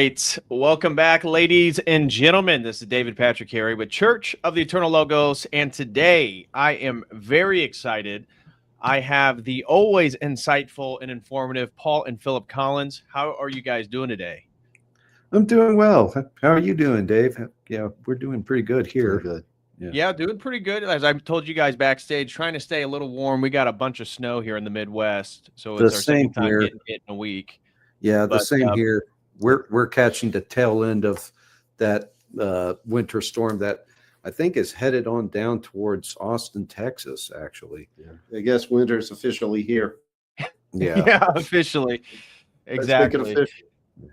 right. Welcome back, ladies and gentlemen. This is David Patrick Carey with Church of the Eternal Logos. And today I am very excited. I have the always insightful and informative Paul and Phillip Collins. How are you guys doing today? I'm doing well. How are you doing, Dave? Yeah, we're doing pretty good here. Good. Yeah, doing pretty good. As I told you guys backstage, trying to stay a little warm. We got a bunch of snow here in the Midwest, so it's our second time getting hit in a week. Yeah, the same here. We're catching the tail end of that winter storm that I think is headed on down towards Austin, Texas, actually. Yeah. I guess winter's officially here. Yeah. Yeah, officially. Exactly. Yeah.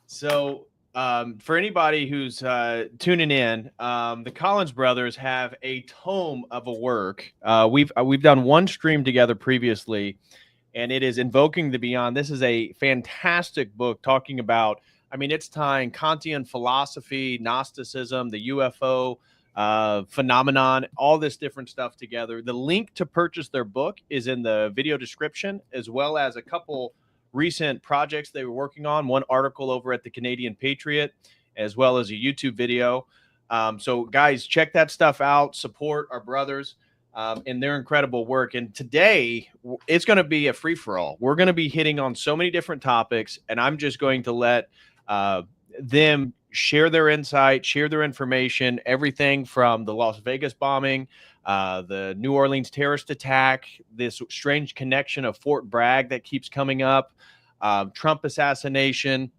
So for anybody who's tuning in, the Collins brothers have a tome of a work. We've done one stream together previously, and it is Invoking the Beyond. This is a fantastic book talking about, it's tying Kantian philosophy, Gnosticism, the UFO phenomenon, all this different stuff together. The link to purchase their book is in the video description, as well as a couple recent projects they were working on. One article over at the Canadian Patriot, as well as a YouTube video. So guys, check that stuff out. Support our brothers in their incredible work. And today it's going to be a free-for-all. We're going to be hitting on so many different topics, and I'm just going to let them share their insight, share their information, everything from the Las Vegas bombing, the New Orleans terrorist attack, this strange connection of Fort Bragg that keeps coming up, Trump assassination,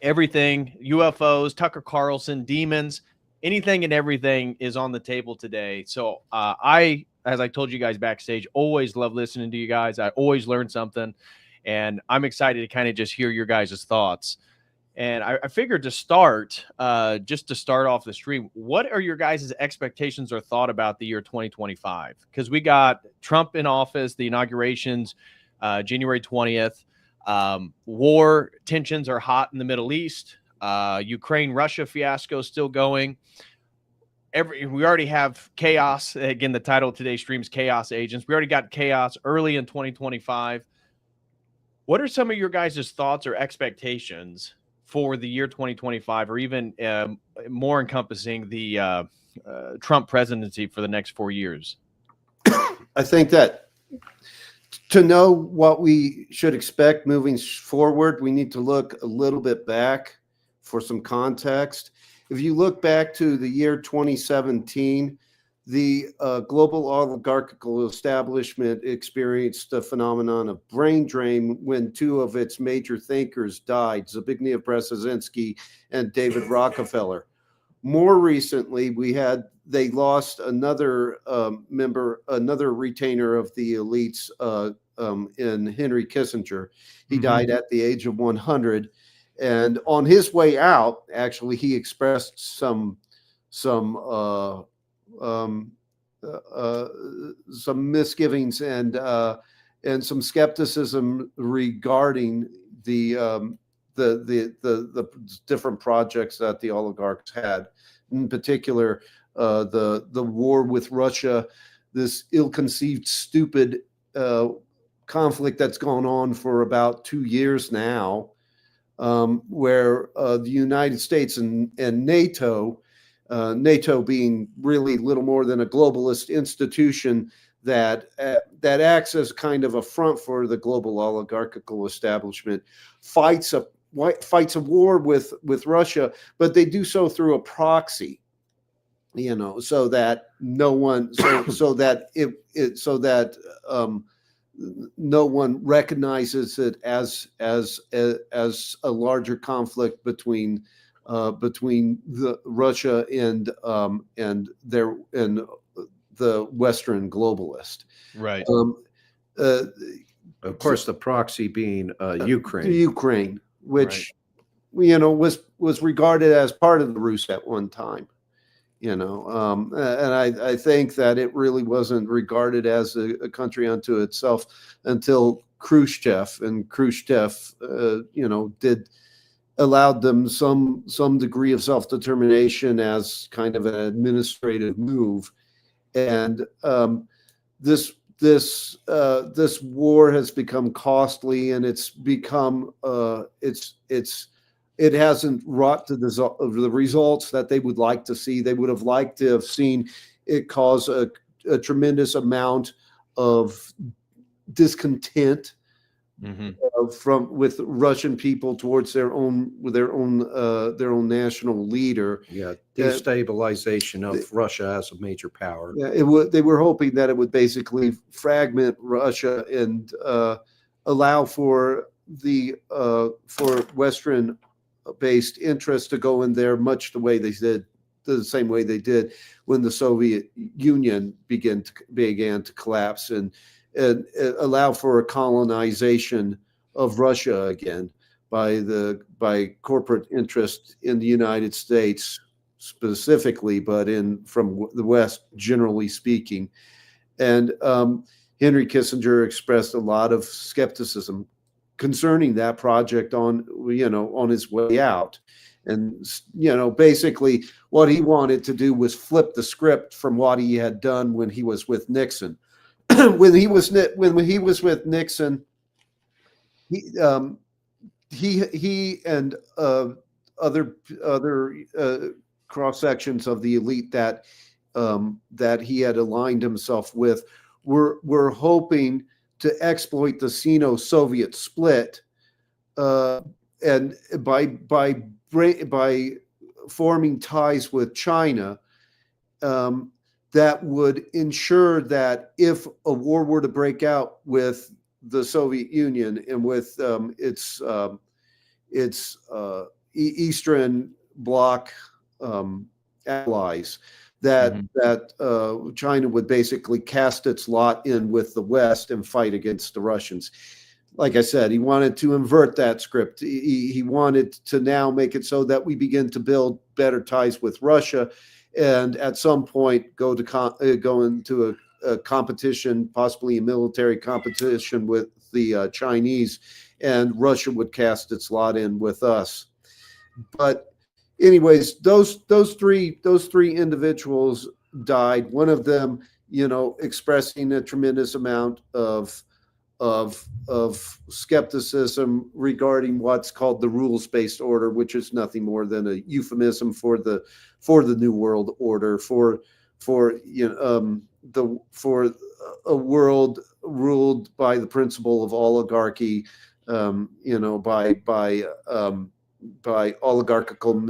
everything, UFOs, Tucker Carlson, demons, anything and everything is on the table today. So as I told you guys backstage, always love listening to you guys. I always learn something, and I'm excited to kind of just hear your guys' thoughts. And I figured to start, just to start off the stream, what are your guys' expectations or thought about the year 2025? Because we got Trump in office, the inaugurations, January 20th. War tensions are hot in the Middle East. Ukraine-Russia fiasco still going. We already have chaos. Again, the title of today's stream is Chaos Agents. We already got chaos early in 2025. What are some of your guys' thoughts or expectations for the year 2025, or even more encompassing the Trump presidency for the next 4 years? I think that to know what we should expect moving forward, we need to look a little bit back for some context. If you look back to the year 2017, the global oligarchical establishment experienced a phenomenon of brain drain when two of its major thinkers died, Zbigniew Brzezinski and David Rockefeller. More recently, they lost another another retainer of the elites in Henry Kissinger. He died at the age of 100. And on his way out, actually, he expressed some misgivings and some skepticism regarding the different projects that the oligarchs had. In particular, the war with Russia, this ill-conceived, stupid conflict that's gone on for about 2 years now. Where the United States and NATO, NATO being really little more than a globalist institution that acts as kind of a front for the global oligarchical establishment, fights a war with Russia, but they do so through a proxy, so that no one, no one recognizes it as a larger conflict between the Russia and the Western globalist. Right. Of course, the proxy being Ukraine, which was regarded as part of the Rus at one time. And I think that it really wasn't regarded as a country unto itself until Khrushchev, allowed them some degree of self-determination as kind of an administrative move. And this war has become costly, and it's become it hasn't wrought to the results that they would like to see. They would have liked to have seen it cause a tremendous amount of discontent with Russian people towards their own national leader. Yeah, destabilization of Russia as a major power. Yeah, they were hoping that it would basically fragment Russia and allow for Western-based interests to go in there, much the same way they did when the Soviet Union began to collapse, and allow for a colonization of Russia again by corporate interest in the United States specifically, but from the West generally speaking. And Henry Kissinger expressed a lot of skepticism concerning that project on his way out. And basically what he wanted to do was flip the script from what he had done when he was with Nixon. when he was with Nixon, he and other cross sections of the elite that he had aligned himself with were hoping to exploit the Sino-Soviet split, and by forming ties with China, that would ensure that if a war were to break out with the Soviet Union and with its Eastern Bloc allies, that China would basically cast its lot in with the West and fight against the Russians. Like I said, he wanted to invert that script. He wanted to now make it so that we begin to build better ties with Russia, and at some point go into a competition, possibly a military competition with the Chinese, and Russia would cast its lot in with us. But anyways, those three individuals died. One of them, expressing a tremendous amount of skepticism regarding what's called the rules-based order, which is nothing more than a euphemism for the New World Order, for a world ruled by the principle of oligarchy, by oligarchical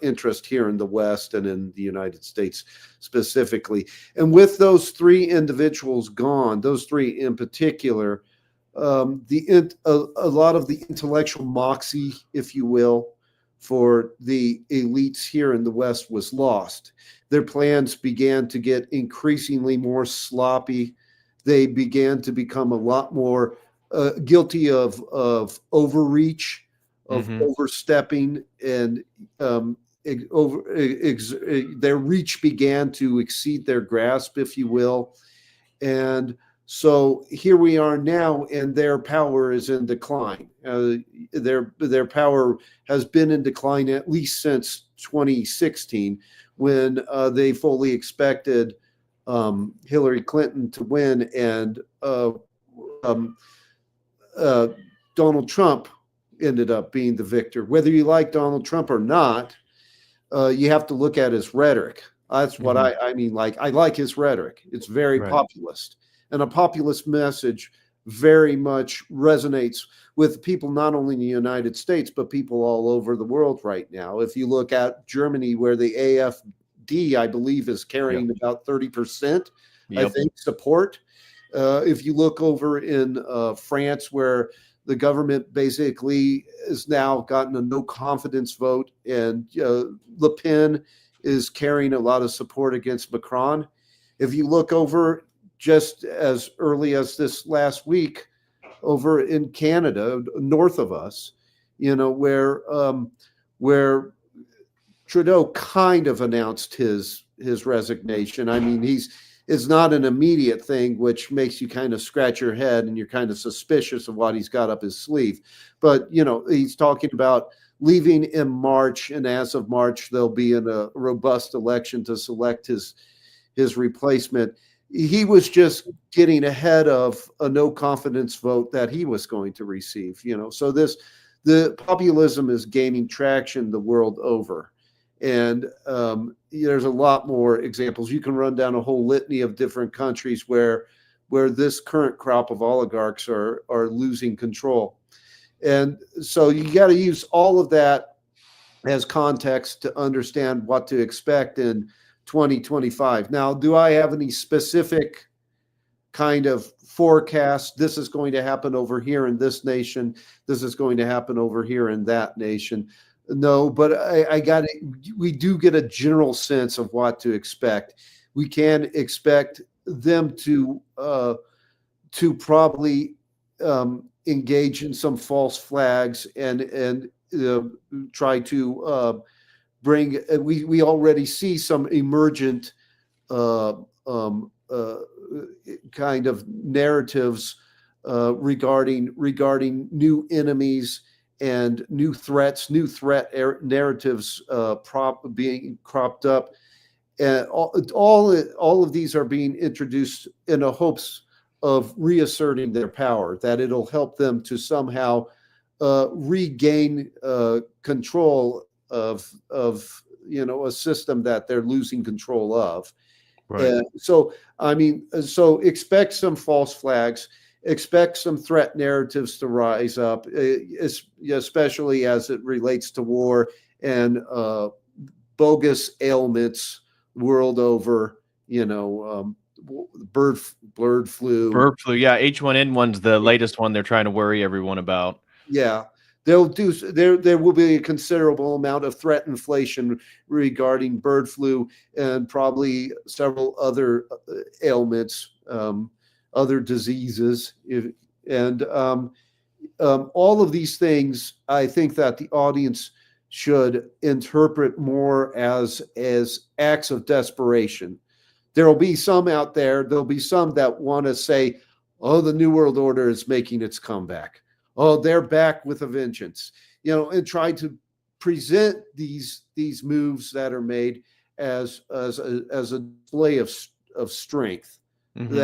interest here in the West and in the United States specifically. And with those three individuals gone, those three in particular, a lot of the intellectual moxie, if you will, for the elites here in the West was lost. Their plans began to get increasingly more sloppy. They began to become a lot more guilty of overreach, of overstepping, and their reach began to exceed their grasp, if you will. And so here we are now, and their power is in decline. Their power has been in decline at least since 2016, when they fully expected Hillary Clinton to win, and Donald Trump ended up being the victor. Whether you like Donald Trump or not, you have to look at his rhetoric. That's what I mean. Like, I like his rhetoric. It's very populist, and a populist message very much resonates with people not only in the United States, but people all over the world right now. If you look at Germany, where the AfD, I believe, is carrying about 30%, I think, support. If you look over in France, where the government basically has now gotten a no confidence vote, and Le Pen is carrying a lot of support against Macron. If you look over just as early as this last week over in Canada, north of us, where Trudeau kind of announced his resignation. I mean, it's not an immediate thing, which makes you kind of scratch your head and you're kind of suspicious of what he's got up his sleeve. But, he's talking about leaving in March, and as of March, there'll be a robust election to select his replacement. He was just getting ahead of a no confidence vote that he was going to receive, So this the populism is gaining traction the world over. And there's a lot more examples. You can run down a whole litany of different countries where this current crop of oligarchs are losing control. And so you got to use all of that as context to understand what to expect in 2025. Now, do I have any specific kind of forecast? This is going to happen over here in this nation. This is going to happen over here in that nation. No, but we do get a general sense of what to expect. We can expect them to probably engage in some false flags and try to bring. We already see some emergent kind of narratives regarding new enemies and new threats, new threat narratives being cropped up, and all of these are being introduced in the hopes of reasserting their power, that it'll help them to somehow regain control of a system that they're losing control of. Right. So expect some false flags, expect some threat narratives to rise up, especially as it relates to war and bogus ailments world over. Bird flu. Yeah, H1N1's the latest one they're trying to worry everyone about. Yeah. There will be a considerable amount of threat inflation regarding bird flu and probably several other ailments, other diseases. And all of these things, I think that the audience should interpret more as acts of desperation. There will be some out there, there'll be some that want to say, oh, the New World Order is making its comeback. Oh, they're back with a vengeance, and try to present these moves that are made as a display of strength. Mm-hmm.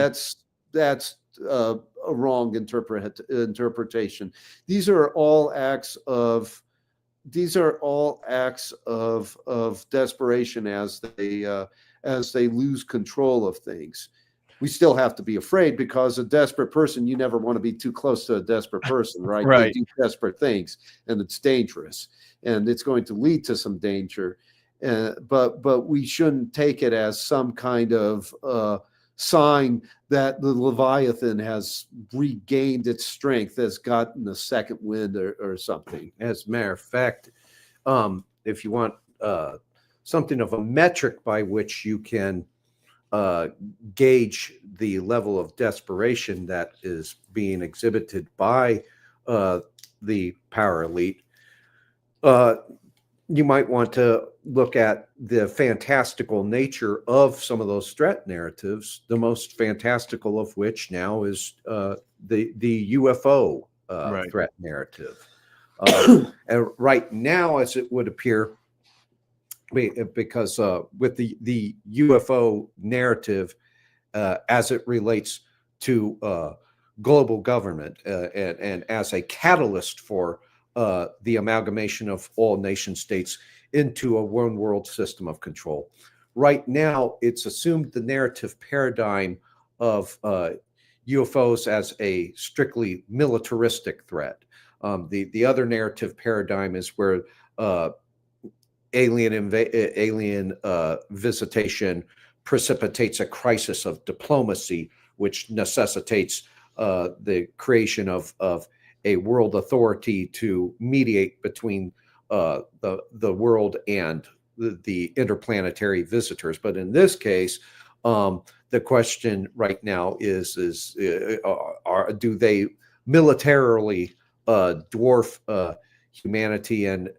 That's a wrong interpretation. These are all acts of desperation as they lose control of things. We still have to be afraid, because a desperate person, you never want to be too close to a desperate person, right? Right. They do desperate things, and it's dangerous, and it's going to lead to some danger. But we shouldn't take it as some kind of sign that the Leviathan has regained its strength, has gotten a second wind or something. As a matter of fact, if you want something of a metric by which you can gauge the level of desperation that is being exhibited by the power elite, you might want to look at the fantastical nature of some of those threat narratives, the most fantastical of which now is the UFO Right. threat narrative. And right now, as it would appear, because with the UFO narrative as it relates to global government and as a catalyst for the amalgamation of all nation states into a one world system of control. Right now, it's assumed the narrative paradigm of UFOs as a strictly militaristic threat. The other narrative paradigm is where alien visitation precipitates a crisis of diplomacy, which necessitates the creation of a world authority to mediate between the world and the interplanetary visitors. But in this case, the question right now is do they militarily dwarf humanity, and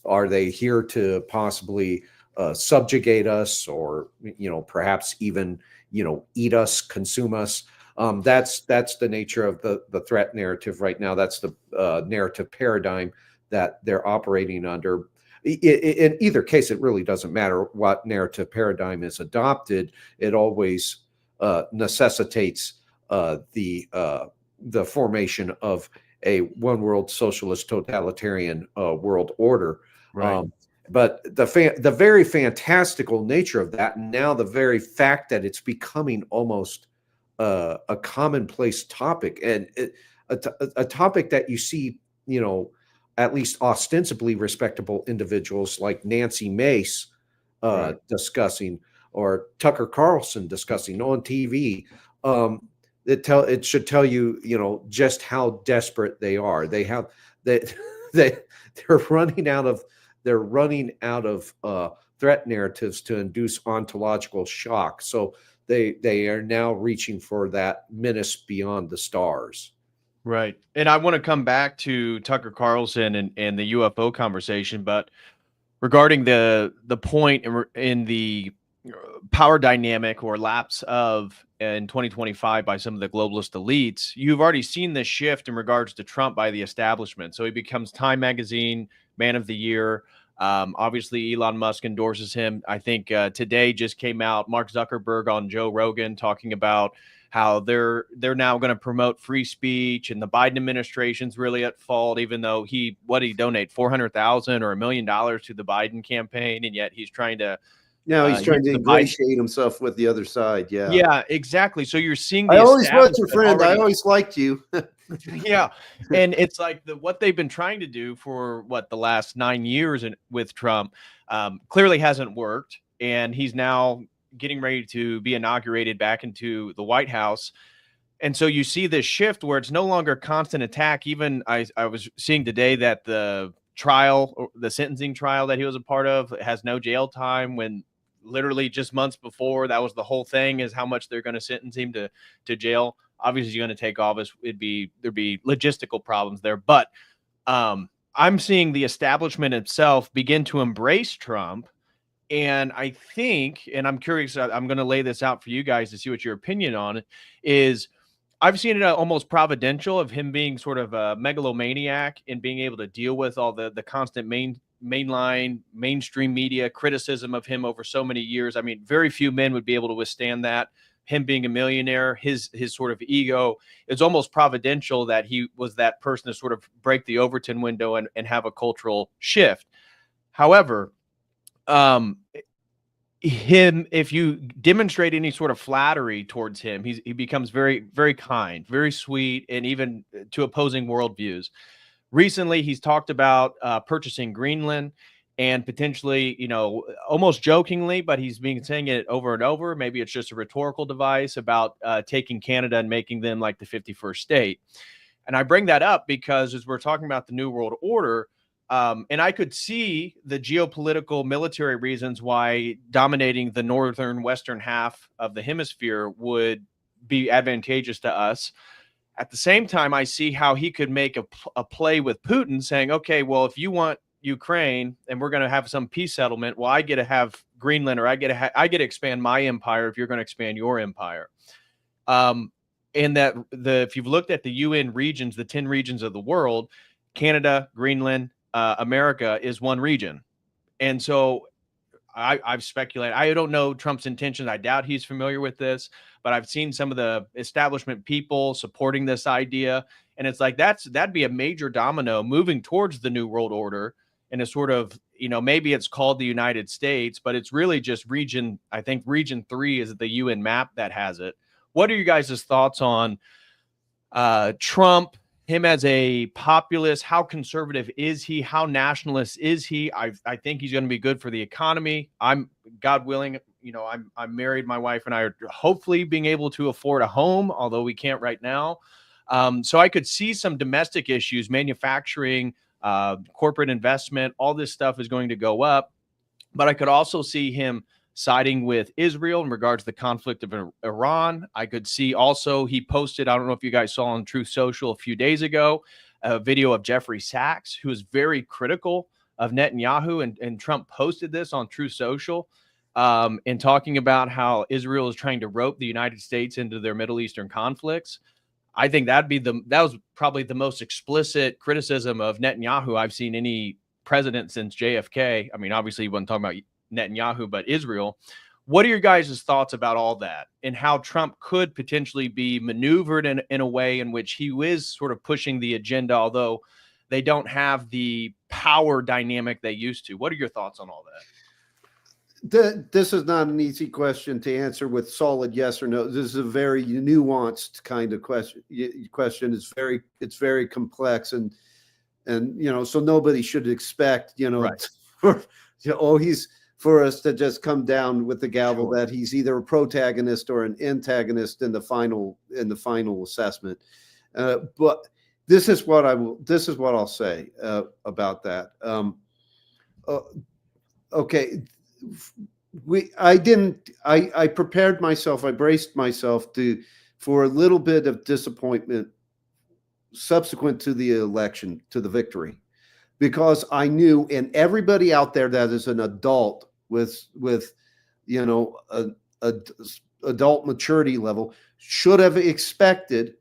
are they here to possibly subjugate us, or perhaps even eat us, consume us? That's the nature of the threat narrative right now. That's the narrative paradigm that they're operating under. In either case, it really doesn't matter what narrative paradigm is adopted. It always necessitates the formation of a one world socialist totalitarian world order. Right. But the very fantastical nature of that, and now the very fact that it's becoming almost a commonplace topic, and a topic that you see, at least ostensibly respectable individuals like Nancy Mace Right. discussing, or Tucker Carlson discussing on TV. It should tell you, just how desperate they are. They're running out of threat narratives to induce ontological shock. So they are now reaching for that menace beyond the stars. Right. And I want to come back to Tucker Carlson and the UFO conversation, but regarding the point in the power dynamic or lapse of in 2025 by some of the globalist elites, you've already seen this shift in regards to Trump by the establishment. So he becomes Time Magazine Man of the Year. Obviously, Elon Musk endorses him. I think today just came out Mark Zuckerberg on Joe Rogan talking about how they're now going to promote free speech, and the Biden administration's really at fault, even though he donate $400,000 or $1 million to the Biden campaign, and yet he's trying to he's trying to the ingratiate himself with the other side. yeah, exactly. So you're seeing I always was your establishment friend. I already- always liked you. yeah, and it's like what they've been trying to do for the last 9 years with Trump clearly hasn't worked, and he's now getting ready to be inaugurated back into the White House. And so you see this shift where it's no longer constant attack. Even I was seeing today that the sentencing trial that he was a part of has no jail time, when literally just months before that was the whole thing, is how much they're going to sentence him to jail. Obviously, he's going to take office. There'd be logistical problems there, but I'm seeing the establishment itself begin to embrace Trump. And I think, and I'm curious, I'm going to lay this out for you guys to see what your opinion on it is. I've seen it almost providential of him being sort of a megalomaniac and being able to deal with all the constant mainstream media criticism of him over so many years. I mean, very few men would be able to withstand that. Him being a millionaire, his sort of ego, it's almost providential that he was that person to sort of break the Overton window and have a cultural shift. However, if you demonstrate any sort of flattery towards him, he becomes very, very kind, very sweet, and even to opposing worldviews. Recently, he's talked about purchasing Greenland, and potentially, almost jokingly, but he's been saying it over and over. Maybe it's just a rhetorical device about taking Canada and making them like the 51st state. And I bring that up because as we're talking about the New World Order, and I could see the geopolitical military reasons why dominating the northern western half of the hemisphere would be advantageous to us. At the same time, I see how he could make a play with Putin, saying, okay, well, if you want Ukraine and we're going to have some peace settlement, well, I get to have Greenland, or I get to expand my empire if you're going to expand your empire. And that if you've looked at the UN regions, the 10 regions of the world, Canada, Greenland, America is one region. And so I've speculated. I don't know Trump's intentions. I doubt he's familiar with this, but I've seen some of the establishment people supporting this idea. And it's like, that'd be a major domino moving towards the New World Order. And a sort of, maybe it's called the United States, but it's really just I think region 3 is the UN map that has it. What are you guys' thoughts on Trump, him as a populist? How conservative is he? How nationalist is he? I think he's going to be good for the economy. I'm, God willing, I'm married. My wife and I are hopefully being able to afford a home, although we can't right now. So I could see some domestic issues, manufacturing, corporate investment, all this stuff is going to go up. But I could also see him siding with Israel in regards to the conflict of Iran. I could see also, he posted, I don't know if you guys saw on Truth Social a few days ago, a video of Jeffrey Sachs, who is very critical of Netanyahu. And Trump posted this on Truth Social and talking about how Israel is trying to rope the United States into their Middle Eastern conflicts. I think that was probably the most explicit criticism of Netanyahu I've seen any president since JFK. I mean, obviously he wasn't talking about Netanyahu, but Israel. What are your guys' thoughts about all that and how Trump could potentially be maneuvered in a way in which he is sort of pushing the agenda, although they don't have the power dynamic they used to? What are your thoughts on all that? This is not an easy question to answer with solid yes or no. This is a very nuanced kind of question. It's very complex, and so nobody should expect Right. he's for us to just come down with the gavel Sure. that he's either a protagonist or an antagonist in the final assessment. But this is what I'll say about that. Okay. I prepared myself, I braced myself for a little bit of disappointment subsequent to the election, to the victory, because I knew, and everybody out there that is an adult with adult maturity level should have expected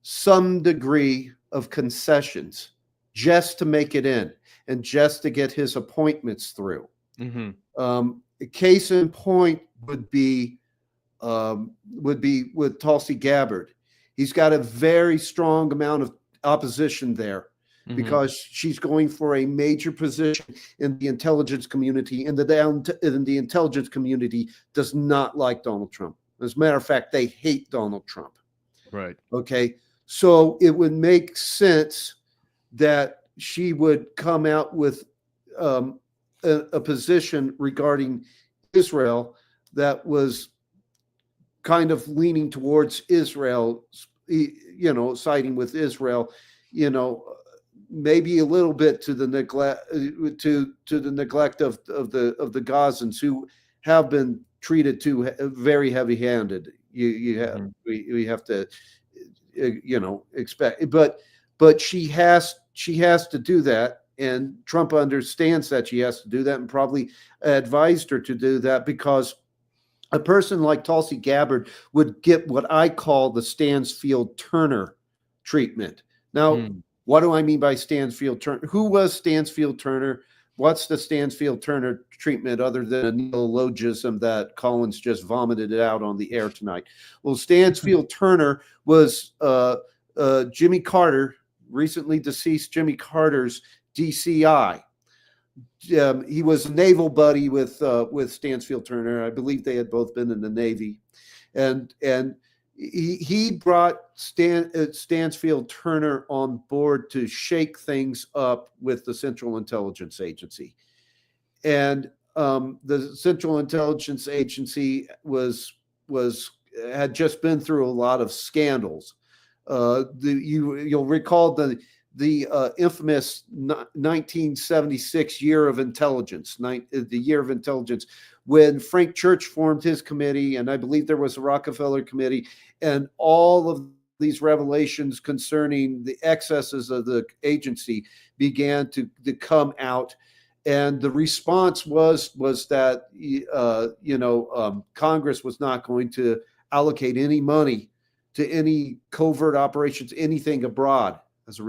some degree of concessions just to make it in and just to get his appointments through. Mm-hmm. Case in point would be with Tulsi Gabbard. He's got a very strong amount of opposition there because she's going for a major position in the intelligence community, and the intelligence community does not like Donald Trump. As a matter of fact, they hate Donald Trump. Right. Okay. So it would make sense that she would come out with a position regarding Israel that was kind of leaning towards Israel, siding with Israel, maybe a little bit to the neglect the neglect of the Gazans, who have been treated too very heavy-handed. We have to expect, but she has to do that. And Trump understands that she has to do that and probably advised her to do that, because a person like Tulsi Gabbard would get what I call the Stansfield-Turner treatment. Now, what do I mean by Stansfield-Turner? Who was Stansfield-Turner? What's the Stansfield-Turner treatment other than a neologism that Collins just vomited out on the air tonight? Well, Stansfield-Turner was Jimmy Carter, recently deceased Jimmy Carter's DCI. He was a naval buddy with Stansfield-Turner. I believe they had both been in the Navy, and he brought Stansfield-Turner on board to shake things up with the Central Intelligence Agency, and the Central Intelligence Agency had just been through a lot of scandals. You'll recall the infamous 1976 year of intelligence, the year of intelligence, when Frank Church formed his committee, and I believe there was a Rockefeller committee, and all of these revelations concerning the excesses of the agency began to come out. And the response was that Congress was not going to allocate any money to any covert operations, anything abroad, as a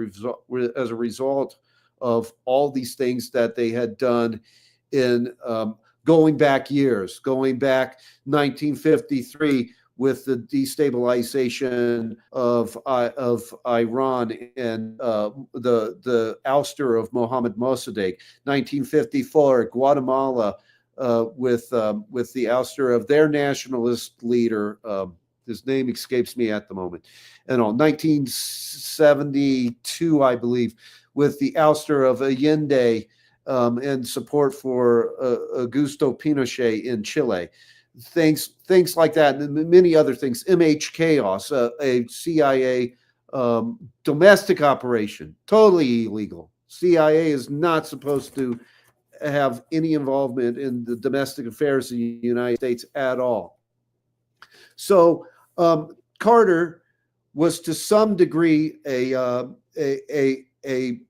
result of all these things that they had done in going back 1953 with the destabilization of Iran and the ouster of Mohammad Mossadegh. 1954, Guatemala with the ouster of their nationalist leader. His name escapes me at the moment. And on 1972, I believe, with the ouster of Allende and support for Augusto Pinochet in Chile. Things like that, and many other things. MH Chaos, a CIA domestic operation, totally illegal. CIA is not supposed to have any involvement in the domestic affairs of the United States at all. So Carter was to some degree a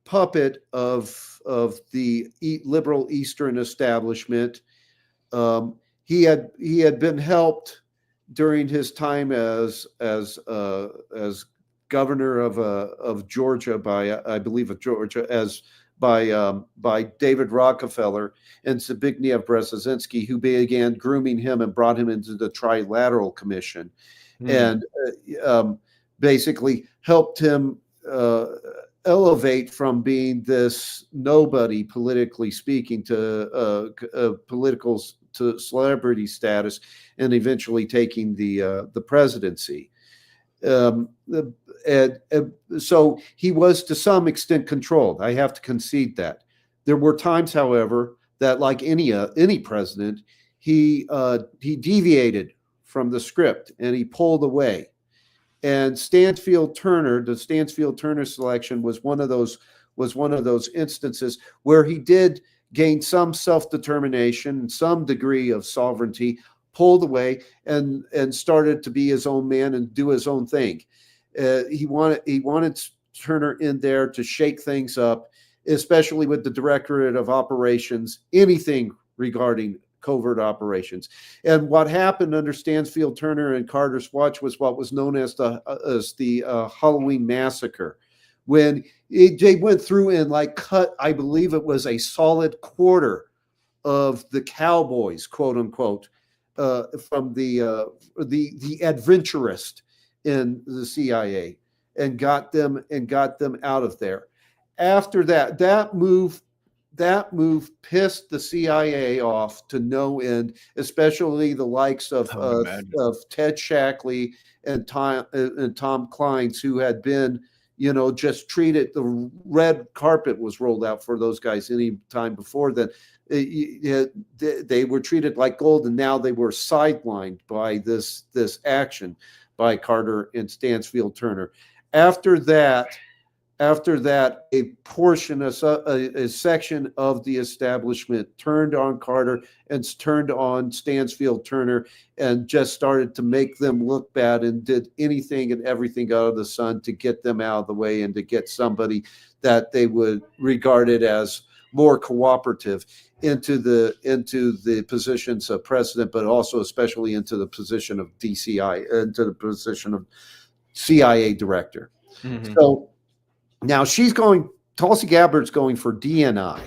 puppet of the liberal Eastern establishment. He had been helped during his time as governor of Georgia by, I believe, of Georgia, by David Rockefeller and Zbigniew Brzezinski, who began grooming him and brought him into the Trilateral Commission, and basically helped him elevate from being this nobody, politically speaking, to political to celebrity status, and eventually taking the presidency. So he was to some extent controlled. I have to concede that. There were times, however, that like any president, he deviated from the script and he pulled away. And Stansfield Turner, the Stansfield Turner selection was one of those instances where he did gain some self-determination, some degree of sovereignty, pulled away and started to be his own man and do his own thing. He wanted Turner in there to shake things up, especially with the Directorate of Operations, anything regarding covert operations. And what happened under Stansfield Turner and Carter's watch was what was known as the Halloween Massacre, when they went through and like cut, I believe it was a solid quarter of the cowboys, quote unquote, from the adventurist in the CIA, and got them out of there. After that move pissed the CIA off to no end, especially the likes of Ted Shackley and Tom Clines, who had been, just treated. The red carpet was rolled out for those guys any time before then. They were treated like gold, and now they were sidelined by this action by Carter and Stansfield Turner. After that, a portion, a section of the establishment turned on Carter and turned on Stansfield Turner and just started to make them look bad and did anything and everything out of the sun to get them out of the way and to get somebody that they would regard it as more cooperative into the positions of president, but also especially into the position of DCI, into the position of CIA director. Mm-hmm. So now Tulsi Gabbard's going for DNI,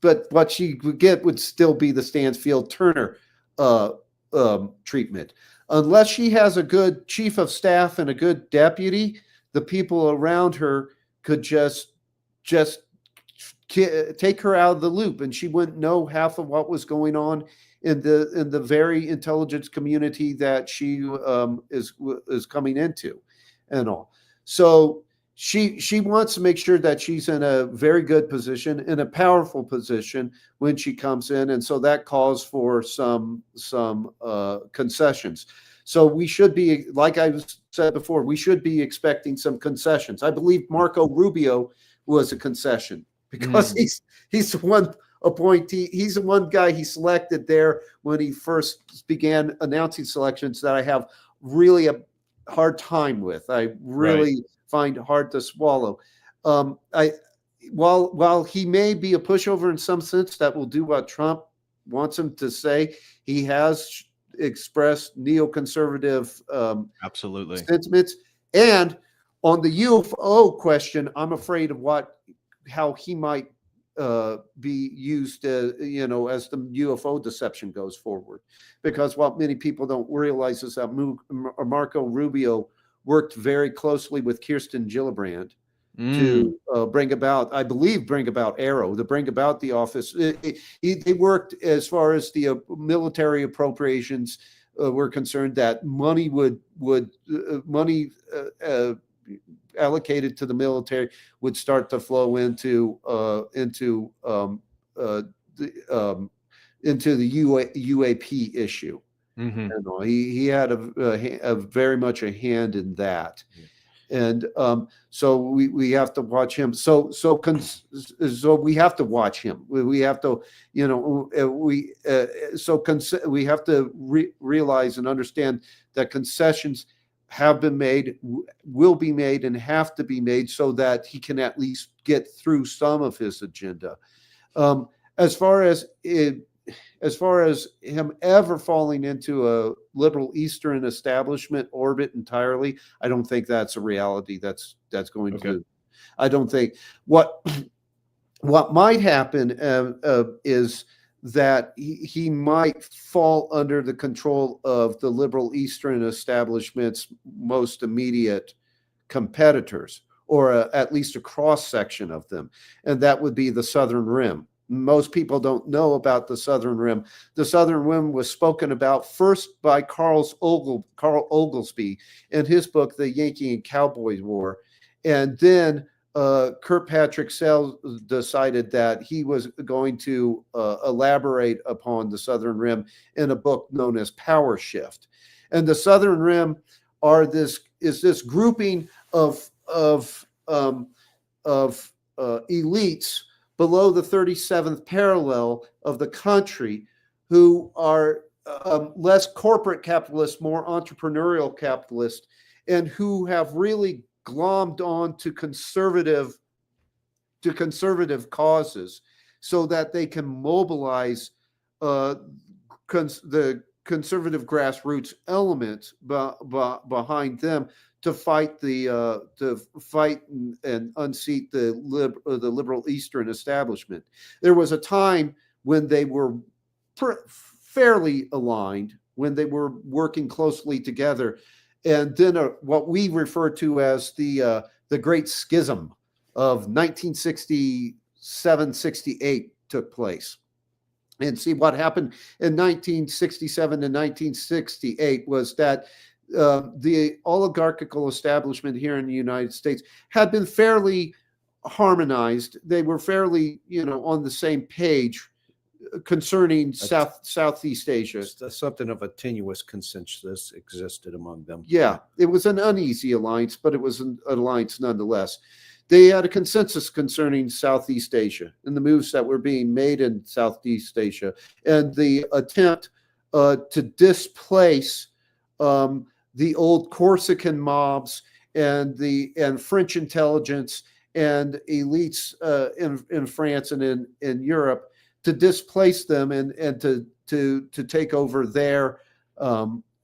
but what she would get would still be the Stansfield Turner treatment. Unless she has a good chief of staff and a good deputy, the people around her could just take her out of the loop, and she wouldn't know half of what was going on in the very intelligence community that she is coming into, and all. So she wants to make sure that she's in a very good position, in a powerful position when she comes in, and so that calls for some concessions. So we should be, like I said before, we should be expecting some concessions. I believe Marco Rubio was a concession, because he's the one appointee. He's the one guy he selected there when he first began announcing selections that I have really a hard time with. I really find hard to swallow. While he may be a pushover in some sense that will do what Trump wants him to say, he has expressed neoconservative absolutely sentiments. And on the UFO question, I'm afraid of how he might be used, as the UFO deception goes forward. Because what many people don't realize is that Marco Rubio worked very closely with Kirsten Gillibrand to bring about Arrow, to bring about the office. They worked as far as the military appropriations were concerned, that money money allocated to the military would start to flow into the UAP issue. Mm-hmm. He had a very much a hand in that. And so we have to watch him. So we have to watch him. We have to, we have to realize and understand that concessions have been made, will be made, and have to be made so that he can at least get through some of his agenda. As far as him ever falling into a liberal Eastern establishment orbit entirely, I don't think that's a reality that's going to I don't think what might happen is that he might fall under the control of the liberal Eastern establishment's most immediate competitors, or at least a cross section of them, and that would be the Southern Rim. Most people don't know about the Southern Rim. The Southern Rim was spoken about first by Carl Oglesby in his book, The Yankee and Cowboy War. And then Kirkpatrick Sale decided that he was going to elaborate upon the Southern Rim in a book known as Power Shift. And the Southern Rim is this grouping of elites below the 37th parallel of the country, who are less corporate capitalist, more entrepreneurial capitalist, and who have really glommed on to conservative causes, so that they can mobilize the conservative grassroots elements behind them to fight and unseat the liberal Eastern establishment. There was a time when they were fairly aligned, when they were working closely together, and then what we refer to as the Great Schism of 1967-68 took place. And see, what happened in 1967 and 1968 was that the oligarchical establishment here in the United States had been fairly harmonized. They were fairly, on the same page concerning Southeast Asia. Something of a tenuous consensus existed among them. Yeah, it was an uneasy alliance, but it was an alliance nonetheless. They had a consensus concerning Southeast Asia and the moves that were being made in Southeast Asia, and the attempt to displace the old Corsican mobs and French intelligence and elites in France and in Europe, to displace them and to take over their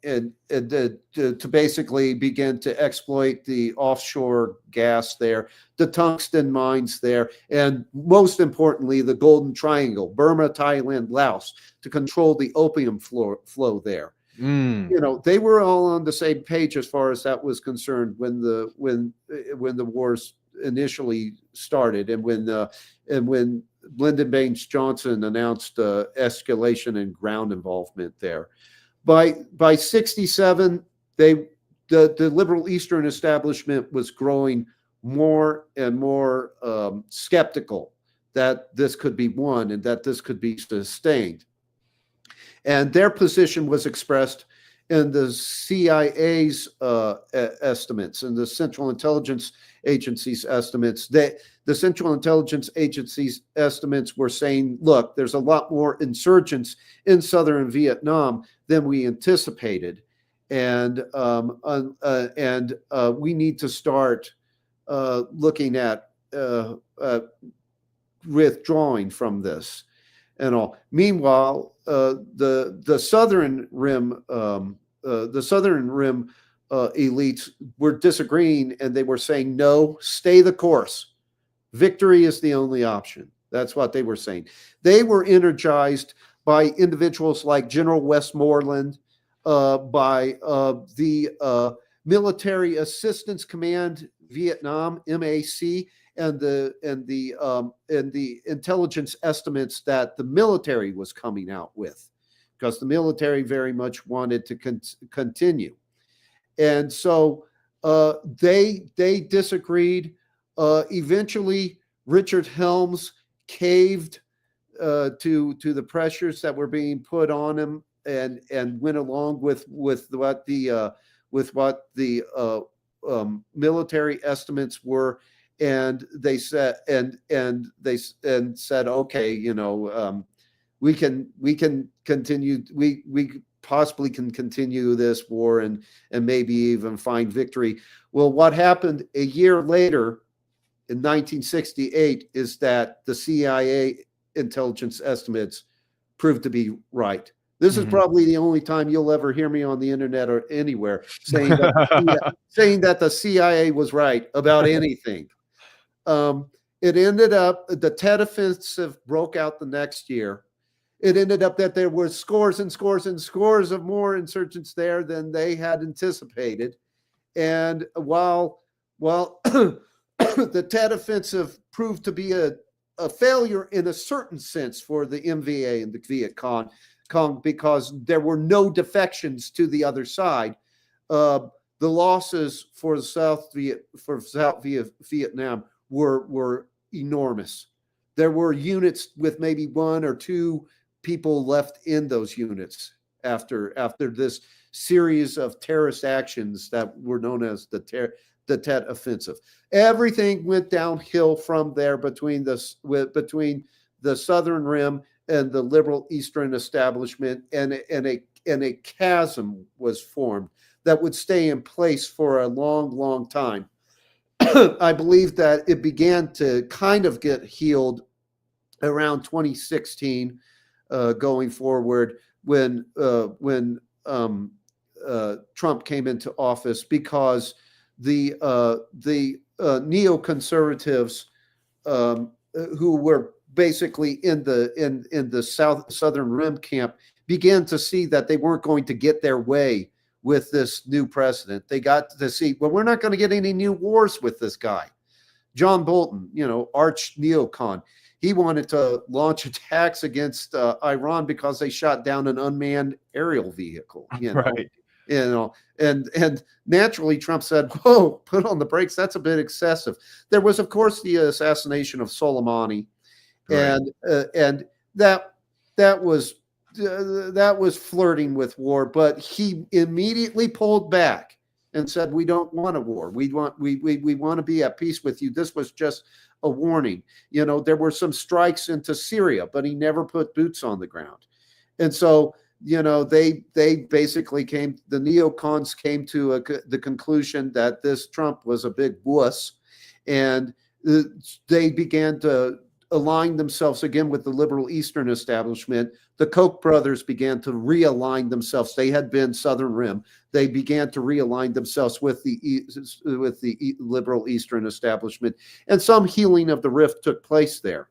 and to basically begin to exploit the offshore gas there, the tungsten mines there, and most importantly, the Golden Triangle, Burma, Thailand, Laos, to control the opium flow there. They were all on the same page as far as that was concerned when the wars initially started, and when Lyndon Baines Johnson announced escalation and ground involvement there. By 67, the liberal Eastern establishment was growing more and more skeptical that this could be won and that this could be sustained. And their position was expressed in the CIA's estimates and the Central Intelligence Agency's estimates. The Central Intelligence Agency's estimates were saying, look, there's a lot more insurgents in southern Vietnam than we anticipated. And we need to start looking at withdrawing from this and all. Meanwhile, the Southern Rim elites were disagreeing, and they were saying, no, stay the course. Victory is the only option. That's what they were saying. They were energized by individuals like General Westmoreland, by the Military Assistance Command Vietnam, MAC, and the intelligence estimates that the military was coming out with, because the military very much wanted to continue. And so they disagreed. Eventually, Richard Helms caved to the pressures that were being put on him, and went along with what the military estatements were. And they said, said, okay, we can continue. We possibly can continue this war and maybe even find victory. Well, what happened a year later in 1968 is that the CIA intelligence estimates proved to be right. This is probably the only time you'll ever hear me on the internet or anywhere saying that the CIA was right about anything. It ended up, the Tet Offensive broke out the next year. It ended up that there were scores and scores and scores of more insurgents there than they had anticipated. And while the Tet Offensive proved to be a failure in a certain sense for the MVA and the Viet Cong because there were no defections to the other side, the losses for South Vietnam were enormous. There were units with maybe one or two people left in those units after this series of terrorist actions that were known as the Tet Offensive. Everything went downhill from there between the Southern Rim and the liberal Eastern establishment, and a chasm was formed that would stay in place for a long, long time. I believe that it began to kind of get healed around 2016, going forward when Trump came into office, because the neoconservatives who were basically in the Southern Rim camp began to see that they weren't going to get their way with this new president. They got to see, well, we're not going to get any new wars with this guy. John Bolton, arch neocon, he wanted to launch attacks against Iran because they shot down an unmanned aerial vehicle. Right. And naturally Trump said, whoa, put on the brakes. That's a bit excessive. There was, of course, the assassination of Soleimani, right. And that was flirting with war, but he immediately pulled back and said, we don't want a war. We want to be at peace with you. This was just a warning. There were some strikes into Syria, but he never put boots on the ground. And so, they basically the neocons came to the conclusion that this Trump was a big wuss, and they began to align themselves again with the liberal Eastern establishment. The Koch brothers began to realign themselves. They had been Southern Rim. They began to realign themselves with the liberal Eastern establishment, and some healing of the rift took place there.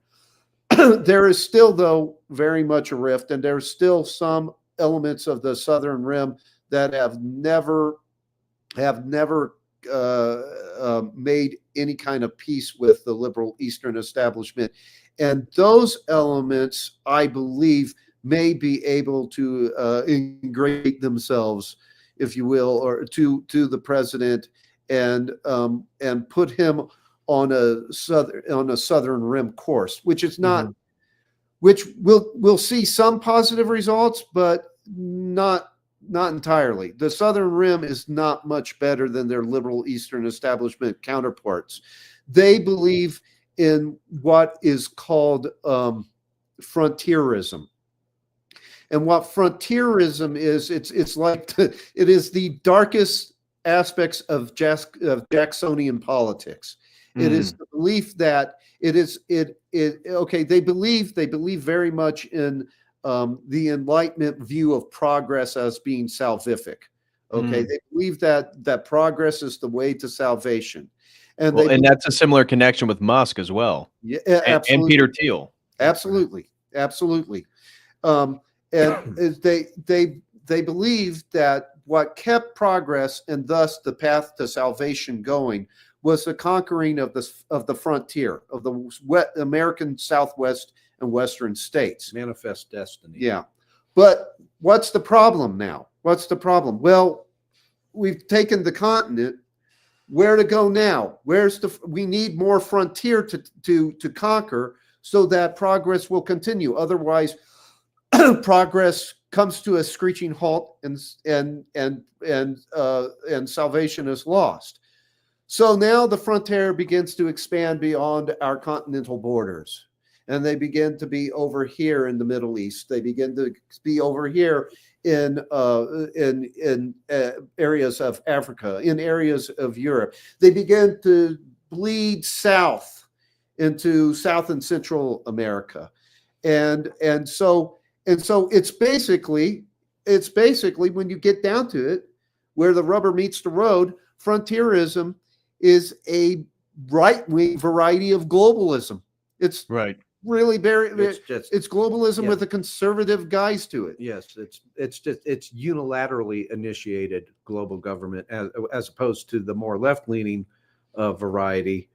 There is still, though, very much a rift, and there's still some elements of the Southern Rim that have never made any kind of peace with the liberal Eastern establishment. And those elements, I believe, may be able to integrate themselves, if you will, or to the president, and put him on a Southern Rim course, which is not, which we'll see some positive results, but not entirely. The Southern Rim is not much better than their liberal Eastern establishment counterparts. They believe in what is called frontierism. And what frontierism is, it's like it is the darkest aspects of Jacksonian politics. It is the belief that they believe very much in the Enlightenment view of progress as being salvific. They believe that progress is the way to salvation, and that's a similar connection with Musk as well. Yeah, and Peter Thiel. Absolutely. And they believe that what kept progress and thus the path to salvation going was the conquering of the frontier of the American Southwest and Western states. Manifest destiny. Yeah. But what's the problem now? What's the problem? Well, we've taken the continent. Where to go now? We need more frontier to conquer so that progress will continue. Otherwise, progress comes to a screeching halt, and salvation is lost. So now the frontier begins to expand beyond our continental borders, and they begin to be over here in the Middle East. They begin to be over here in areas of Africa, in areas of Europe. They begin to bleed south into South and Central America, and so it's basically when you get down to it, where the rubber meets the road, frontierism is a right-wing variety of globalism. It's Right. really very, It's globalism yeah. with the conservative guys to it. Yes, it's unilaterally initiated global government as opposed to the more left-leaning variety.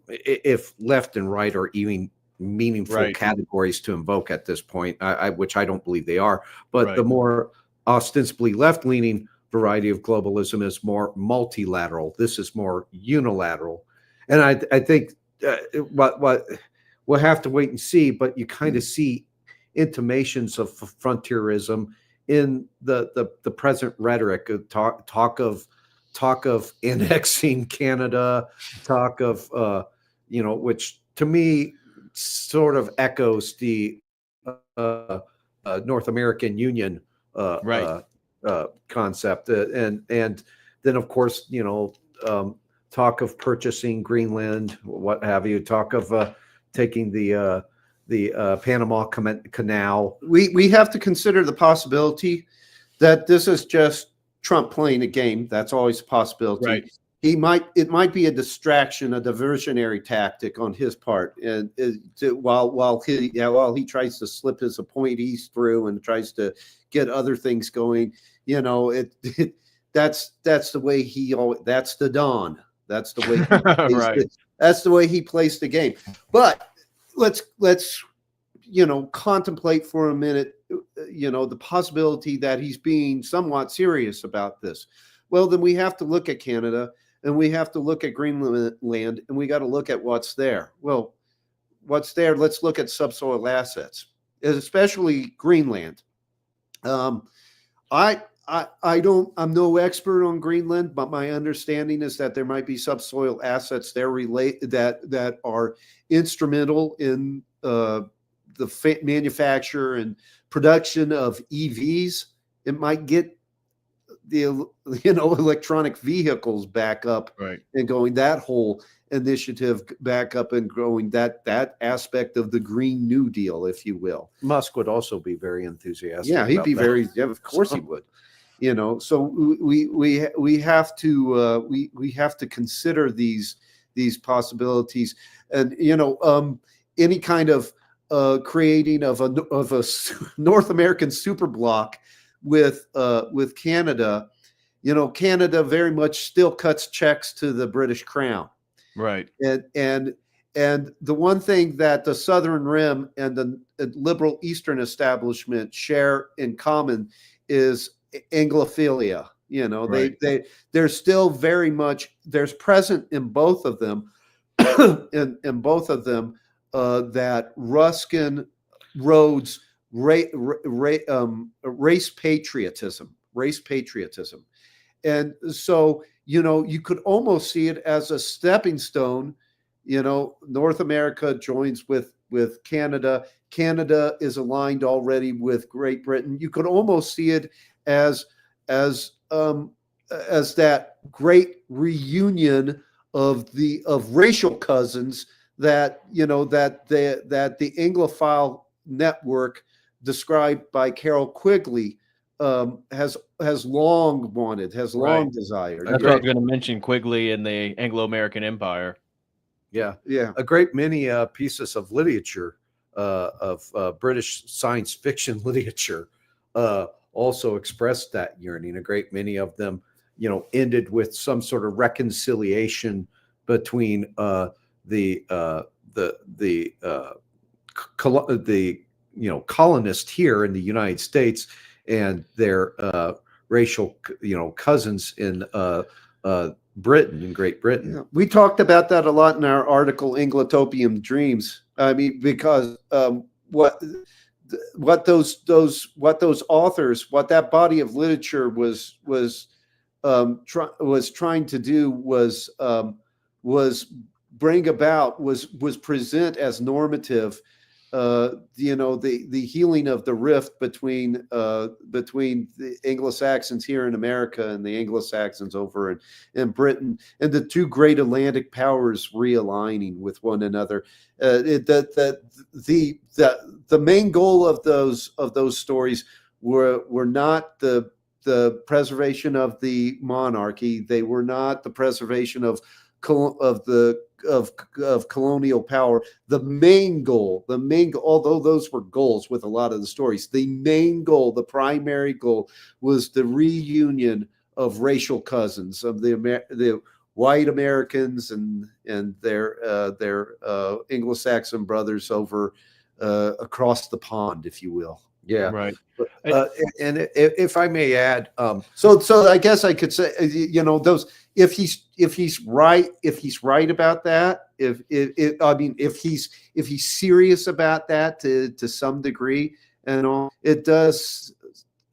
If left and right are even meaningful Right. categories to invoke at this point, which I don't believe they are, but Right. the more ostensibly left-leaning variety of globalism is more multilateral. This is more unilateral, and I think what we'll have to wait and see. But you kind of see intimations of frontierism in the present rhetoric. Talk of annexing Canada, talk of which to me sort of echoes the North American Union Right. concept, and then of course talk of purchasing Greenland, what have you. Talk of taking the Panama Canal. We have to consider the possibility that this is just Trump playing a game. That's always a possibility. Right. It might be a distraction, a diversionary tactic on his part, and while he tries to slip his appointees through and tries to get other things going. That's the way that's the Don. That's the way he plays Right. that's the way he plays the game. But let's contemplate for a minute the possibility that he's being somewhat serious about this. Well, then we have to look at Canada, and we have to look at Greenland, and we got to look at what's there. Well, what's there? Let's look at subsoil assets, especially Greenland. I'm no expert on Greenland, but my understanding is that there might be subsoil assets there that are instrumental in the manufacture and production of EVs. It might get the electronic vehicles back up, Right. and going, that whole initiative back up and growing, that aspect of the Green New Deal, if you will. Musk would also be very enthusiastic. Yeah, he'd be very. Yeah, of course he would. So we have to consider these possibilities, and any kind of creating of a North American super bloc with Canada. Canada very much still cuts checks to the British Crown. Right. And the one thing that the Southern Rim and the liberal Eastern establishment share in common is Anglophilia. Right. They're still very much, there's present in both of them, in both of them, that Ruskin Rhodes race patriotism. And so, you could almost see it as a stepping stone. North America joins with Canada. Canada is aligned already with Great Britain. You could almost see it as that great reunion of racial cousins that the Anglophile network described by Carol Quigley has long wanted, has long desired. That's what I was going to mention, Quigley and the Anglo-American Empire. Yeah. Yeah. A great many pieces of literature, of British science fiction literature, also expressed that yearning. A great many of them, ended with some sort of reconciliation between the colonists here in the United States and their racial, cousins in Britain, in Great Britain. Yeah. We talked about that a lot in our article, Inglotopian Dreams. I mean, because what those authors, what that body of literature was trying to do was bring about, was present as normative, the healing of the rift between the Anglo-Saxons here in America and the Anglo-Saxons over in Britain, and the two great Atlantic powers realigning with one another. The main goal of those stories were not the preservation of the monarchy. They were not the preservation of the of colonial power. The main goal, although those were goals with a lot of the stories, the main goal, the primary goal, was the reunion of racial cousins of the white Americans and their Anglo-Saxon brothers over across the pond, if you will. Yeah. Right. And if I may add, so I guess I could say, those, if he's right about that, if he's serious about that to some degree, and all, it does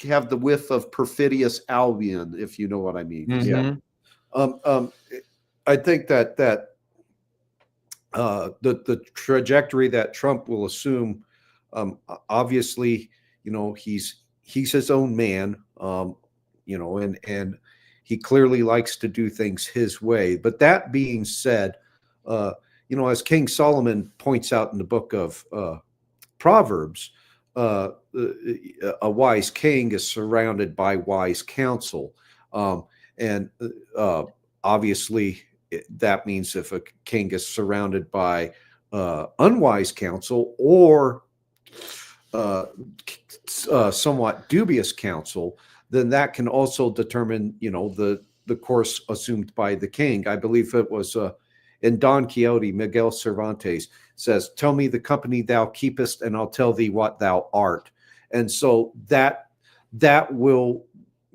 have the whiff of perfidious Albion, if you know what I mean. Mm-hmm. Yeah. I think that the trajectory that Trump will assume, obviously, he's his own man, and he clearly likes to do things his way. But that being said, as King Solomon points out in the book of Proverbs, a wise king is surrounded by wise counsel. And obviously, that means if a king is surrounded by unwise counsel or somewhat dubious counsel, then that can also determine, the course assumed by the king. I believe it was in Don Quixote, Miguel Cervantes says, "Tell me the company thou keepest, and I'll tell thee what thou art." And so that will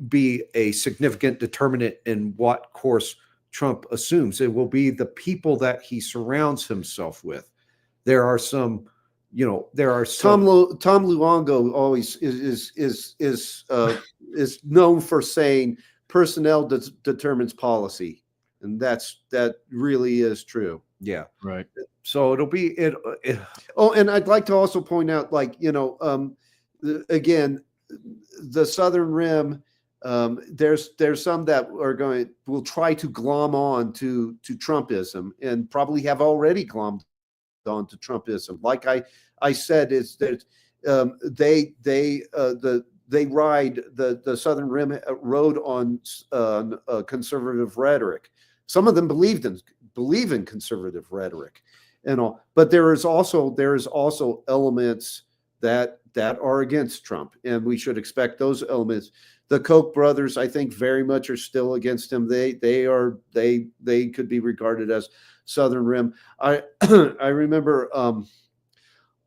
be a significant determinant in what course Trump assumes. It will be the people that he surrounds himself with. There are some. Tom Luongo always is known for saying personnel determines policy, and that really is true. Yeah, right. So it'll be it. Oh, and I'd like to also point out, again, the Southern Rim. There's some that will try to glom on to Trumpism, and probably have already glommed on to Trumpism. Like I said, is that they ride the Southern Rim rode on conservative rhetoric. Some of them believe in conservative rhetoric, and all. But there is also elements that are against Trump, and we should expect those elements. The Koch brothers, I think, very much are still against him. They could be regarded as Southern Rim. I remember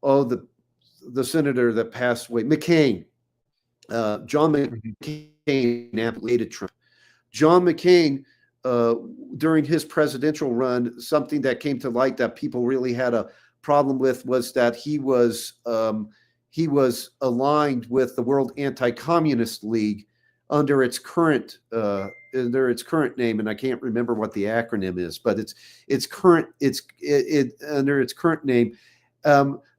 the senator that passed away, McCain, John McCain, hated Trump. John McCain, during his presidential run, something that came to light that people really had a problem with was that he was aligned with the World Anti-Communist League under its current name, and I can't remember what the acronym is, but under its current name.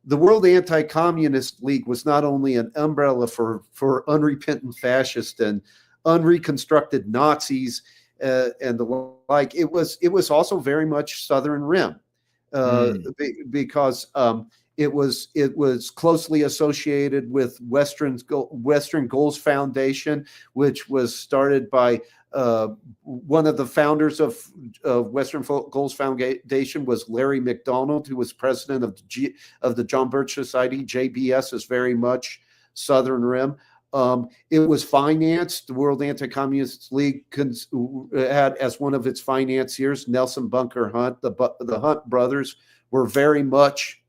The World Anti-Communist League was not only an umbrella for unrepentant fascists and unreconstructed Nazis and the like. It was also very much Southern Rim because it was closely associated with Western Goals Foundation, which was started by one of the founders of Western Goals Foundation was Larry McDonald, who was president of the John Birch Society. JBS is very much Southern Rim. It was financed. The World Anti-Communist League had as one of its financiers Nelson Bunker Hunt. The Hunt brothers were very much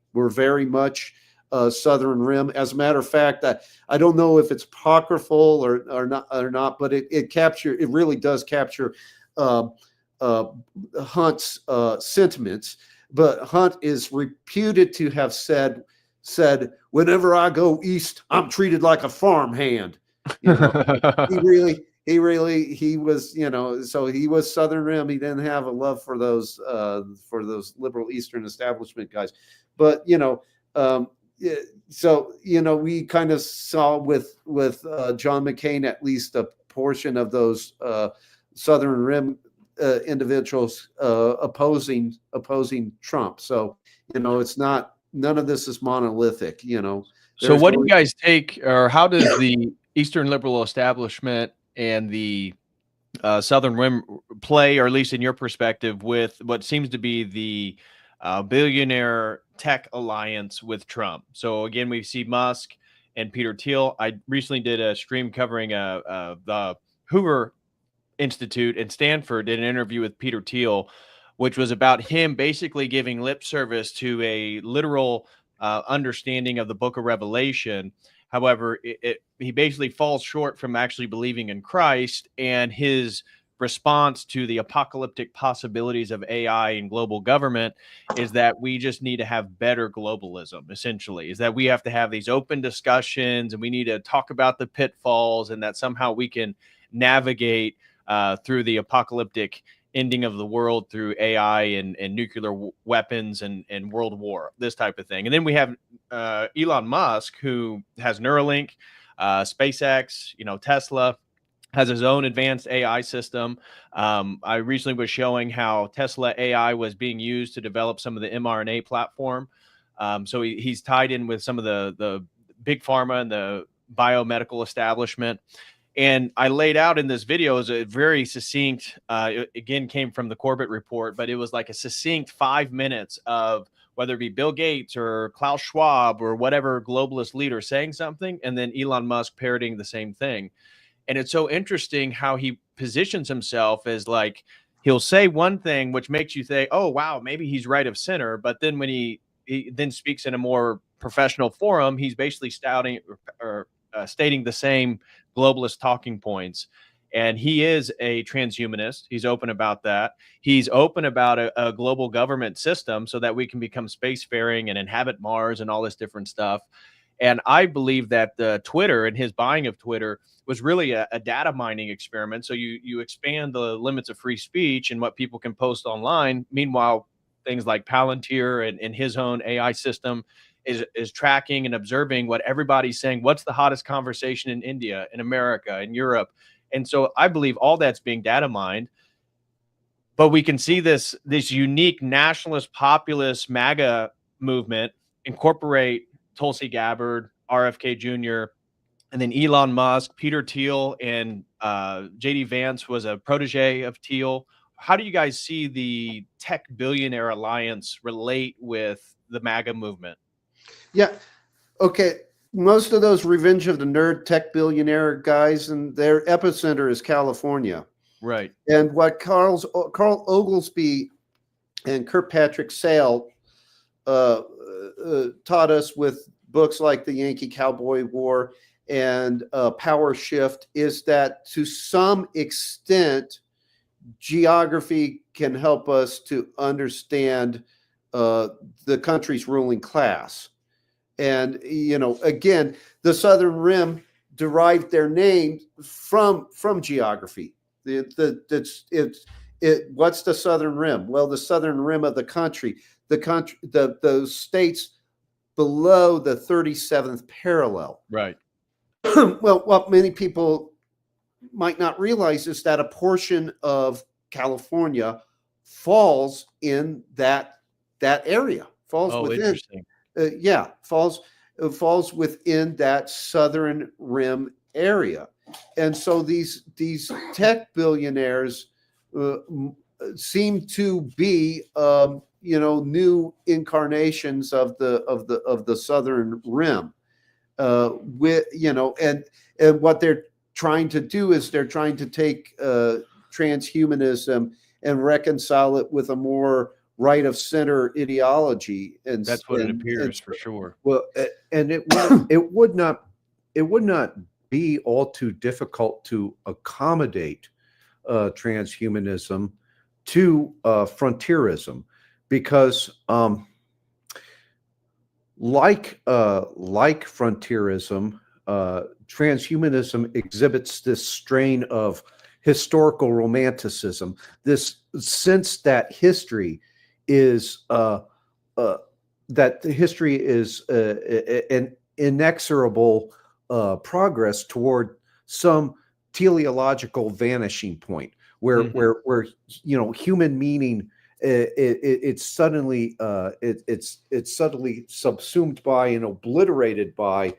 Southern Rim. As a matter of fact, I don't know if it's apocryphal or not, but it really does capture Hunt's sentiments. But Hunt is reputed to have said, "Whenever I go east, I'm treated like a farmhand." He was, so he was Southern Rim. He didn't have a love for those liberal Eastern establishment guys. But so we kind of saw with John McCain at least a portion of those Southern Rim individuals opposing Trump. So it's not, none of this is monolithic. So what do you guys take, or how does the Eastern liberal establishment and the Southern Rim play, or at least in your perspective, with what seems to be the billionaire tech alliance with Trump? So again, we see Musk and Peter Thiel. I recently did a stream covering the Hoover Institute in Stanford, did an interview with Peter Thiel, which was about him basically giving lip service to a literal understanding of the Book of Revelation. However, he basically falls short from actually believing in Christ, and his response to the apocalyptic possibilities of AI and global government is that we just need to have better globalism. Essentially, is that we have to have these open discussions, and we need to talk about the pitfalls, and that somehow we can navigate through the apocalyptic ending of the world through AI and nuclear weapons and world war, this type of thing. And then we have Elon Musk, who has Neuralink, SpaceX, Tesla, has his own advanced AI system. I recently was showing how Tesla AI was being used to develop some of the mRNA platform. So he's tied in with some of the big pharma and the biomedical establishment. And I laid out in this video as a very succinct, again, came from the Corbett report, but it was like a succinct 5 minutes of whether it be Bill Gates or Klaus Schwab or whatever globalist leader saying something, and then Elon Musk parroting the same thing. And it's so interesting how he positions himself as like, he'll say one thing, which makes you think, oh, wow, maybe he's right of center. But then when he then speaks in a more professional forum, he's basically stating the same globalist talking points. And he is a transhumanist. He's open about that. He's open about a global government system so that we can become spacefaring and inhabit Mars and all this different stuff. And I believe that Twitter and his buying of Twitter was really a data mining experiment. So you expand the limits of free speech and what people can post online. Meanwhile, things like Palantir and his own AI system is tracking and observing what everybody's saying. What's the hottest conversation in India, in America, in Europe? And so I believe all that's being data mined. But we can see this unique nationalist, populist MAGA movement incorporate Tulsi Gabbard, RFK Jr., and then Elon Musk, Peter Thiel, and JD Vance was a protege of Thiel. How do you guys see the tech billionaire alliance relate with the MAGA movement? Yeah. Okay. Most of those Revenge of the Nerd tech billionaire guys, and their epicenter is California. Right. And what Carl Oglesby and Kirkpatrick Sale taught us with books like The Yankee Cowboy War and Power Shift is that to some extent, geography can help us to understand the country's ruling class. And, again, the Southern Rim derived their name from geography. What's the Southern Rim? Well, the Southern Rim of the country, those states below the 37th parallel. Right. Well, what many people might not realize is that a portion of California falls in that area. Falls within. Interesting. Falls within that Southern Rim area, and so these tech billionaires seem to be new incarnations of the Southern Rim. And what they're trying to do is they're trying to take transhumanism and reconcile it with a more right of center ideology, and that's what it appears for sure. Well, and it would not be all too difficult to accommodate transhumanism to frontierism, because like frontierism, transhumanism exhibits this strain of historical romanticism, this sense that history is an inexorable progress toward some teleological vanishing point where human meaning it's suddenly subsumed by and obliterated by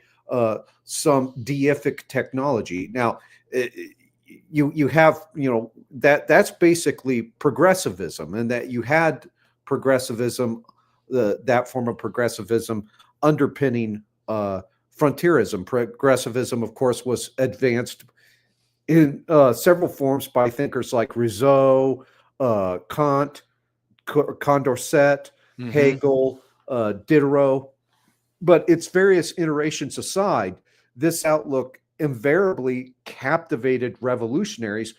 some deific technology. Now, you have, that's basically progressivism, and that you had progressivism, that form of progressivism underpinning frontierism. Progressivism, of course, was advanced in several forms by thinkers like Rousseau, Kant, Condorcet, Hegel, Diderot. But its various iterations aside, this outlook invariably captivated revolutionaries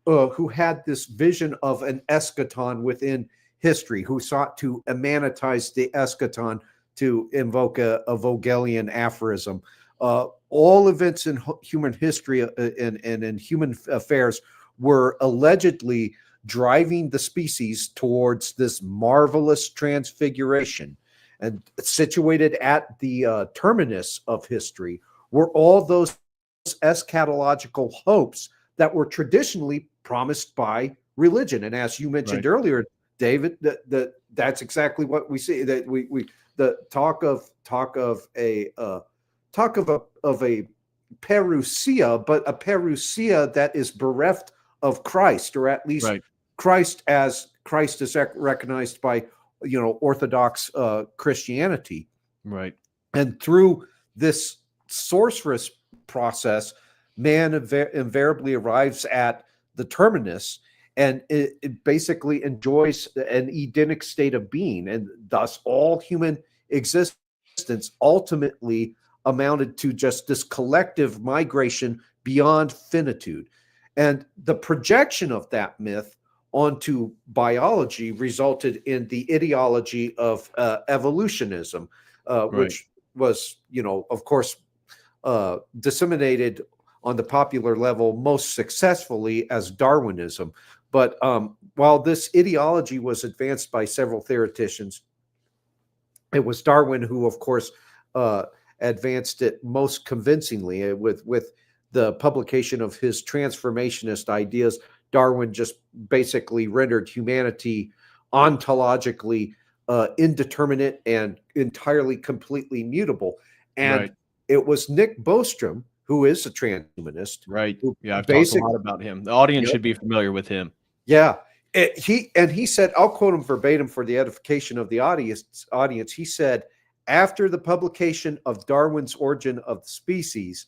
who had this vision of an eschaton within history, who sought to immanentize the eschaton, to invoke a Vogelian aphorism. All events in human history and in human affairs were allegedly driving the species towards this marvelous transfiguration. And situated at the terminus of history were all those eschatological hopes that were traditionally promised by religion. And as you mentioned earlier, David, that's exactly what we see. That we the talk of a parousia, but a parousia that is bereft of Christ, or at least Christ is recognized by Orthodox Christianity. Right. And through this sorceress process, man invariably arrives at the terminus, and it basically enjoys an Edenic state of being. And thus all human existence ultimately amounted to just this collective migration beyond finitude. And the projection of that myth onto biology resulted in the ideology of evolutionism, which was, of course, disseminated on the popular level most successfully as Darwinism. But while this ideology was advanced by several theoreticians, it was Darwin who, of course, advanced it most convincingly with the publication of his transformationist ideas. Darwin just basically rendered humanity ontologically indeterminate and entirely, completely mutable. And it was Nick Bostrom, who is a transhumanist. Right. Yeah, I've talked a lot about him. The audience should be familiar with him. Yeah. He said, I'll quote him verbatim for the edification of the audience. He said, after the publication of Darwin's Origin of the Species,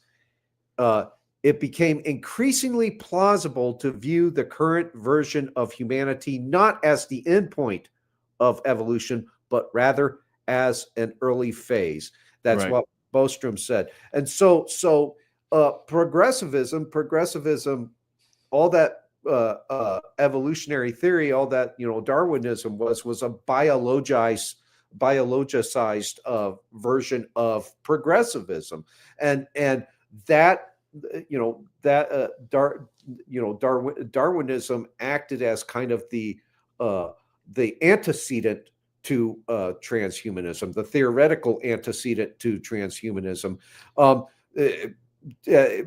it became increasingly plausible to view the current version of humanity not as the endpoint of evolution, but rather as an early phase. That's what Bostrom said. And so progressivism, all that evolutionary theory, all that Darwinism was a biologized version of progressivism, and that Darwinism acted as kind of the antecedent to transhumanism, the theoretical antecedent to transhumanism.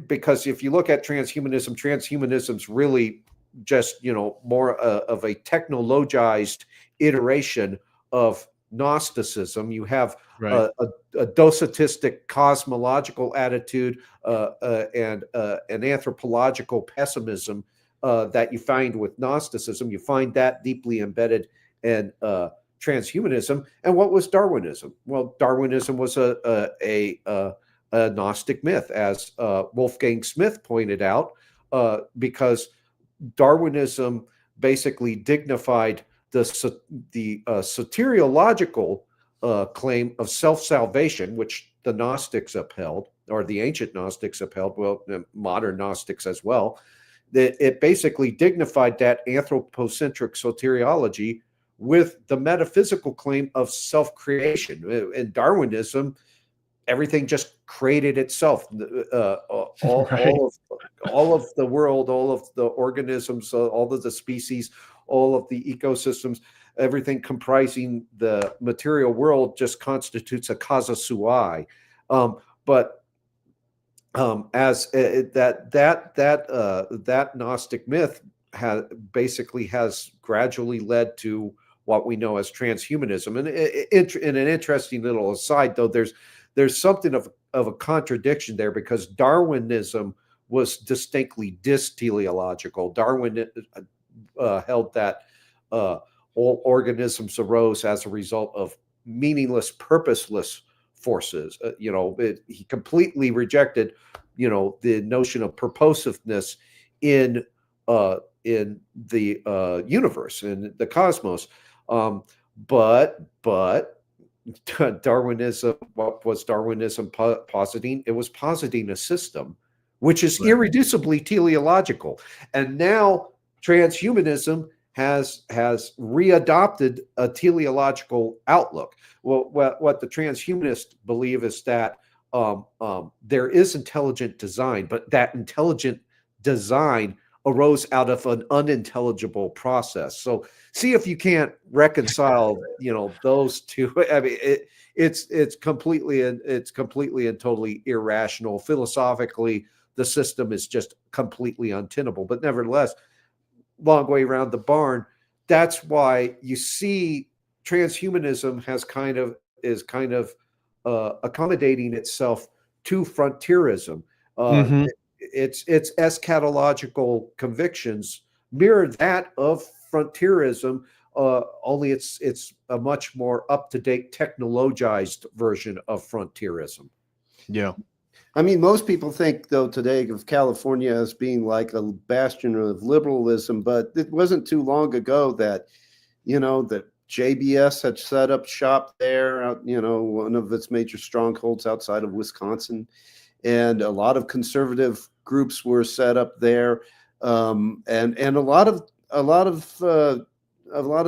Because if you look at transhumanism's really just more of a technologized iteration of Gnosticism. You have a docetistic cosmological attitude and an anthropological pessimism that you find with Gnosticism. You find that deeply embedded in transhumanism. And what was Darwinism? Well, Darwinism was a Gnostic myth, as Wolfgang Smith pointed out, because Darwinism basically dignified the soteriological claim of self-salvation, which the Gnostics upheld, or the ancient Gnostics upheld, well, modern Gnostics as well. That it basically dignified that anthropocentric soteriology with the metaphysical claim of self-creation. In Darwinism, everything just created itself. All of the world, all of the organisms, all of the species, all of the ecosystems, everything comprising the material world just constitutes a causa sui. But as that Gnostic myth has gradually led to what we know as transhumanism. And in an interesting little aside, though, there's something of a contradiction there, because Darwinism was distinctly disteleological. Darwin held that all organisms arose as a result of meaningless, purposeless forces. He completely rejected, the notion of purposiveness in the universe, in the cosmos. But Darwinism, what was Darwinism positing? It was positing a system which is irreducibly teleological. And now transhumanism has readopted a teleological outlook. Well, what the transhumanists believe is that there is intelligent design, but that intelligent design arose out of an unintelligible process. So see if you can't reconcile, those two. I mean, it's completely and totally irrational. Philosophically, the system is just completely untenable. But nevertheless, long way around the barn. That's why you see transhumanism is kind of accommodating itself to frontierism. Its eschatological convictions mirror that of frontierism, only it's a much more up-to-date technologized version of frontierism. Yeah. I mean, most people think, though, today of California as being like a bastion of liberalism, but it wasn't too long ago that, that JBS had set up shop there, one of its major strongholds outside of Wisconsin. And a lot of conservative groups were set up there, and a lot of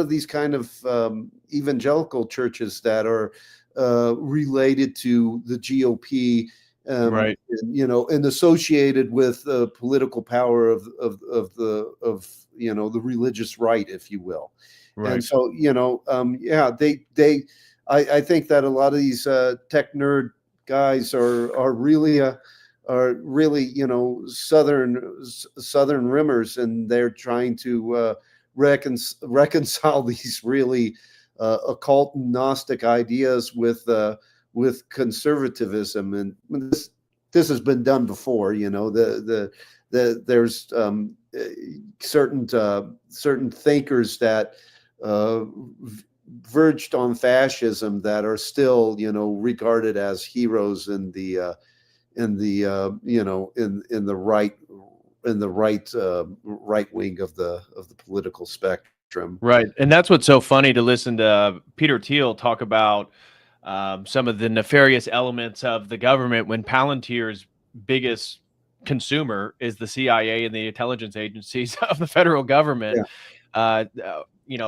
these kind of evangelical churches that are related to the GOP, right? And associated with the political power of the religious right, if you will. Right. And so I think that a lot of these tech nerd guys are really southern rimmers, and they're trying to reconcile these really occult and Gnostic ideas with conservatism, and this has been done before. There's certain thinkers that verged on fascism that are still, regarded as heroes in the right wing of the political spectrum. Right. And that's what's so funny to listen to Peter Thiel talk about some of the nefarious elements of the government when Palantir's biggest consumer is the CIA and the intelligence agencies of the federal government. Yeah.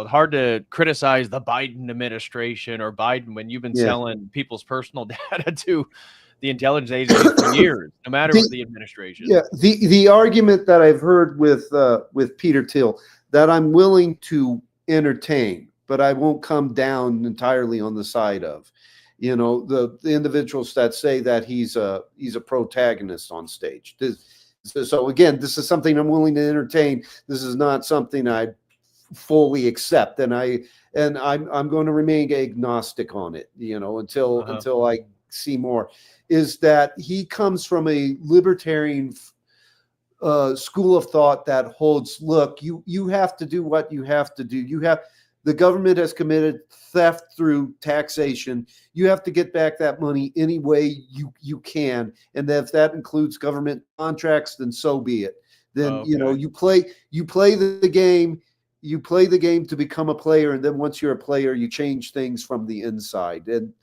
Hard to criticize the Biden administration or Biden when you've been selling people's personal data to the intelligence agencies for years, no matter what the administration. Yeah, the argument that I've heard with Peter Thiel that I'm willing to entertain, but I won't come down entirely on the side of, the individuals that say that he's a protagonist on stage. So again, this is something I'm willing to entertain. This is not something I fully accept, and I'm going to remain agnostic on it, until I see more. Is that he comes from a libertarian school of thought that holds, look, you have to do what you have to do. The government has committed theft through taxation. You have to get back that money any way you can, and if that includes government contracts, then so be it. Then you play the game. You play the game to become a player, and then once you're a player, you change things from the inside. And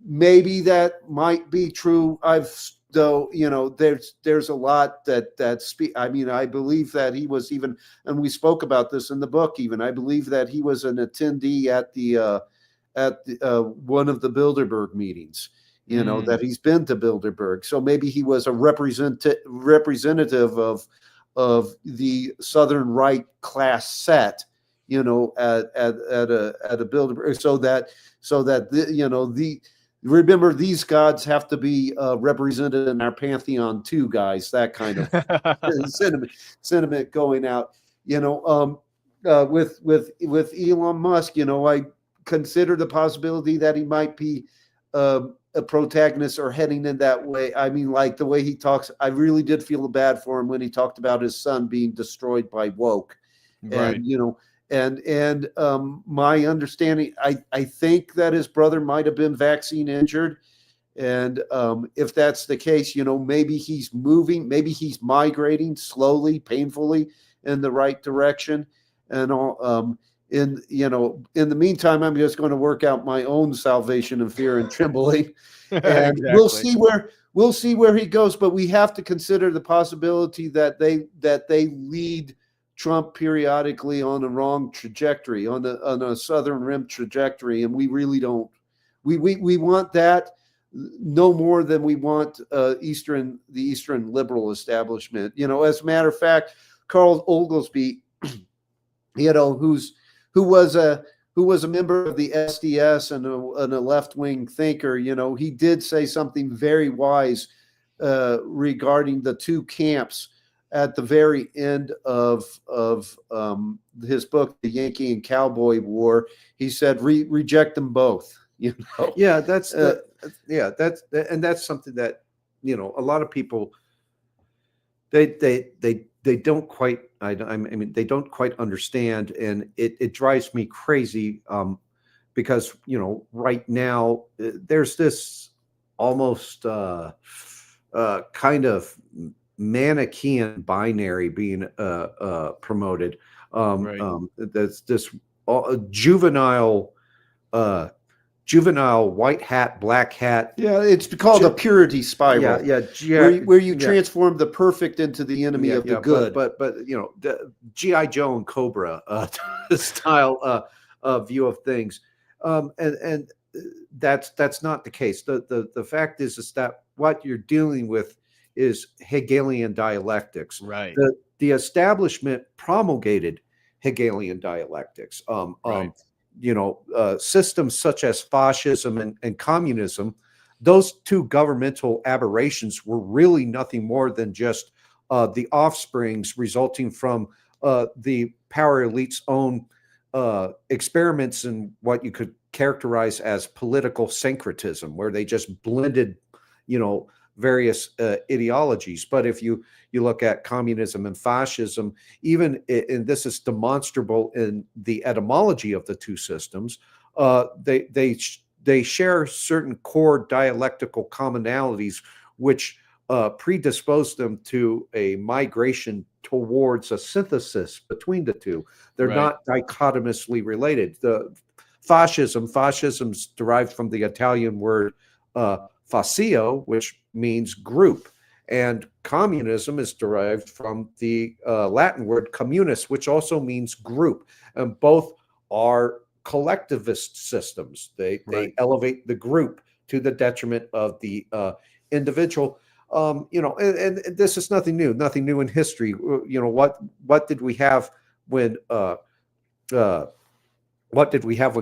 maybe that might be true. There's a lot I believe that he was even, and we spoke about this in the book. Even I believe that he was an attendee at the one of the Bilderberg meetings. That he's been to Bilderberg, so maybe he was a representative of the Southern right class set, at a Bilderberg, so that remember, these gods have to be represented in our pantheon too, guys. That kind of sentiment going out. With Elon Musk, I consider the possibility that he might be protagonists are heading in that way. I mean, like the way he talks, I really did feel bad for him when he talked about his son being destroyed by woke. Right. And, you know, and my understanding, I think that his brother might have been vaccine injured. And if that's the case, you know, maybe he's moving, maybe he's migrating slowly, painfully in the right direction. And all, in the meantime, I'm just going to work out my own salvation in fear and trembling, and Exactly. we'll see where he goes. But we have to consider the possibility that they lead Trump periodically on a wrong trajectory, on a southern rim trajectory, and we really don't. We want that no more than we want the Eastern liberal establishment. You know, as a matter of fact, Carl Oglesby, you know, who was a member of the SDS and a left-wing thinker, you know, he did say something very wise regarding the two camps at the very end of his book, The Yankee and Cowboy War. He said, reject them both. You know? Yeah, that's something that, you know, a lot of people they don't quite I mean they don't quite understand, and it drives me crazy because, you know, right now there's this almost kind of Manichaean binary being promoted. Right. That's this juvenile white hat, black hat. Yeah, it's called a purity spiral. Where you transform the perfect into the enemy of the good. But you know, the G.I. Joe and Cobra style view of things, and that's not the case. The fact is that what you're dealing with is Hegelian dialectics. Right. The establishment promulgated Hegelian dialectics. Right. You know, systems such as fascism and communism, those two governmental aberrations were really nothing more than just the offsprings resulting from the power elite's own experiments in what you could characterize as political syncretism, where they just blended, you know, various ideologies. But if you look at communism and fascism, even and this is demonstrable in the etymology of the two systems, they share certain core dialectical commonalities which predispose them to a migration towards a synthesis between the two. They're not dichotomously related. The fascism's derived from the Italian word fascio, which means group, and communism is derived from the Latin word communis, which also means group, and both are collectivist systems. They elevate the group to the detriment of the individual. You know, and this is nothing new in history. You know, what did we have when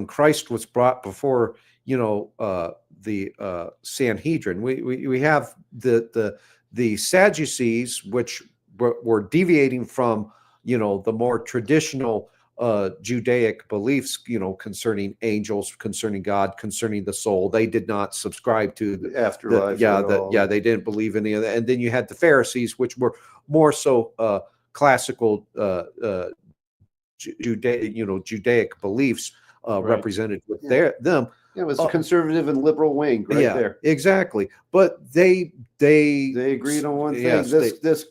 Christ was brought before, you know, the Sanhedrin? We have the Sadducees, which were deviating from, you know, the more traditional Judaic beliefs, you know, concerning angels, concerning God, concerning the soul. They did not subscribe to the afterlife. They didn't believe any of that. And then you had the Pharisees, which were more so classical Judaic beliefs represented with them. Yeah, it was a conservative and liberal wing there. Exactly. But they agreed on one thing. Yes,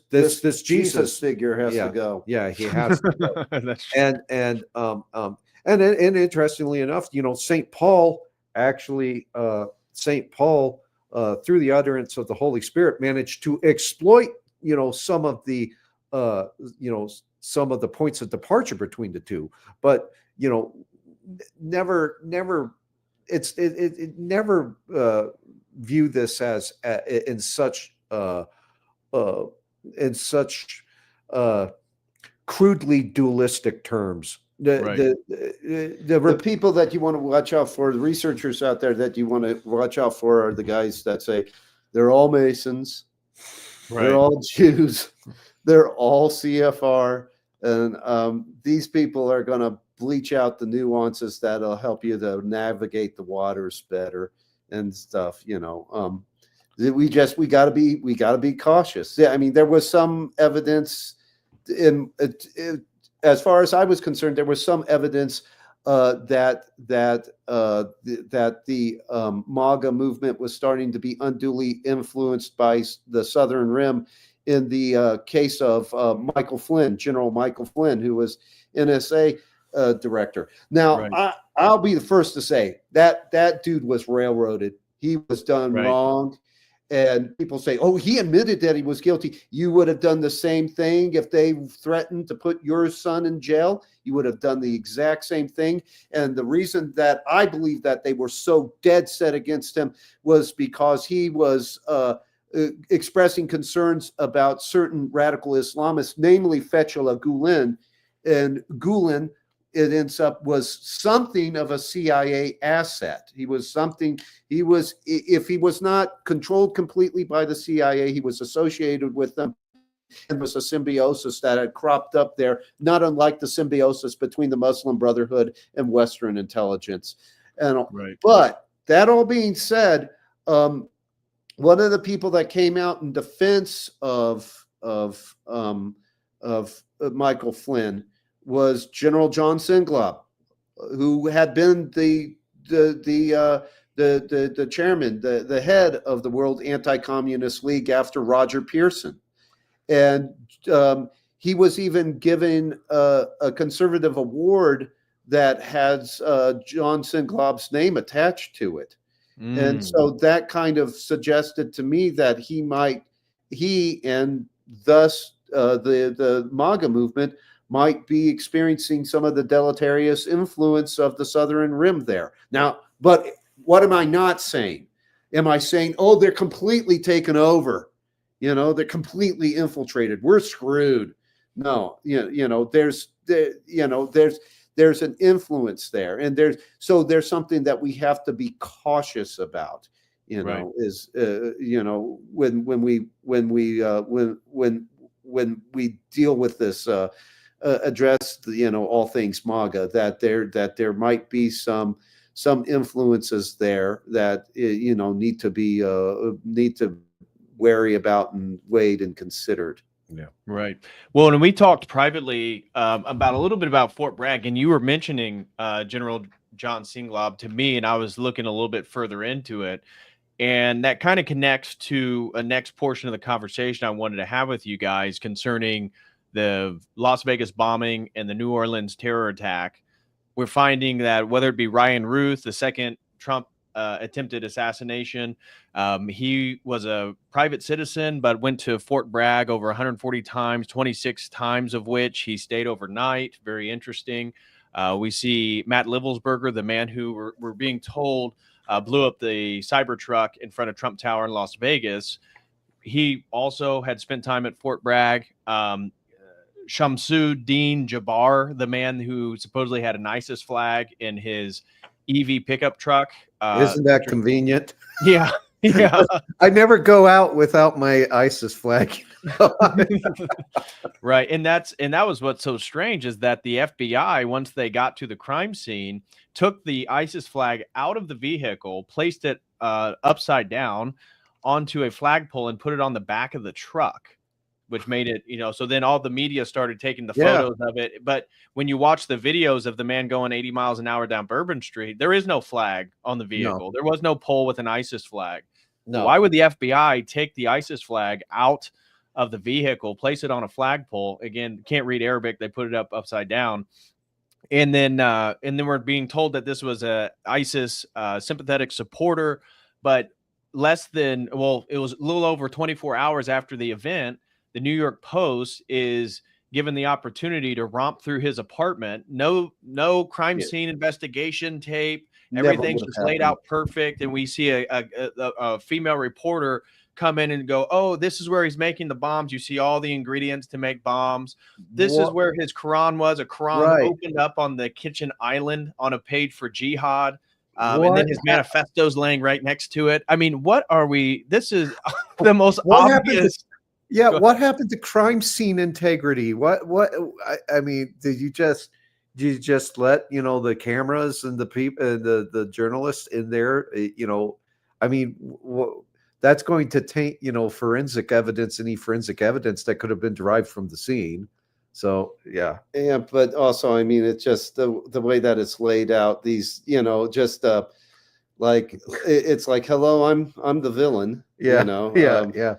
this Jesus figure has to go. Yeah, he has to go. That's true. And interestingly enough, you know, St. Paul through the utterance of the Holy Spirit, managed to exploit, you know, some of the points of departure between the two, but, you know, never view this as in such crudely dualistic terms. The people that you want to watch out for, the researchers out there that you want to watch out for, are the guys that say they're all Masons, they're all Jews, they're all CFR, and these people are going to bleach out the nuances that'll help you to navigate the waters better. and stuff. We got to be cautious. Yeah, I mean, there was some evidence as far as I was concerned, there was some evidence that the MAGA movement was starting to be unduly influenced by the Southern Rim. In the case of General Michael Flynn, who was NSA director. Now, Right. I'll be the first to say that dude was railroaded. He was done wrong. And people say, oh, he admitted that he was guilty. You would have done the same thing if they threatened to put your son in jail. You would have done the exact same thing. And the reason that I believe that they were so dead set against him was because he was expressing concerns about certain radical Islamists, namely Fethullah Gulen. And Gulen, it ends up, was something of a CIA asset. If he was not controlled completely by the CIA, he was associated with them, and was a symbiosis that had cropped up there, not unlike the symbiosis between the Muslim Brotherhood and Western intelligence. But that all being said, one of the people that came out in defense of Michael Flynn was General John Singlaub, who had been the chairman, the head of the World Anti-Communist League after Roger Pearson, and he was even given a conservative award that has John Singlaub's name attached to it, and so that kind of suggested to me that he and thus the MAGA movement might be experiencing some of the deleterious influence of the Southern Rim there. Now, but what am I not saying? Am I saying, oh, they're completely taken over? They're completely infiltrated. We're screwed. No, there's an influence there, and there's something that we have to be cautious about. When we deal with this. Address all things MAGA, that there might be some influences there that need to be wary about and weighed and considered. Yeah. Right. Well, and we talked privately about a little bit about Fort Bragg, and you were mentioning General John Singlaub to me, and I was looking a little bit further into it. And that kind of connects to a next portion of the conversation I wanted to have with you guys concerning the Las Vegas bombing and the New Orleans terror attack. We're finding that whether it be Ryan Ruth, the second Trump attempted assassination, he was a private citizen, but went to Fort Bragg over 140 times, 26 times of which he stayed overnight. Very interesting. We see Matt Livelsberger, the man who we're being told blew up the Cybertruck in front of Trump Tower in Las Vegas. He also had spent time at Fort Bragg. Shamsuddin Jabbar, the man who supposedly had an ISIS flag in his EV pickup truck. Isn't that convenient? Yeah. Yeah. I never go out without my ISIS flag. Right. And that was what's so strange, is that the FBI, once they got to the crime scene, took the ISIS flag out of the vehicle, placed it upside down onto a flagpole, and put it on the back of the truck, which made it, so then all the media started taking the photos of it. But when you watch the videos of the man going 80 miles an hour down Bourbon Street, there is no flag on the vehicle. No. There was no pole with an ISIS flag. No. Why would the FBI take the ISIS flag out of the vehicle, place it on a flagpole? Again, can't read Arabic. They put it upside down. And then we're being told that this was a ISIS sympathetic supporter, but it was a little over 24 hours after the event, the New York Post is given the opportunity to romp through his apartment. No crime scene investigation tape. Everything's just laid out perfect. And we see a female reporter come in and go, oh, this is where he's making the bombs. You see all the ingredients to make bombs. This is where his Quran was. A Quran opened up on the kitchen island on a page for jihad. And then his manifesto's laying right next to it. I mean, what are we? This is the most obvious. What happened to crime scene integrity? I mean, did you just let the cameras and the people, the journalists in there, I mean, that's going to taint, forensic evidence, any forensic evidence that could have been derived from the scene. So, yeah. Yeah, but also, I mean, it's just the way that it's laid out. These, just like it's like, hello, I'm the villain. Yeah, yeah.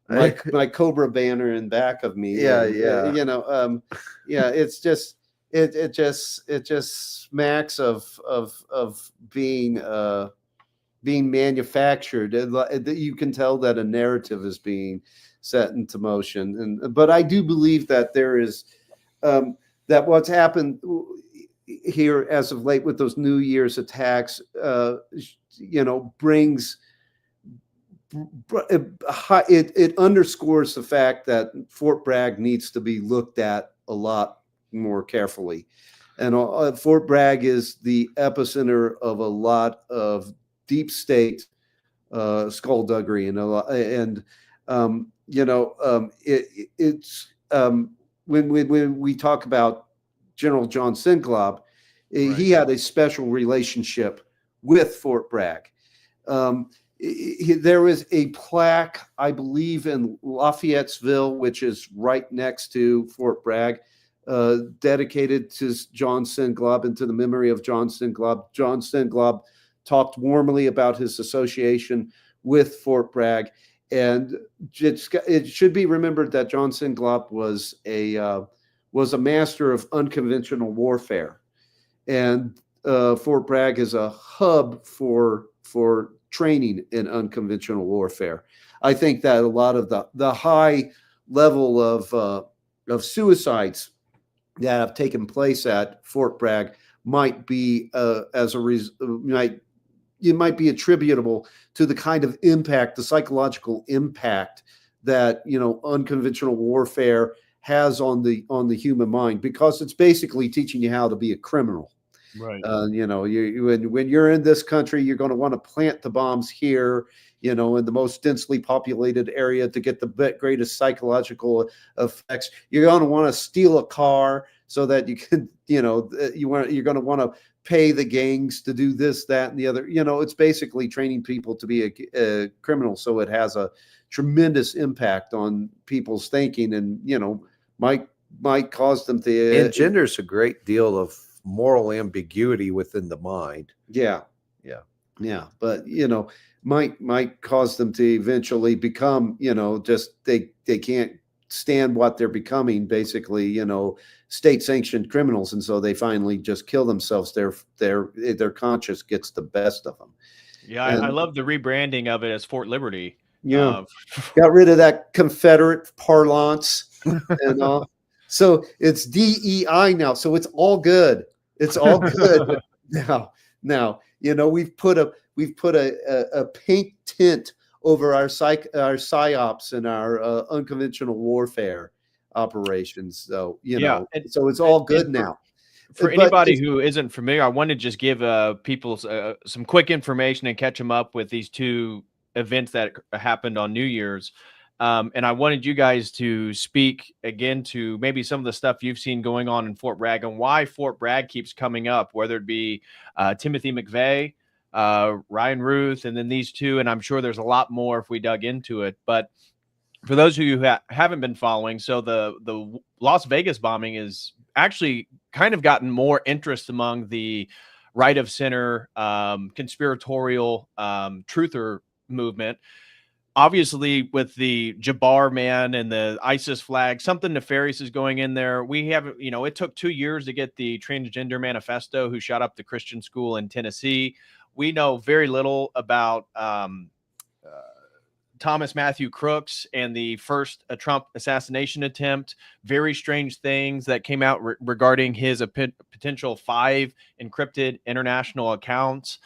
My Cobra banner in back of me. Yeah, and, yeah. It's just it just smacks of being manufactured. You can tell that a narrative is being set into motion. But I do believe that there is that what's happened here as of late with those New Year's attacks, brings it underscores the fact that Fort Bragg needs to be looked at a lot more carefully. And Fort Bragg is the epicenter of a lot of deep state skullduggery when we talk about General John Singlob, right, he had a special relationship with Fort Bragg. There is a plaque, I believe, in Lafayetteville, which is right next to Fort Bragg, dedicated to John Singlob and to the memory of John Singlob. John Singlob talked warmly about his association with Fort Bragg, and it should be remembered that John Singlob was a master of unconventional warfare, and Fort Bragg is a hub for training in unconventional warfare. I think that a lot of the high level of suicides that have taken place at Fort Bragg might be might be attributable to the kind of impact, the psychological impact that unconventional warfare has on the human mind, because it's basically teaching you how to be a criminal. Right. When you're in this country, you're going to want to plant the bombs here, in the most densely populated area to get the greatest psychological effects. You're going to want to steal a car so that you can, you're going to want to pay the gangs to do this, that, and the other. It's basically training people to be a criminal. So it has a tremendous impact on people's thinking, and might cause them to engenders a great deal of moral ambiguity within the mind. Yeah. But might cause them to eventually become, just they can't stand what they're becoming, basically, state-sanctioned criminals, and so they finally just kill themselves. Their conscience gets the best of them. Yeah, I love the rebranding of it as Fort Liberty. Yeah, got rid of that Confederate parlance and all. So it's DEI now. So it's all good. It's all good now. We've put a pink tint over our psyops and our unconventional warfare operations. So so it's all good now. For anybody who isn't familiar, I want to just give people some quick information and catch them up with these two events that happened on New Year's. And I wanted you guys to speak again to maybe some of the stuff you've seen going on in Fort Bragg and why Fort Bragg keeps coming up, whether it be Timothy McVeigh, Ryan Ruth, and then these two. And I'm sure there's a lot more if we dug into it. But for those of you who haven't been following, so the Las Vegas bombing is actually kind of gotten more interest among the right of center, conspiratorial truther movement. Obviously, with the Jabbar man and the ISIS flag, something nefarious is going in there. We haven't, it took 2 years to get the transgender manifesto who shot up the Christian school in Tennessee. We know very little about Thomas Matthew Crooks and the first Trump assassination attempt. Very strange things that came out regarding his potential 5 encrypted international accounts.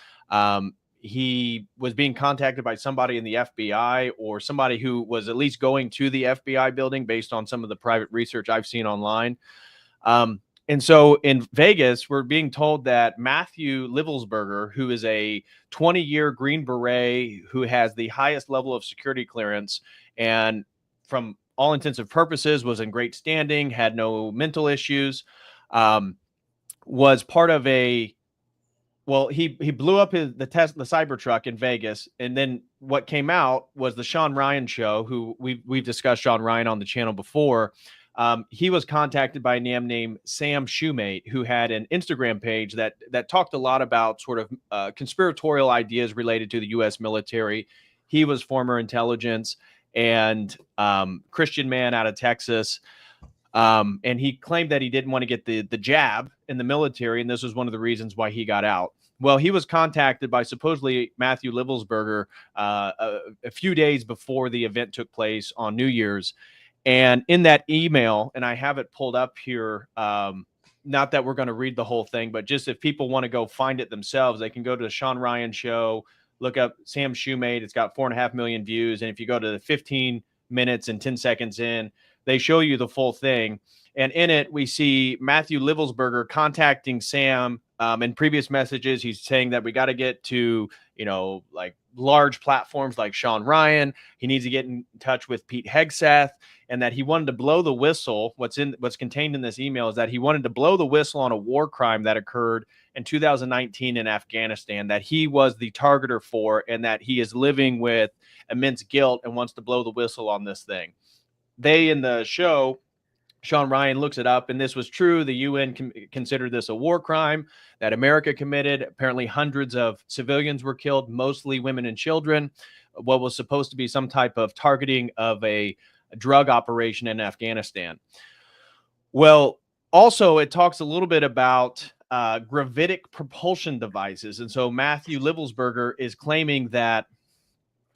He was being contacted by somebody in the FBI or somebody who was at least going to the FBI building based on some of the private research I've seen online. And so in Vegas, we're being told that Matthew Livelsberger, who is a 20-year Green Beret who has the highest level of security clearance and from all intents and purposes was in great standing, had no mental issues, was part of a well, he blew up the Cybertruck in Vegas, and then what came out was the Sean Ryan show. Who we've discussed Sean Ryan on the channel before. He was contacted by a man named Sam Shoemate, who had an Instagram page that talked a lot about sort of conspiratorial ideas related to the U.S. military. He was former intelligence and Christian man out of Texas. And he claimed that he didn't want to get the jab in the military, and this was one of the reasons why he got out. Well, he was contacted by supposedly Matthew Livelsberger a few days before the event took place on New Year's. And in that email, and I have it pulled up here, not that we're going to read the whole thing, but just if people want to go find it themselves, they can go to the Sean Ryan show, look up Sam Shoemate. It's got 4.5 million views. And if you go to the 15 minutes and 10 seconds in, they show you the full thing. And in it, we see Matthew Livelsberger contacting Sam. In previous messages, he's saying that we got to get to, like large platforms like Sean Ryan. He needs to get in touch with Pete Hegseth, and that he wanted to blow the whistle. What's contained in this email is that he wanted to blow the whistle on a war crime that occurred in 2019 in Afghanistan that he was the targeter for, and that he is living with immense guilt and wants to blow the whistle on this thing. They, in the show, Sean Ryan looks it up, and this was true. The UN considered this a war crime that America committed. Apparently, hundreds of civilians were killed, mostly women and children. What was supposed to be some type of targeting of a drug operation in Afghanistan. Well, also, it talks a little bit about gravitic propulsion devices. And so Matthew Livelsberger is claiming that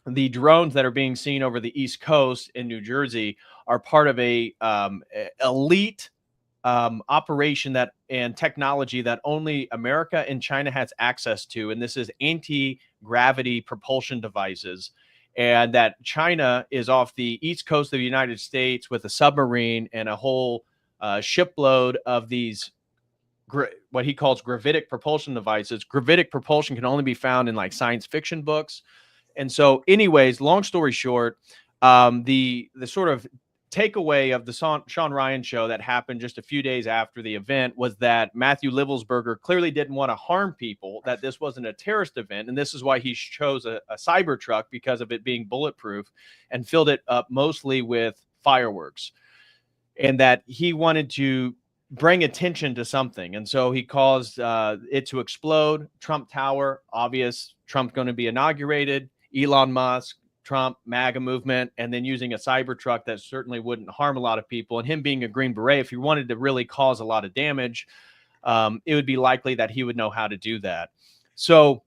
the drones that are being seen over the East Coast in New Jersey are part of a elite operation and technology that only America and China has access to. And this is anti-gravity propulsion devices. And that China is off the East Coast of the United States with a submarine and a whole shipload of these what he calls gravitic propulsion devices. Gravitic propulsion can only be found in like science fiction books. And so anyways, long story short, the sort of takeaway of the Sean Ryan show that happened just a few days after the event was that Matthew Livelsberger clearly didn't want to harm people, that this wasn't a terrorist event. And this is why he chose a Cybertruck, because of it being bulletproof, and filled it up mostly with fireworks. And that he wanted to bring attention to something. And so he caused it to explode. Trump Tower, obvious, Trump going to be inaugurated. Elon Musk, Trump, MAGA movement, and then using a Cybertruck that certainly wouldn't harm a lot of people. And him being a Green Beret, if he wanted to really cause a lot of damage, it would be likely that he would know how to do that. So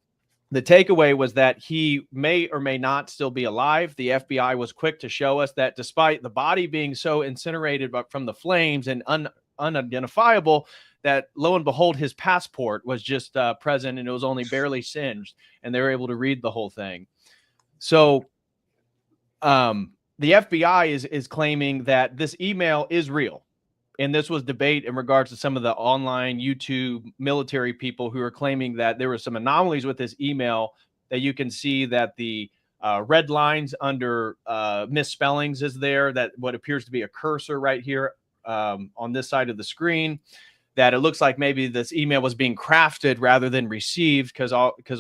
the takeaway was that he may or may not still be alive. The FBI was quick to show us that despite the body being so incinerated from the flames and unidentifiable, that lo and behold, his passport was just present, and it was only barely singed, and they were able to read the whole thing. So the FBI is claiming that this email is real. And this was debate in regards to some of the online YouTube military people who are claiming that there were some anomalies with this email, that you can see that the red lines under misspellings is there, that what appears to be a cursor right here on this side of the screen, that it looks like maybe this email was being crafted rather than received, because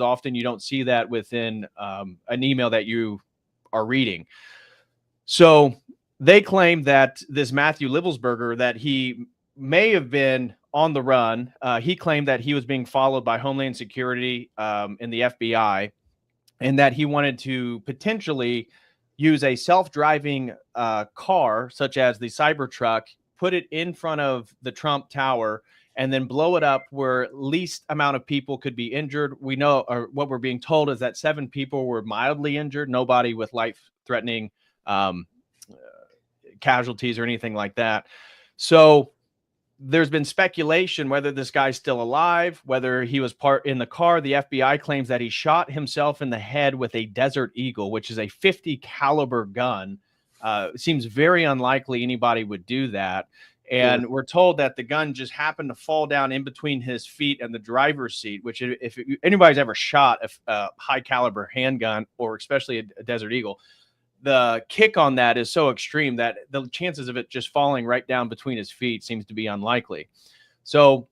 often you don't see that within an email that you are reading. So they claim that this Matthew Livelsberger, that he may have been on the run. He claimed that he was being followed by Homeland Security and the FBI, and that he wanted to potentially use a self-driving car, such as the Cybertruck, put it in front of the Trump Tower, and then blow it up where least amount of people could be injured. We know, or what we're being told, is that 7 people were mildly injured, nobody with life-threatening casualties or anything like that. So there's been speculation whether this guy's still alive, whether he was part in the car. The FBI claims that he shot himself in the head with a Desert Eagle, which is a 50 caliber gun. It seems very unlikely anybody would do that. And we're told that the gun just happened to fall down in between his feet and the driver's seat, which if anybody's ever shot a high caliber handgun, or especially a Desert Eagle, the kick on that is so extreme that the chances of it just falling right down between his feet seems to be unlikely. So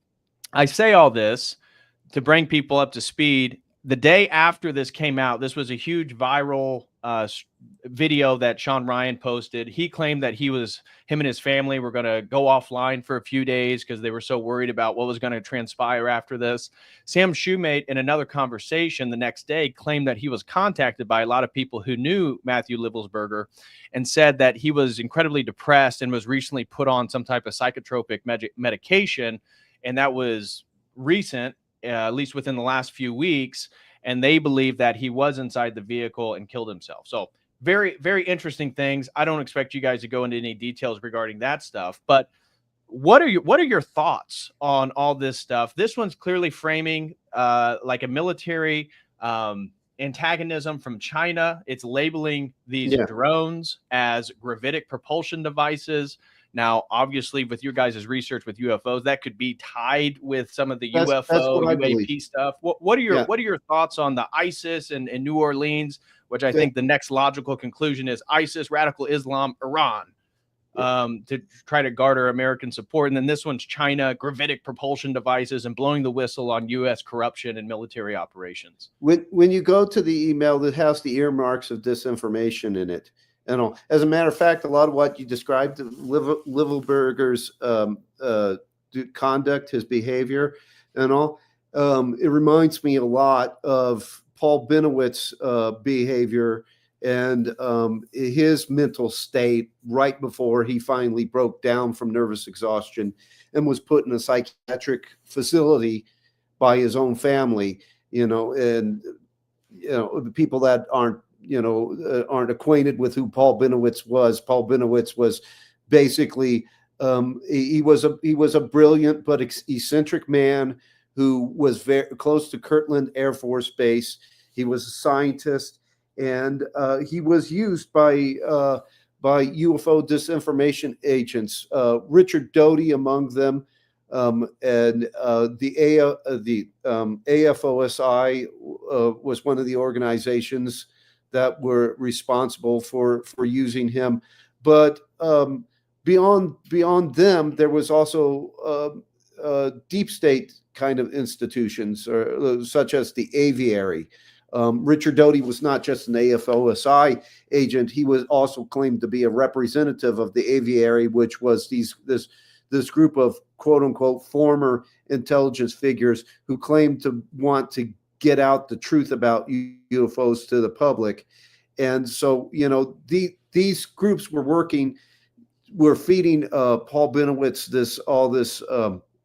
I say all this to bring people up to speed, the day after this came out, this was a huge viral video that Sean Ryan posted. He claimed that him and his family were going to go offline for a few days because they were so worried about what was going to transpire after this. Sam Shoemate, in another conversation the next day, claimed that he was contacted by a lot of people who knew Matthew Livelsberger and said that he was incredibly depressed and was recently put on some type of psychotropic medication. And that was recent, at least within the last few weeks. And they believe that he was inside the vehicle and killed himself. So very, very interesting things. I don't expect you guys to go into any details regarding that stuff, but what are your thoughts on all this stuff? This one's clearly framing like a military antagonism from China. It's labeling these drones as gravitic propulsion devices. Now, obviously, with your guys' research with UFOs, that could be tied with some of the UFO, UAP stuff. What are your thoughts on the ISIS and New Orleans, which I think the next logical conclusion is ISIS, radical Islam, Iran, to try to garner American support. And then this one's China, gravitic propulsion devices, and blowing the whistle on U.S. corruption and military operations. When you go to the email that has the earmarks of disinformation in it, and as a matter of fact, a lot of what you described, Livelsberger's conduct, his behavior, and all, it reminds me a lot of Paul Benowitz's behavior and his mental state right before he finally broke down from nervous exhaustion and was put in a psychiatric facility by his own family. And the people that aren't acquainted with who Paul Benowitz was. Paul Benowitz was basically he was a brilliant but eccentric man who was very close to Kirtland Air Force Base. He was a scientist, and he was used by UFO disinformation agents, Richard Doty among them, and the AFOSI was one of the organizations that were responsible for using him. But beyond them, there was also deep state kind of institutions, such as the Aviary. Richard Doty was not just an AFOSI agent; he was also claimed to be a representative of the Aviary, which was this group of quote unquote former intelligence figures who claimed to want to get out the truth about UFOs to the public. And so, these groups were feeding Paul Benowitz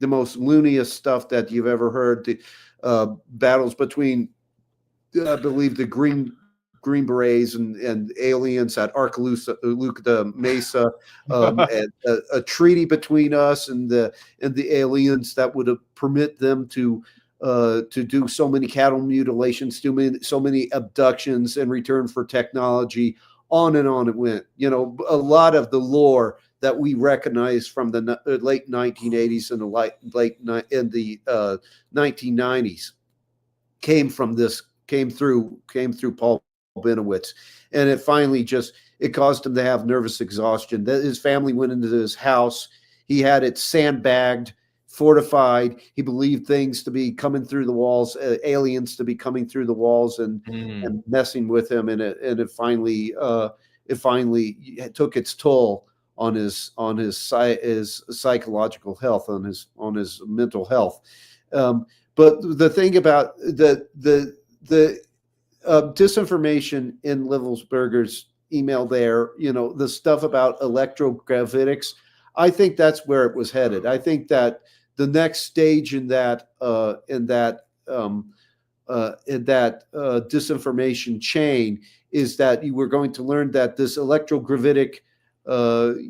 the most looniest stuff that you've ever heard. The battles between, I believe, the Green Berets and aliens at Arcaluca Mesa, and a treaty between us and the aliens that would permit them to do so many cattle mutilations, so many abductions in return for technology. On and on it went. A lot of the lore that we recognize from the late 1980s and the 1990s came through Paul Benowitz, and it finally it caused him to have nervous exhaustion. That his family went into his house. He had it sandbagged, fortified. He believed things to be coming through the walls, aliens to be coming through the walls and messing with him. And it finally took its toll on his psychological health, on his mental health. But the thing about the disinformation in Livelsberger's email there, the stuff about electrogravitics, I think that's where it was headed. I think that the next stage in that disinformation chain is that you were going to learn that this electrogravitic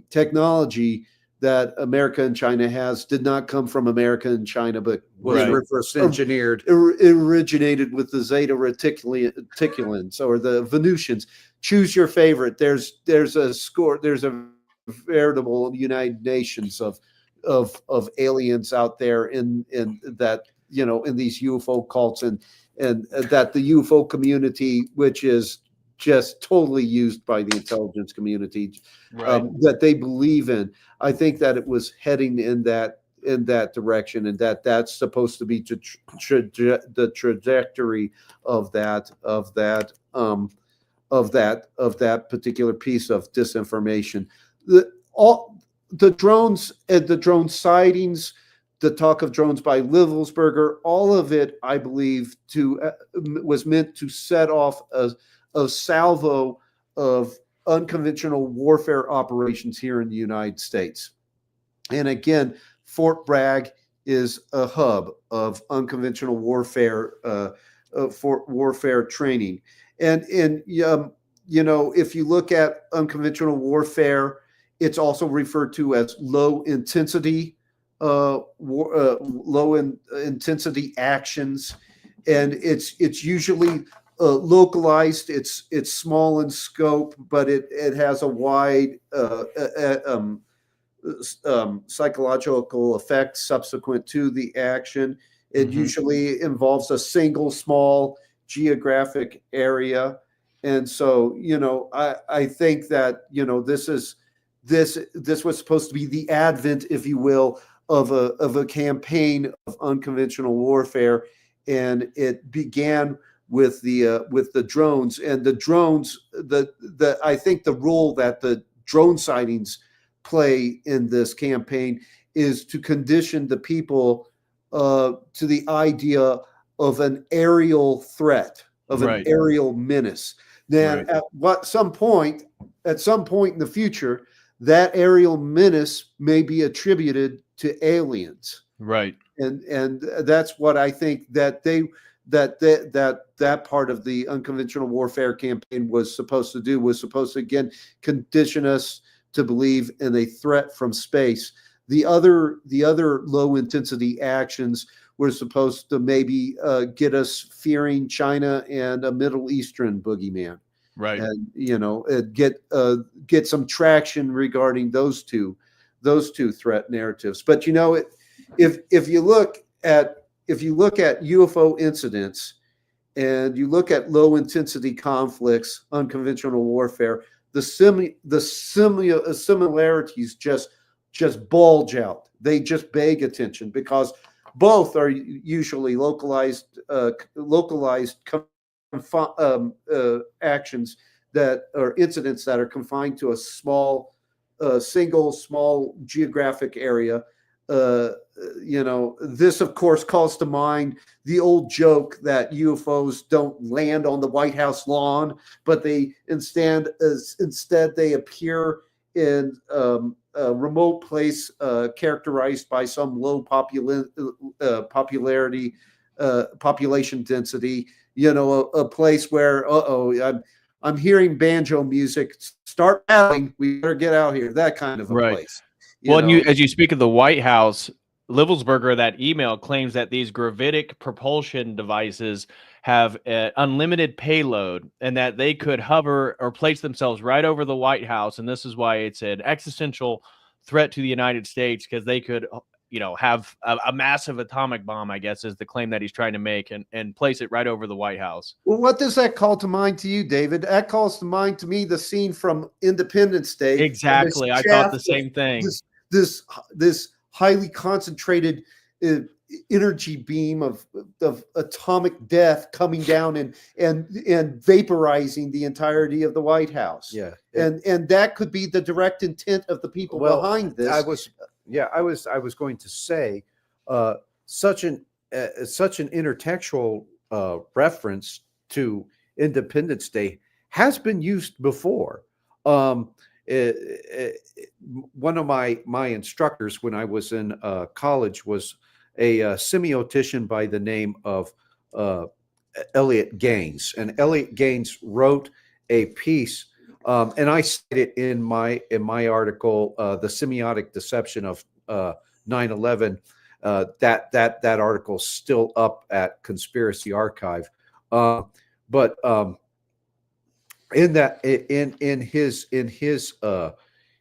technology that America and China has did not come from America and China, but was reverse engineered. It originated with the Zeta Reticulans or the Venusians. Choose your favorite. There's a veritable United Nations of aliens out there in that, in these UFO cults, and that the UFO community, which is just totally used by the intelligence community, that they believe in. I think that it was heading in that in that direction, and that's supposed to be the trajectory of that particular piece of disinformation. The drones and the drone sightings, the talk of drones by Livelsberger, all of it, I believe, was meant to set off a salvo of unconventional warfare operations here in the United States. And again, Fort Bragg is a hub of unconventional warfare, warfare training. And if you look at unconventional warfare, it's also referred to as low intensity intensity actions, and it's usually localized. It's small in scope, but it has a wide psychological effect subsequent to the action. It usually involves a single small geographic area, and so I think that this was supposed to be the advent, if you will, of a campaign of unconventional warfare, and it began with the drones. And the drones, I think the role that the drone sightings play in this campaign is to condition the people to the idea of an aerial threat, of an aerial menace. Then at some point in the future, that aerial menace may be attributed to aliens. Right. And that's what I think that that part of the unconventional warfare campaign was supposed to do, was supposed to, again, condition us to believe in a threat from space. The other low intensity actions were supposed to maybe get us fearing China and a Middle Eastern boogeyman. Right. And get some traction regarding those two threat narratives. But if you look at UFO incidents and you look at low intensity conflicts, unconventional warfare, the similarities just bulge out. They just beg attention because both are usually localized actions that are incidents that are confined to a single small geographic area. This of course calls to mind the old joke that UFOs don't land on the White House lawn, but they instead they appear in a remote place characterized by some low population density. A place where I'm hearing banjo music. Start battling. We better get out here. That kind of a place. As you speak of the White House, Livelsberger, that email claims that these gravitic propulsion devices have unlimited payload and that they could hover or place themselves right over the White House. And this is why it's an existential threat to the United States, because they could, have a massive atomic bomb, I guess, is the claim that he's trying to make, and place it right over the White House. Well, what does that call to mind to you, David? That calls to mind to me the scene from Independence Day. Exactly. I thought the same thing. This highly concentrated energy beam of atomic death coming down and vaporizing the entirety of the White House. Yeah. And that could be the direct intent of the people behind this. I was going to say such an intertextual reference to Independence Day has been used before. One of my instructors when I was in college was a semiotician by the name of Elliot Gaines, and Elliot Gaines wrote a piece, and I cite it in my article, "The Semiotic Deception of 9/11." That article's still up at Conspiracy Archive, but in his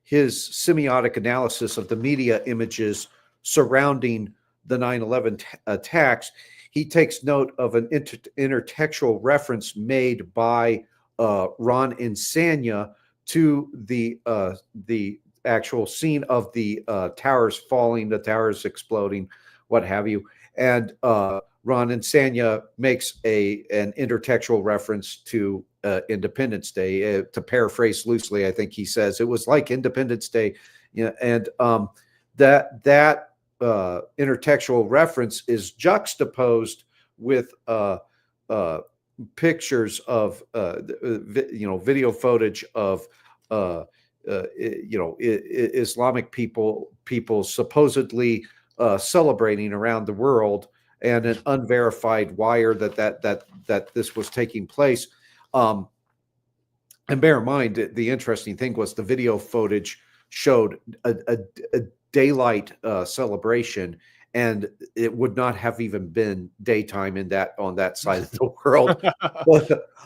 semiotic analysis of the media images surrounding the 9/11 attacks, he takes note of an intertextual reference made by Ron Insania to the actual scene of the towers falling, the towers exploding, what have you. And Ron Insania makes an intertextual reference to Independence Day. To paraphrase loosely, I think he says it was like Independence Day, and that intertextual reference is juxtaposed with pictures of video footage of Islamic people supposedly celebrating around the world, and an unverified wire that this was taking place. And bear in mind, the interesting thing was the video footage showed a daylight celebration, and it would not have even been daytime on that side of the world.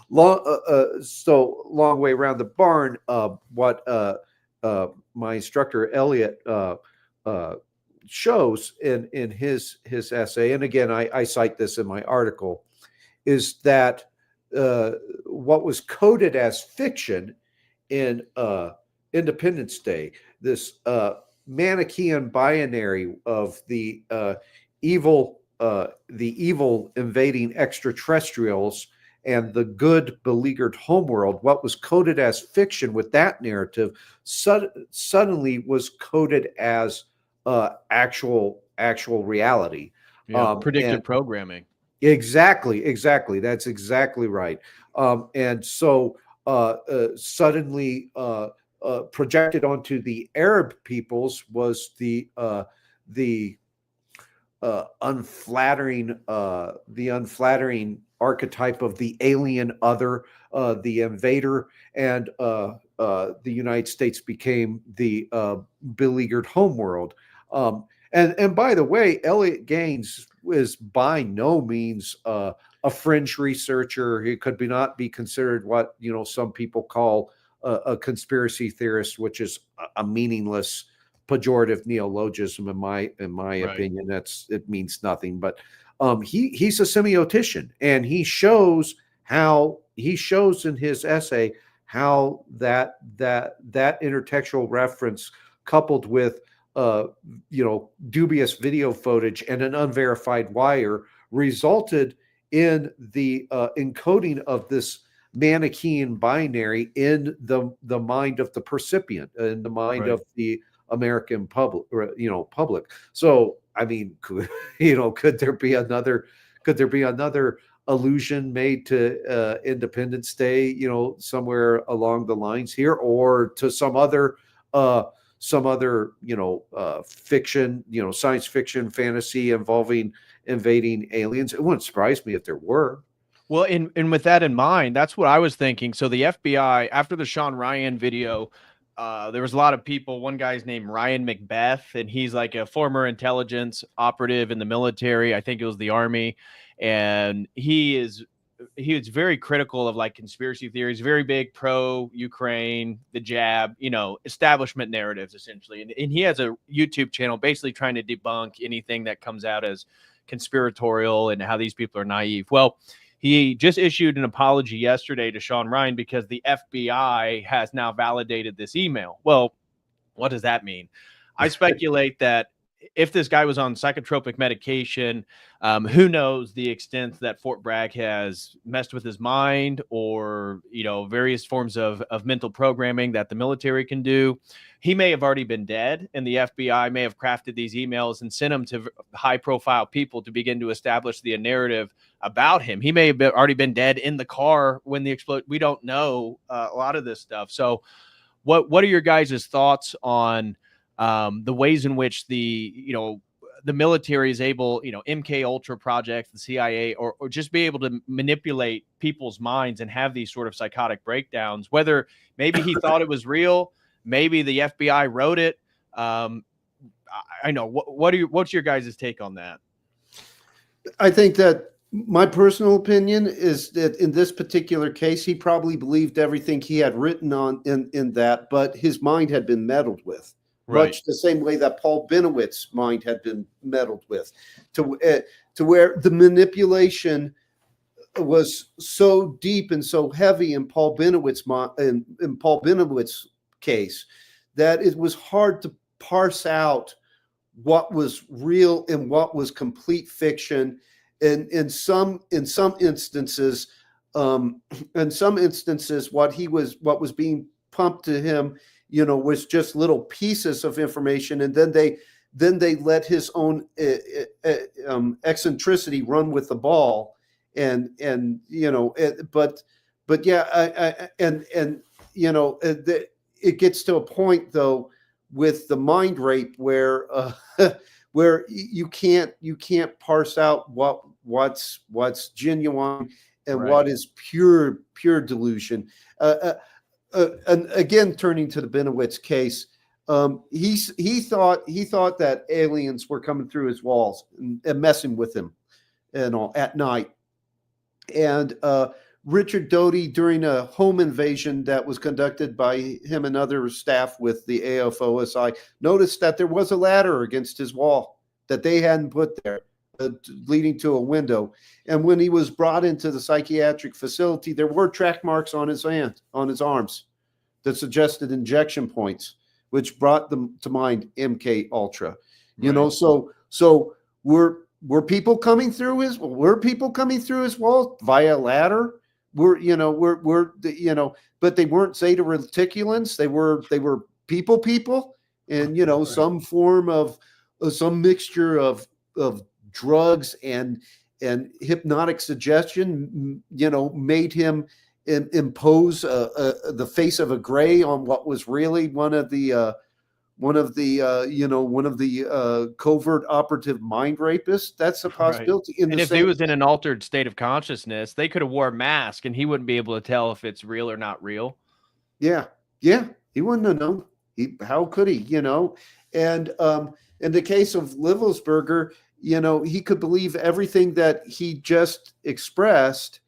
Long way around the barn. What my instructor Elliot shows in his essay, and again I cite this in my article, is that what was coded as fiction in Independence Day, this Manichaean binary of the evil invading extraterrestrials and the good beleaguered homeworld, what was coded as fiction with that narrative suddenly was coded as actual reality. Predictive programming. Exactly. That's exactly right. And so suddenly projected onto the Arab peoples was the unflattering archetype of the alien other, the invader, and the United States became the beleaguered homeworld. And by the way, Elliot Gaines is by no means a fringe researcher. He could not be considered what some people call a conspiracy theorist, which is a meaningless, pejorative neologism in my right. opinion. It means nothing. But he's a semiotician, and he shows in his essay how that intertextual reference coupled with dubious video footage and an unverified wire resulted in the encoding of this Manichaean binary in the mind of the percipient, in the mind right. of the American public. So, I mean, could there be another allusion made to Independence Day, somewhere along the lines here, or to some other fiction, science fiction, fantasy involving invading aliens? It wouldn't surprise me if there were. Well, and with that in mind, that's what I was thinking. So the FBI, after the Sean Ryan video, there was a lot of people. One guy's named Ryan Macbeth, and he's like a former intelligence operative in the military. I think it was the Army. And he was very critical of like conspiracy theories, very big pro Ukraine, the jab, establishment narratives, essentially. And he has a YouTube channel basically trying to debunk anything that comes out as conspiratorial and how these people are naive. Well, he just issued an apology yesterday to Sean Ryan because the FBI has now validated this email. Well, what does that mean? I speculate that if this guy was on psychotropic medication, who knows the extent that Fort Bragg has messed with his mind, or, various forms of mental programming that the military can do. He may have already been dead, and the FBI may have crafted these emails and sent them to high profile people to begin to establish the narrative about him. He may have already been dead in the car when the explode. We don't know a lot of this stuff. So what are your guys' thoughts on the ways in which the military is able, MK Ultra projects, the CIA, or just be able to manipulate people's minds and have these sort of psychotic breakdowns, whether maybe he thought it was real, maybe the FBI wrote it. I know. What's your guys' take on that? I think that my personal opinion is that in this particular case, he probably believed everything he had written on in that, but his mind had been meddled with. Right. Much the same way that Paul Benoit's mind had been meddled with, to where the manipulation was so deep and so heavy in Paul Benoit's in Paul Benoit's case, that it was hard to parse out what was real and what was complete fiction. And in some instances, what was being pumped to him, was just little pieces of information, and then they let his own eccentricity run with the ball, but yeah, it gets to a point though with the mind rape where where you can't parse out what's genuine and what is pure delusion. And again, turning to the Benowitz case, he thought that aliens were coming through his walls and messing with him and all at night. And Richard Doty, during a home invasion that was conducted by him and other staff with the AFOSI, noticed that there was a ladder against his wall that they hadn't put there, leading to a window. And when he was brought into the psychiatric facility, there were track marks on his arms that suggested injection points, which brought them to mind MK Ultra. So were people coming through his wall via ladder? But they weren't Zeta Reticulans. They were people, and some form of some mixture of drugs and hypnotic suggestion, made him impose the face of a gray on what was really one of the covert operative mind rapists. That's a possibility. Right. And if he was in an altered state of consciousness, they could have wore a mask and he wouldn't be able to tell if it's real or not real. Yeah. He wouldn't have known. How could he? And in the case of Livelsberger, he could believe everything that he just expressed,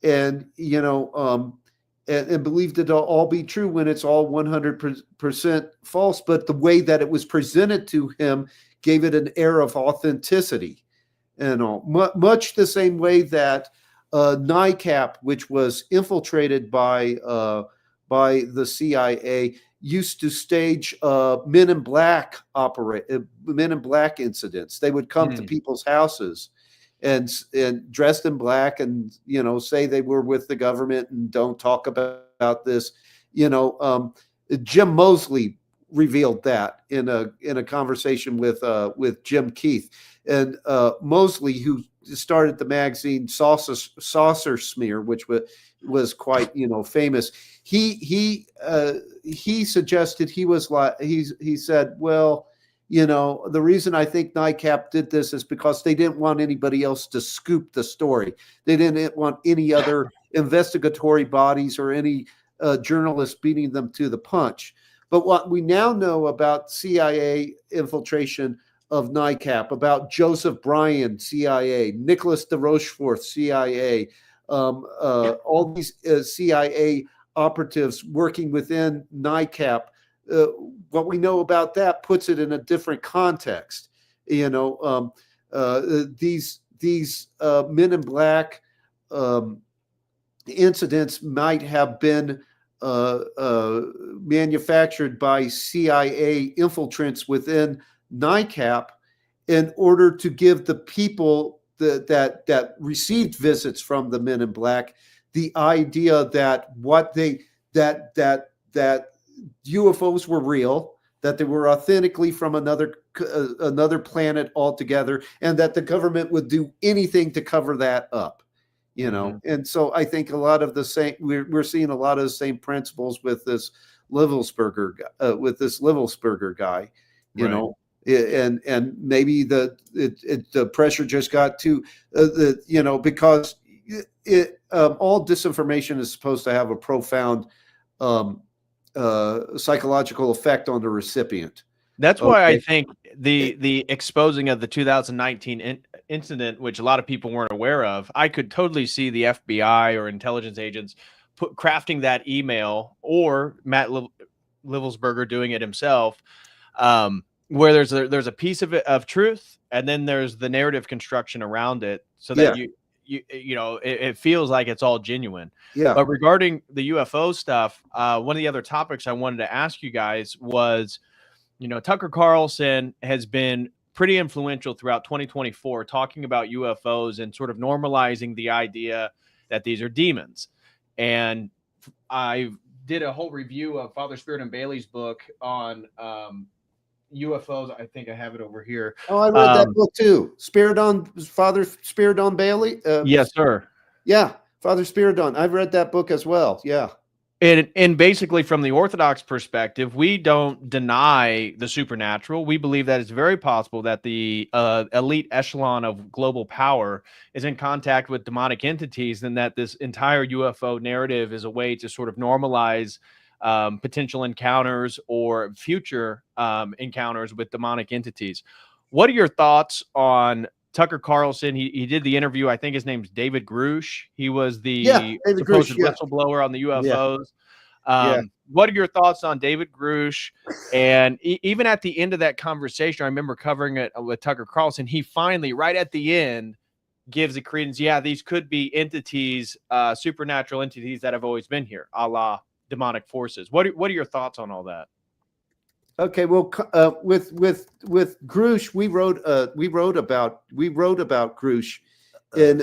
and and believed it all be true when it's all 100% false. But the way that it was presented to him gave it an air of authenticity, and all much the same way that NICAP, which was infiltrated by the CIA, used to stage Men in Black incidents. They would come to people's houses and dressed in black and say they were with the government and don't talk about this. Jim Mosley revealed that in a conversation with Jim Keith, and Mosley, who started the magazine Saucer Smear, which was quite famous. He suggested he said, well, the reason I think NICAP did this is because they didn't want anybody else to scoop the story. They didn't want any other investigatory bodies or any journalists beating them to the punch. But what we now know about CIA infiltration of NICAP, about Joseph Bryan, CIA, Nicholas de Rochefort, CIA, all these CIA operatives working within NICAP, what we know about that puts it in a different context. These Men in Black incidents might have been manufactured by CIA infiltrants within NICAP in order to give the people that received visits from the Men in Black the idea that that UFOs were real, that they were authentically from another planet altogether, and that the government would do anything to cover that up. And so I think a lot of the same, we're seeing a lot of the same principles with this Livelsberger guy, and maybe the pressure just got too, because all disinformation is supposed to have a profound psychological effect on the recipient. That's why I think the exposing of the 2019 incident, which a lot of people weren't aware of, I could totally see the FBI or intelligence agents crafting that email, or Matt Livelsberger doing it himself, where there's a piece of it of truth, and then there's the narrative construction around it, so that it feels like it's all genuine. Yeah. But regarding the UFO stuff, one of the other topics I wanted to ask you guys was, Tucker Carlson has been pretty influential throughout 2024, talking about UFOs and sort of normalizing the idea that these are demons. And I did a whole review of Father Spiridon Bailey's book on UFOs. I think I have it over here. Oh, I read that book too. Father Spiridon Bailey. Yes, sir. Yeah, Father Spiridon. I've read that book as well. Yeah. And basically, from the Orthodox perspective, we don't deny the supernatural. We believe that it's very possible that the elite echelon of global power is in contact with demonic entities, and that this entire UFO narrative is a way to sort of normalize potential encounters or future encounters with demonic entities. What are your thoughts on Tucker Carlson? He did the interview. I think his name's David Grush. He was the supposed whistleblower on the UFOs. What are your thoughts on David Grush? And even at the end of that conversation, I remember covering it with Tucker Carlson. He finally, right at the end, gives a credence. Yeah, these could be entities, supernatural entities that have always been here, a la demonic forces. What are your thoughts on all that? Okay, well, with Grush, we wrote about Grush in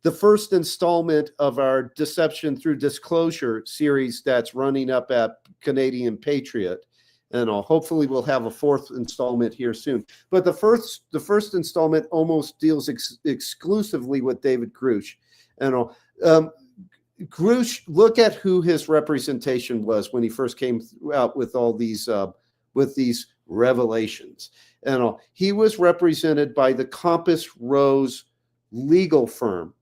the first installment of our Deception Through Disclosure series that's running up at Canadian Patriot, and hopefully we'll have a fourth installment here soon. But the first installment almost deals exclusively with David Grush, and Grush, look at who his representation was when he first came out with all these revelations. And he was represented by the Compass Rose legal firm,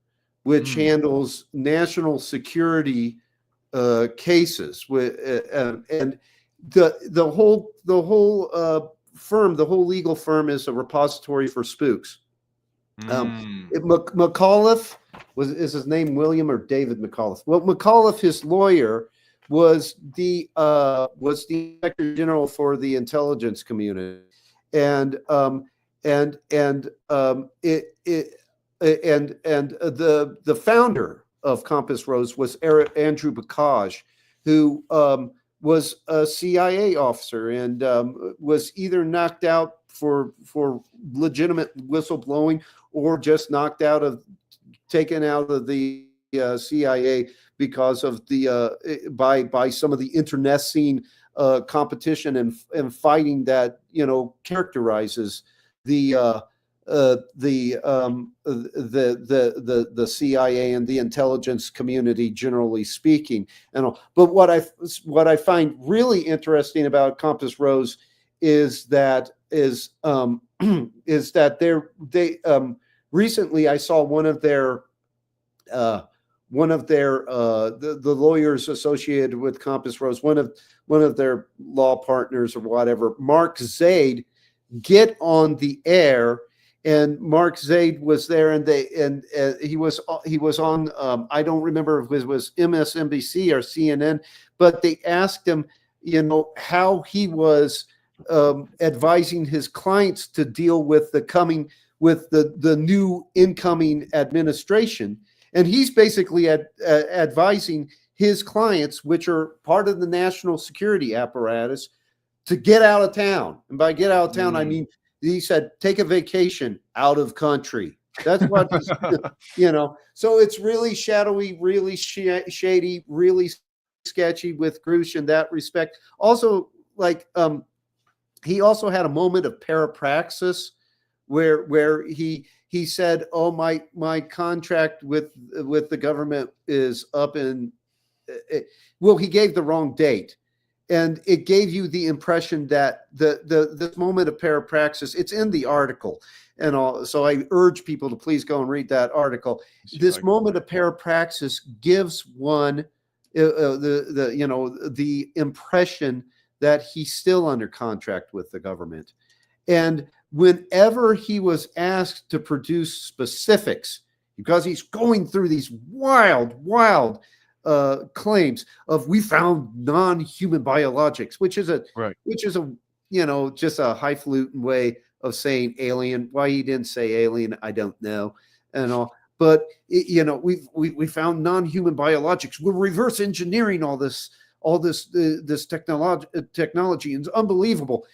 which handles national security cases. And the whole firm, the whole legal firm, is a repository for spooks. McAuliffe is his name William or David McAuliffe? Well, McAuliffe, his lawyer, was the Inspector General for the intelligence community, and the founder of Compass Rose was Andrew Bakaj, who was a CIA officer and was either knocked out for legitimate whistleblowing or just taken out of the CIA because of the by some of the internecine competition and fighting that characterizes the CIA and the intelligence community, generally speaking. But what I find really interesting about Compass Rose is that recently I saw one of their the lawyers associated with Compass Rose, one of their law partners or whatever, Mark Zaid, get on the air. And Mark Zaid was there, and he was on I don't remember if it was MSNBC or CNN, but they asked him, how he was advising his clients to deal with the new incoming administration, and he's basically advising his clients, which are part of the national security apparatus, to get out of town. And by get out of town, I mean, he said, take a vacation out of country. That's what he's, So it's really shadowy, really shady, really sketchy with Grush in that respect. Also, he also had a moment of parapraxis where he said, "Oh, my contract with the government is up in." Well, he gave the wrong date. And it gave you the impression that this moment of parapraxis, it's in the article, and all. So I urge people to please go and read that article. This moment of parapraxis gives one the impression that he's still under contract with the government. And whenever he was asked to produce specifics, because he's going through these wild claims of we found non-human biologics, which is a just a highfalutin way of saying alien. Why he didn't say alien, I don't know, and all. but we found non-human biologics. We're reverse engineering all this technology, and it's unbelievable.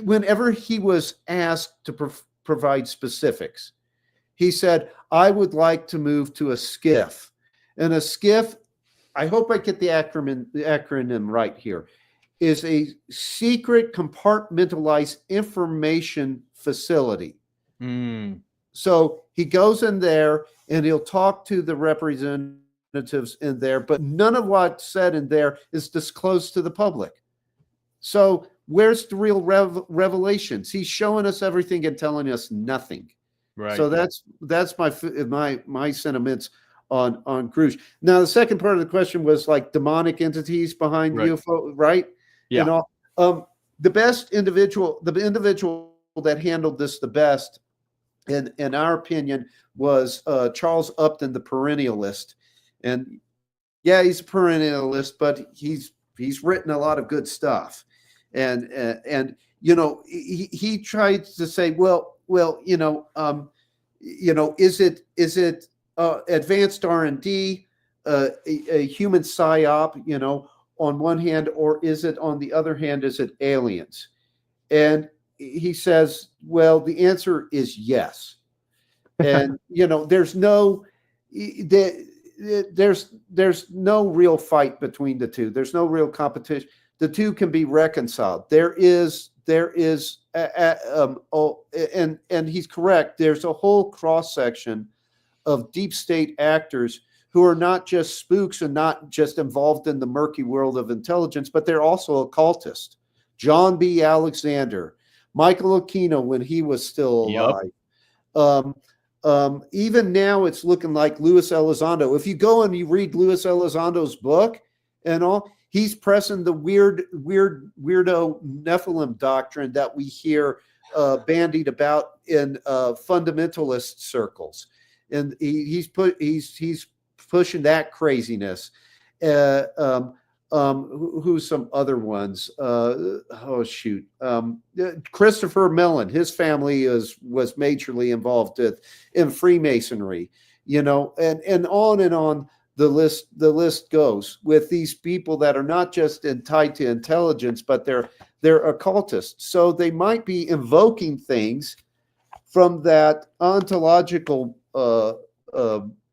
Whenever he was asked to provide specifics, he said, "I would like to move to a SCIF," and a SCIF, I hope I get the acronym right here, is a secret compartmentalized information facility. So he goes in there and he'll talk to the representatives in there, but none of what's said in there is disclosed to the public. So where's the real revelations? He's showing us everything and telling us nothing. Right. So that's my sentiments on Grush. Now, the second part of the question was like demonic entities behind UFO, right? Yeah. The individual that handled this the best, in our opinion, was Charles Upton, the perennialist. And yeah, he's a perennialist, but he's written a lot of good stuff. And he tried to say, is it advanced R&D, a human psyop, on one hand, or is it on the other hand, is it aliens? And he says, well, the answer is yes. And there's no real fight between the two. There's no real competition. The two can be reconciled. There is, and he's correct. There's a whole cross section of deep state actors who are not just spooks and not just involved in the murky world of intelligence, but they're also occultists. John B. Alexander, Michael Aquino when he was still alive. Yep. Even now, it's looking like Luis Elizondo. If you go and you read Luis Elizondo's book and all, he's pressing the weirdo Nephilim doctrine that we hear bandied about in fundamentalist circles, and he's pushing that craziness. Who's some other ones? Christopher Mellon, his family was majorly involved in Freemasonry, and on and on the list goes with these people that are not just tied to intelligence, but they're occultists. So they might be invoking things from that ontological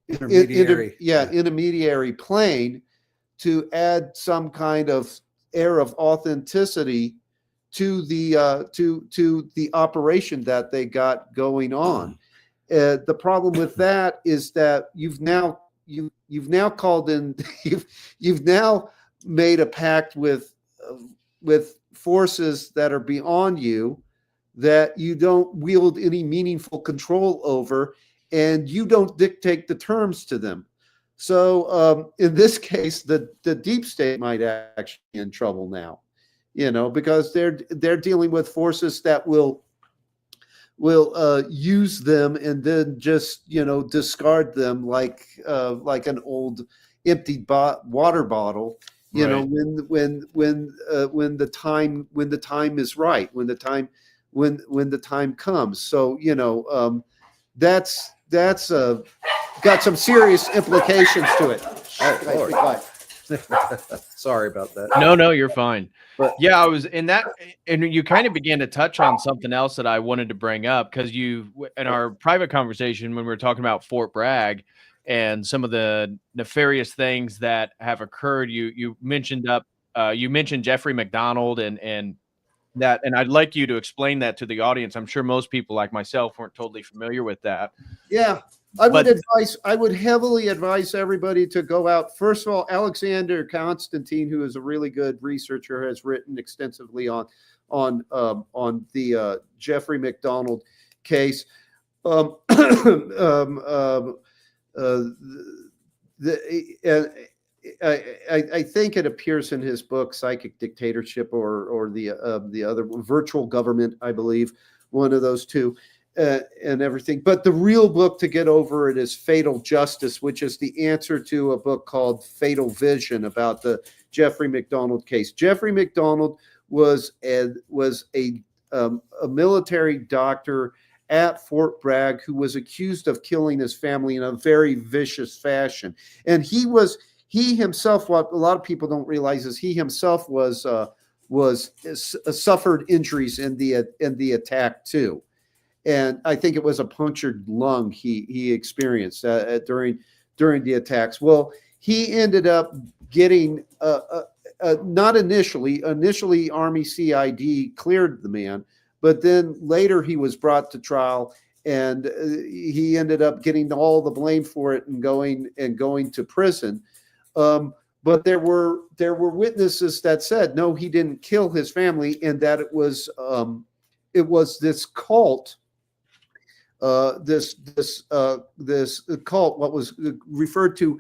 intermediary plane to add some kind of air of authenticity to the operation that they got going on. The problem with that is that you've now called in, you've now made a pact with forces that are beyond you, that you don't wield any meaningful control over, and you don't dictate the terms to them. So in this case, the deep state might actually be in trouble now, because they're dealing with forces that will use them and then just discard them like an old empty water bottle. When the time is right, when the time comes. So that's got some serious implications to it. Sorry about that. No, you're fine. But yeah, I was in that, and you kind of began to touch on something else that I wanted to bring up, because in our private conversation when we were talking about Fort Bragg and some of the nefarious things that have occurred, you mentioned Jeffrey McDonald and that, and I'd like you to explain that to the audience. I'm sure most people like myself weren't totally familiar with that. Yeah. I would heavily advise everybody to go out. First of all, Alexander Constantine, who is a really good researcher, has written extensively on the Jeffrey McDonald case. I think it appears in his book Psychic Dictatorship or the other Virtual Government, I believe, one of those two. And everything. But the real book to get over it is Fatal Justice, which is the answer to a book called Fatal Vision about the Jeffrey McDonald case. Jeffrey McDonald was a military doctor at Fort Bragg who was accused of killing his family in a very vicious fashion. And he himself, what a lot of people don't realize is he himself suffered injuries in the attack too. And I think it was a punctured lung he experienced during the attacks. Well, he ended up getting not initially Army CID cleared the man, but then later he was brought to trial, and he ended up getting all the blame for it and going to prison. But there were witnesses that said no, he didn't kill his family, and that it was this cult. This cult, what was referred to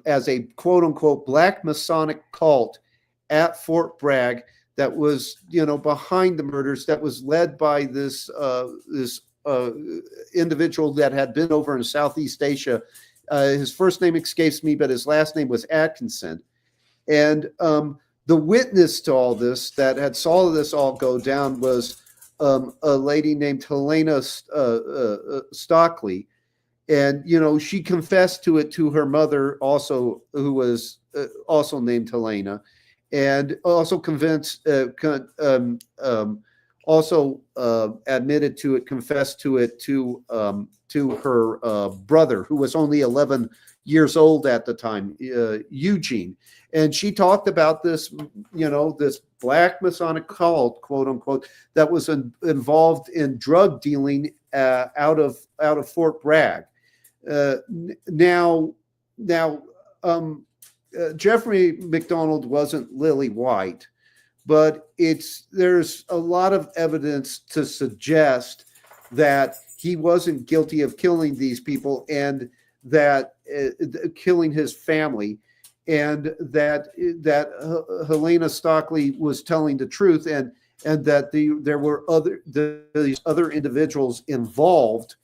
as a quote unquote black Masonic cult at Fort Bragg, that was behind the murders, that was led by this individual that had been over in Southeast Asia. His first name escapes me, but his last name was Atkinson. And the witness to all this that had saw this all go down was a lady named Helena Stockley. And, she confessed to it to her mother also, who was also named Helena, and also admitted to it, confessed to it to her brother, who was only 11 years old at the time, Eugene. And she talked about this, this black Masonic cult, quote unquote, that was involved in drug dealing out of Fort Bragg. Jeffrey MacDonald wasn't Lily White, but there's a lot of evidence to suggest that he wasn't guilty of killing these people, and that killing his family, and that Helena Stockley was telling the truth, and that there were these other individuals involved,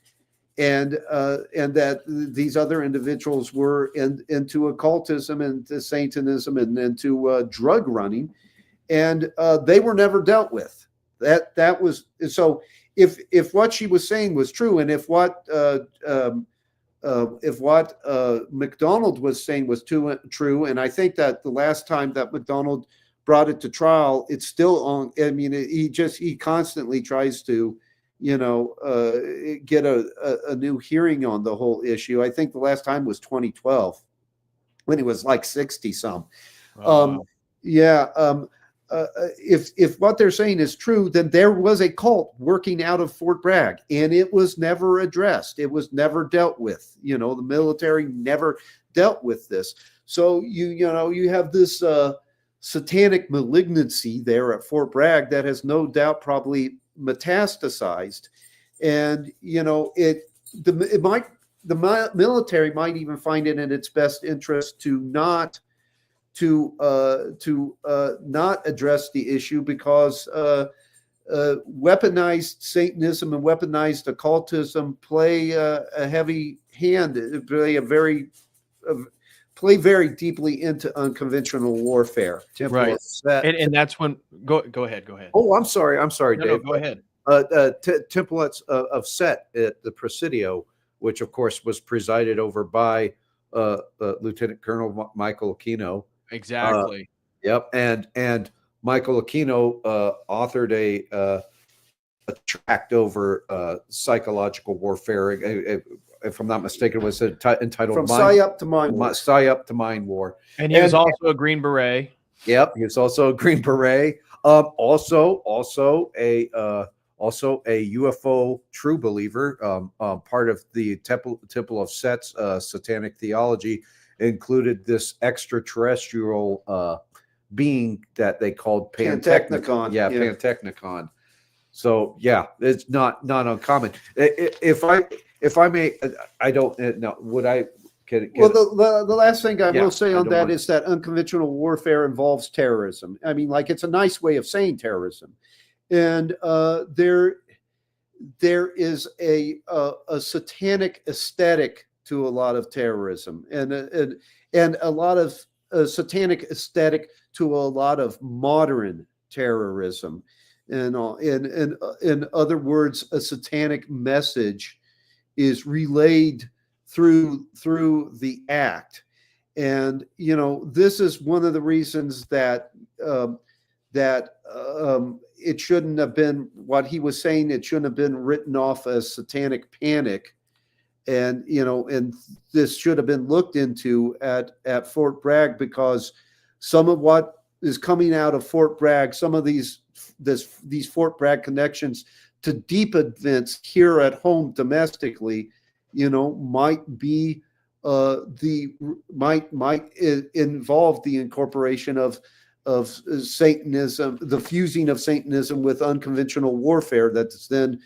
and that these other individuals were into occultism and to Satanism and into drug running, and they were never dealt with. That was so. If what she was saying was true, and if what MacDonald was saying was true, and I think that the last time that MacDonald brought it to trial, it's still on. I mean, he constantly tries to, get a new hearing on the whole issue. I think the last time was 2012, when he was like 60 some. Wow. If what they're saying is true, then there was a cult working out of Fort Bragg, and it was never addressed. It was never dealt with. The military never dealt with this. So you have this satanic malignancy there at Fort Bragg that has no doubt probably metastasized, and the military might even find it in its best interest to not address the issue, because weaponized Satanism and weaponized occultism play a heavy hand, play very deeply into unconventional warfare. Right. And that's when go ahead. Oh, I'm sorry, No, Dave. go ahead. Temple of Set at the Presidio, which of course was presided over by Lieutenant Colonel Michael Aquino. Exactly. Yep. And Michael Aquino authored a tract over psychological warfare. If I'm not mistaken, it was entitled From Psi Up to Mind War. Psi Up to Mind War. And he was also a Green Beret. Yep, he was also a Green Beret. Also a UFO true believer. Part of the Temple of Set's satanic theology included this extraterrestrial being that they called Pantechnicon. Yeah, Pantechnicon. So yeah, it's not uncommon. If I may, I don't know. Would I? Well, the last thing I will say on that is that unconventional warfare involves terrorism. I mean, like, it's a nice way of saying terrorism, and there is a satanic aesthetic to a lot of terrorism, and a lot of satanic aesthetic to a lot of modern terrorism. and all. In other words, a satanic message is relayed through the act. And this is one of the reasons that it shouldn't have been, what he was saying, it shouldn't have been written off as satanic panic. And and this should have been looked into at Fort Bragg, because some of what is coming out of Fort Bragg, some of these Fort Bragg connections to deep events here at home domestically, might be might involve the incorporation of Satanism, the fusing of Satanism with unconventional warfare that's then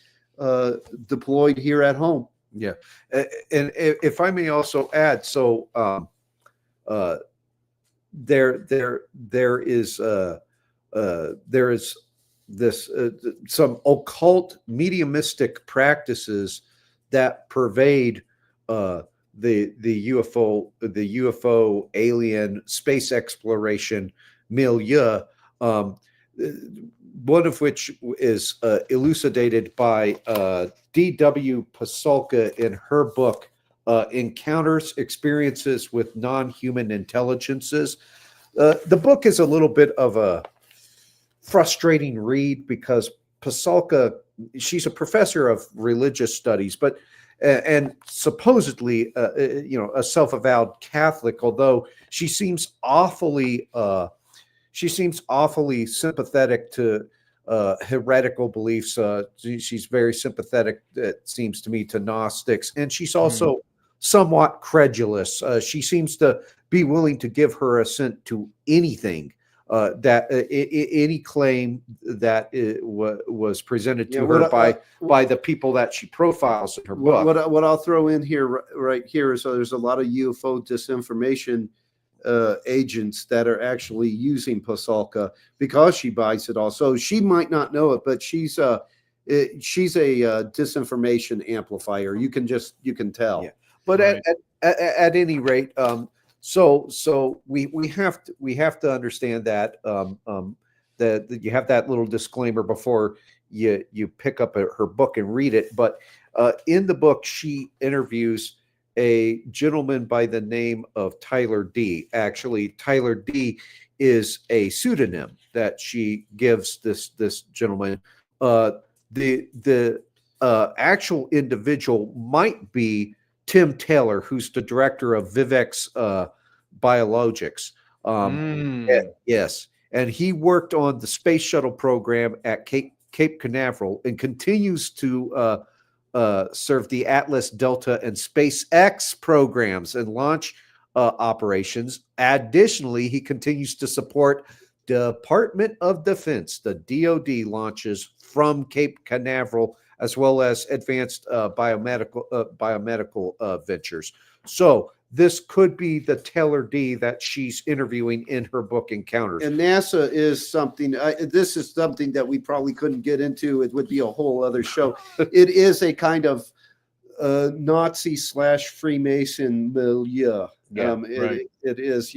deployed here at home. Yeah, and if I may also add, so there is this some occult mediumistic practices that pervade the UFO alien space exploration milieu. One of which is elucidated by D.W. Pasulka in her book, Encounters, Experiences with Non-Human Intelligences. The book is a little bit of a frustrating read because Pasulka, she's a professor of religious studies, but and supposedly, a self-avowed Catholic, although she seems awfully sympathetic to heretical beliefs. She's very sympathetic, it seems to me, to Gnostics, and she's also somewhat credulous. She seems to be willing to give her assent to anything, any claim that was presented to her by the people that she profiles in her book. What I'll throw in here right here is, so there's a lot of UFO disinformation agents that are actually using Pasulka because she buys it all. So she might not know it, but she's a disinformation amplifier. You can tell. Yeah. But right. at any rate, so we have to understand that that you have that little disclaimer before you pick up her book and read it. But in the book, she interviews a gentleman by the name of Tyler D. Actually, Tyler D. is a pseudonym that she gives this gentleman. The actual individual might be Tim Taylor, who's the director of Vivek's Biologics. Yes, and he worked on the space shuttle program at Cape Canaveral and continues to serve the Atlas, Delta, and SpaceX programs and launch operations. Additionally, he continues to support Department of Defense, the DoD launches from Cape Canaveral, as well as advanced biomedical ventures. So this could be the Taylor D that she's interviewing in her book Encounters. And NASA is something, this is something that we probably couldn't get into. It would be a whole other show. It is a kind of Nazi/Freemason milieu. Yeah, right. It is,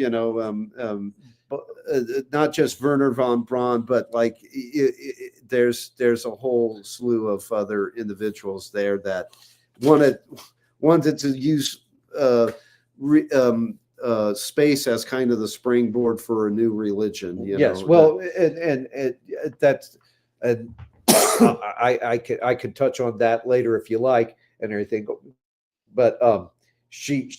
not just Werner von Braun, but like there's a whole slew of other individuals there that wanted to use space as kind of the springboard for a new religion. Yes, well, and that's, and I could touch on that later if you like and everything, but she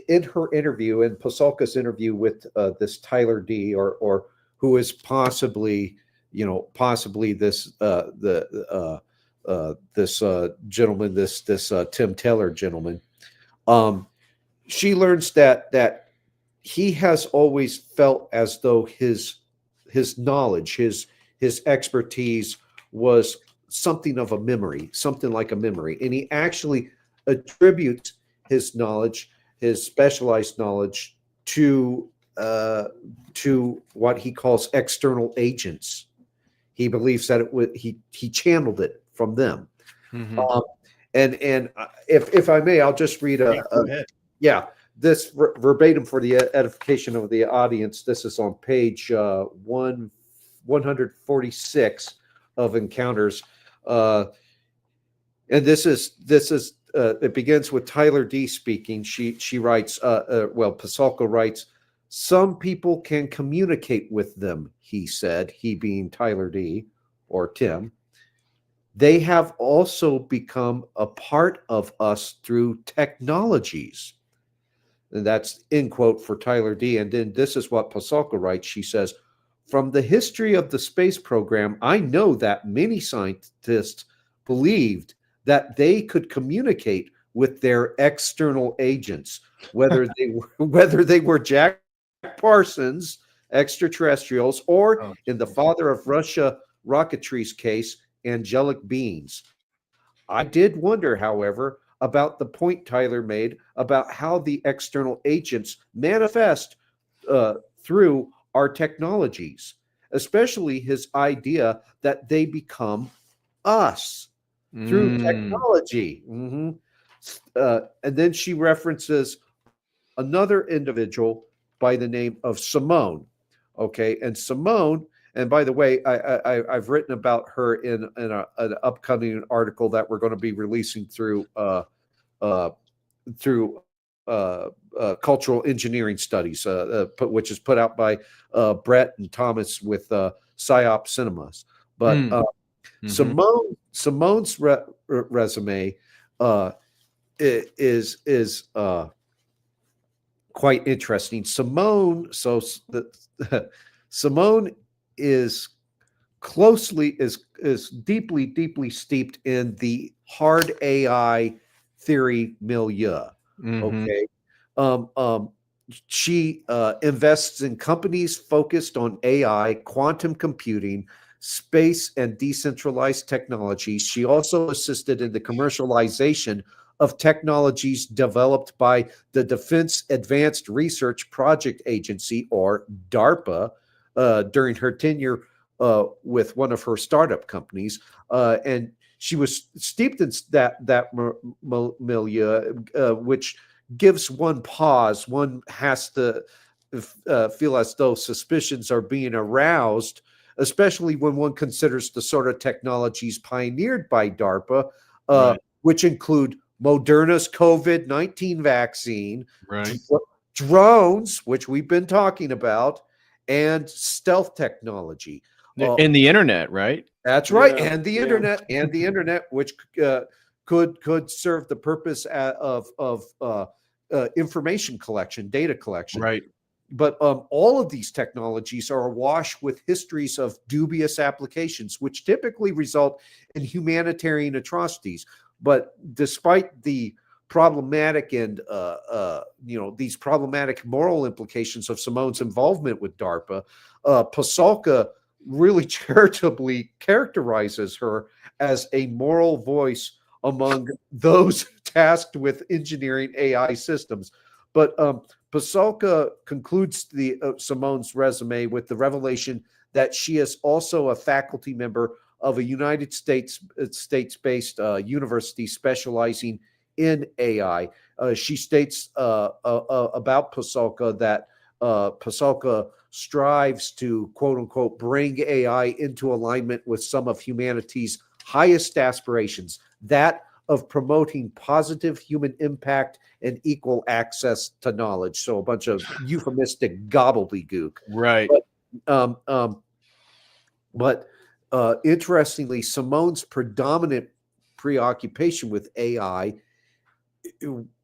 in her interview, in Pasulka's interview with this Tyler D, or who is possibly this this gentleman, this Tim Taylor gentleman, she learns that he has always felt as though his knowledge, his expertise was something of a memory, something like a memory, and he actually attributes his knowledge, his specialized knowledge, to what he calls external agents. He believes that he channeled it from them. Mm-hmm. And if I may, I'll just read this verbatim for the edification of the audience. This is on page 1 146 of encounters. And this is it begins with Tyler D speaking. She writes, Pasulka writes, some people can communicate with them, he said, he being Tyler D or Tim. They have also become a part of us through technologies. And that's end quote for Tyler D. And then this is what Pasulka writes. She says, from the history of the space program, I know that many scientists believed that they could communicate with their external agents, whether they were Jack Parsons, extraterrestrials, or in the father of Russia rocketry's case, angelic beings. I did wonder, however, about the point Tyler made about how the external agents manifest through our technologies, especially his idea that they become us through technology. And then she references another individual by the name of Simone. Okay, and Simone, and by the way, I've written about her in an upcoming article that we're going to be releasing through Cultural Engineering Studies, which is put out by Brett and Thomas with PsyOp Cinemas. But Simone's resume is quite interesting. Simone is deeply steeped in the hard AI theory milieu. Okay. She invests in companies focused on AI, quantum computing, space, and decentralized technologies. She also assisted in the commercialization of technologies developed by the Defense Advanced Research Project Agency, or DARPA, during her tenure with one of her startup companies. And she was steeped in that milieu, which gives one pause. One has to feel as though suspicions are being aroused, especially when one considers the sort of technologies pioneered by DARPA, which include Moderna's COVID-19 vaccine, drones, which we've been talking about, and stealth technology. And the internet, right? That's right. And the internet, which could serve the purpose of information collection, data collection. Right. But all of these technologies are awash with histories of dubious applications, which typically result in humanitarian atrocities. But despite the problematic and these problematic moral implications of Simone's involvement with DARPA, Pasulka really charitably characterizes her as a moral voice among those tasked with engineering AI systems. But Pasulka concludes Simone's resume with the revelation that she is also a faculty member of a United States-based university specializing in AI. She states about Pasulka that Pasulka strives to, quote unquote, bring AI into alignment with some of humanity's highest aspirations, that of promoting positive human impact and equal access to knowledge. So a bunch of euphemistic gobbledygook. Right. But interestingly, Simone's predominant preoccupation with AI,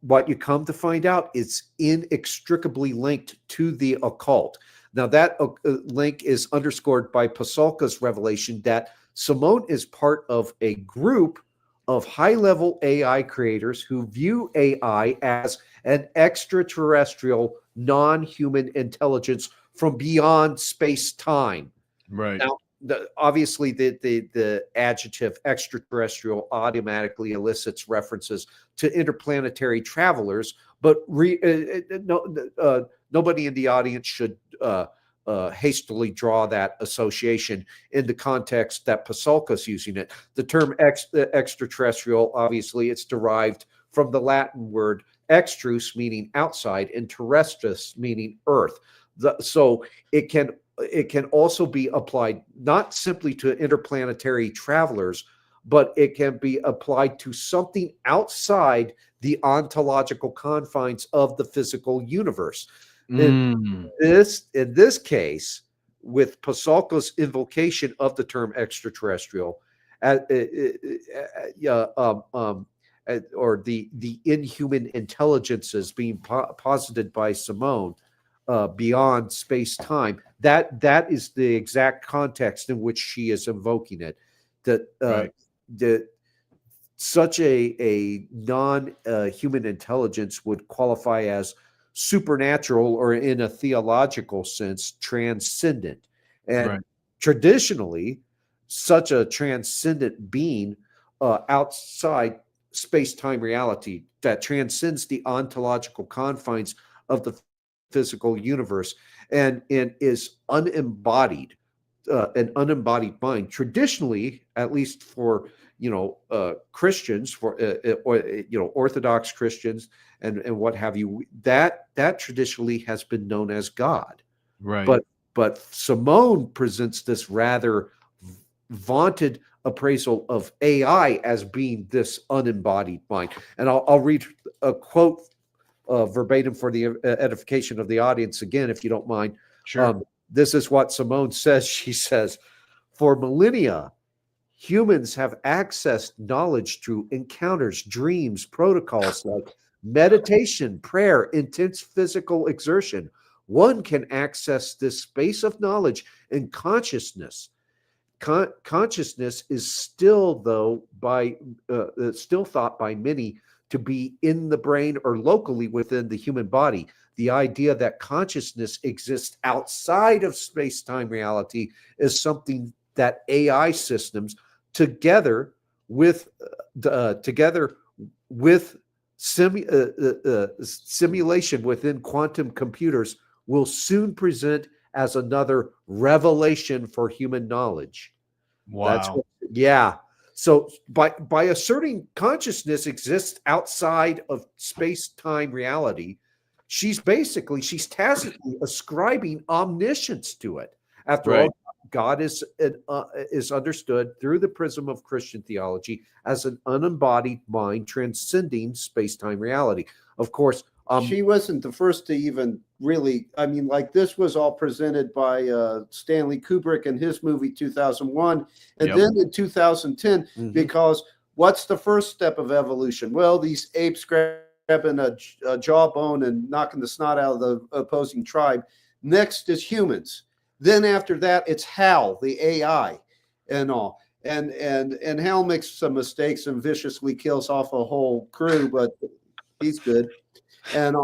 what you come to find out, is inextricably linked to the occult. Now, that link is underscored by Pasulka's revelation that Simone is part of a group of high-level AI creators who view AI as an extraterrestrial, non-human intelligence from beyond space-time. Right. Now, obviously, the adjective extraterrestrial automatically elicits references to interplanetary travelers, but nobody in the audience should hastily draw that association in the context that Pasulka's using it. The term extraterrestrial, obviously, it's derived from the Latin word extrus, meaning outside, and terrestris, meaning earth. So it can it can also be applied not simply to interplanetary travelers, but it can be applied to something outside the ontological confines of the physical universe. In this case, with Pasolka's invocation of the term extraterrestrial, or the inhuman intelligences being posited by Simone beyond space-time, that is the exact context in which she is invoking it. That such a non-human intelligence would qualify as supernatural, or in a theological sense, transcendent. And traditionally, such a transcendent being outside space-time reality that transcends the ontological confines of the physical universe and is unembodied, an unembodied mind. Traditionally, at least for Christians, for Orthodox Christians and what have you, that traditionally has been known as God. Right. But Simone presents this rather vaunted appraisal of AI as being this unembodied mind. And I'll read a quote verbatim for the edification of the audience again, if you don't mind. Sure. This is what Simone says. She says, "For millennia, humans have accessed knowledge through encounters, dreams, protocols like meditation, prayer, intense physical exertion. One can access this space of knowledge in consciousness. Consciousness is still, though, still thought by many to be in the brain or locally within the human body. The idea that consciousness exists outside of space-time reality is something that AI systems, together with simulation within quantum computers, will soon present as another revelation for human knowledge." Wow. So by asserting consciousness exists outside of space-time reality, she's tacitly ascribing omniscience to it. After all, God is understood through the prism of Christian theology as an unembodied mind transcending space-time reality. Of course, she wasn't the first to even really, this was all presented by Stanley Kubrick in his movie 2001. And then in 2010, because what's the first step of evolution? Well, these apes grabbing a jawbone and knocking the snot out of the opposing tribe. Next is humans. Then after that, it's Hal, the AI, and all. And Hal makes some mistakes and viciously kills off a whole crew, but he's good. And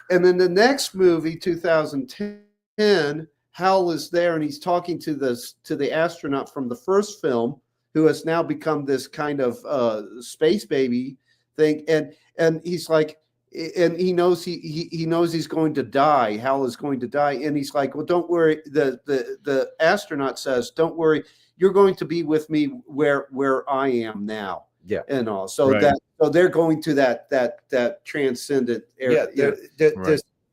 and then the next movie, 2010, Hal is there and he's talking to the astronaut from the first film, who has now become this kind of space baby thing, and he's like, and he knows he knows he's going to die. Hal is going to die, and he's like, "Well, don't worry." The astronaut says, "Don't worry, you're going to be with me where I am now." Yeah, and all. So so they're going to that transcendent area.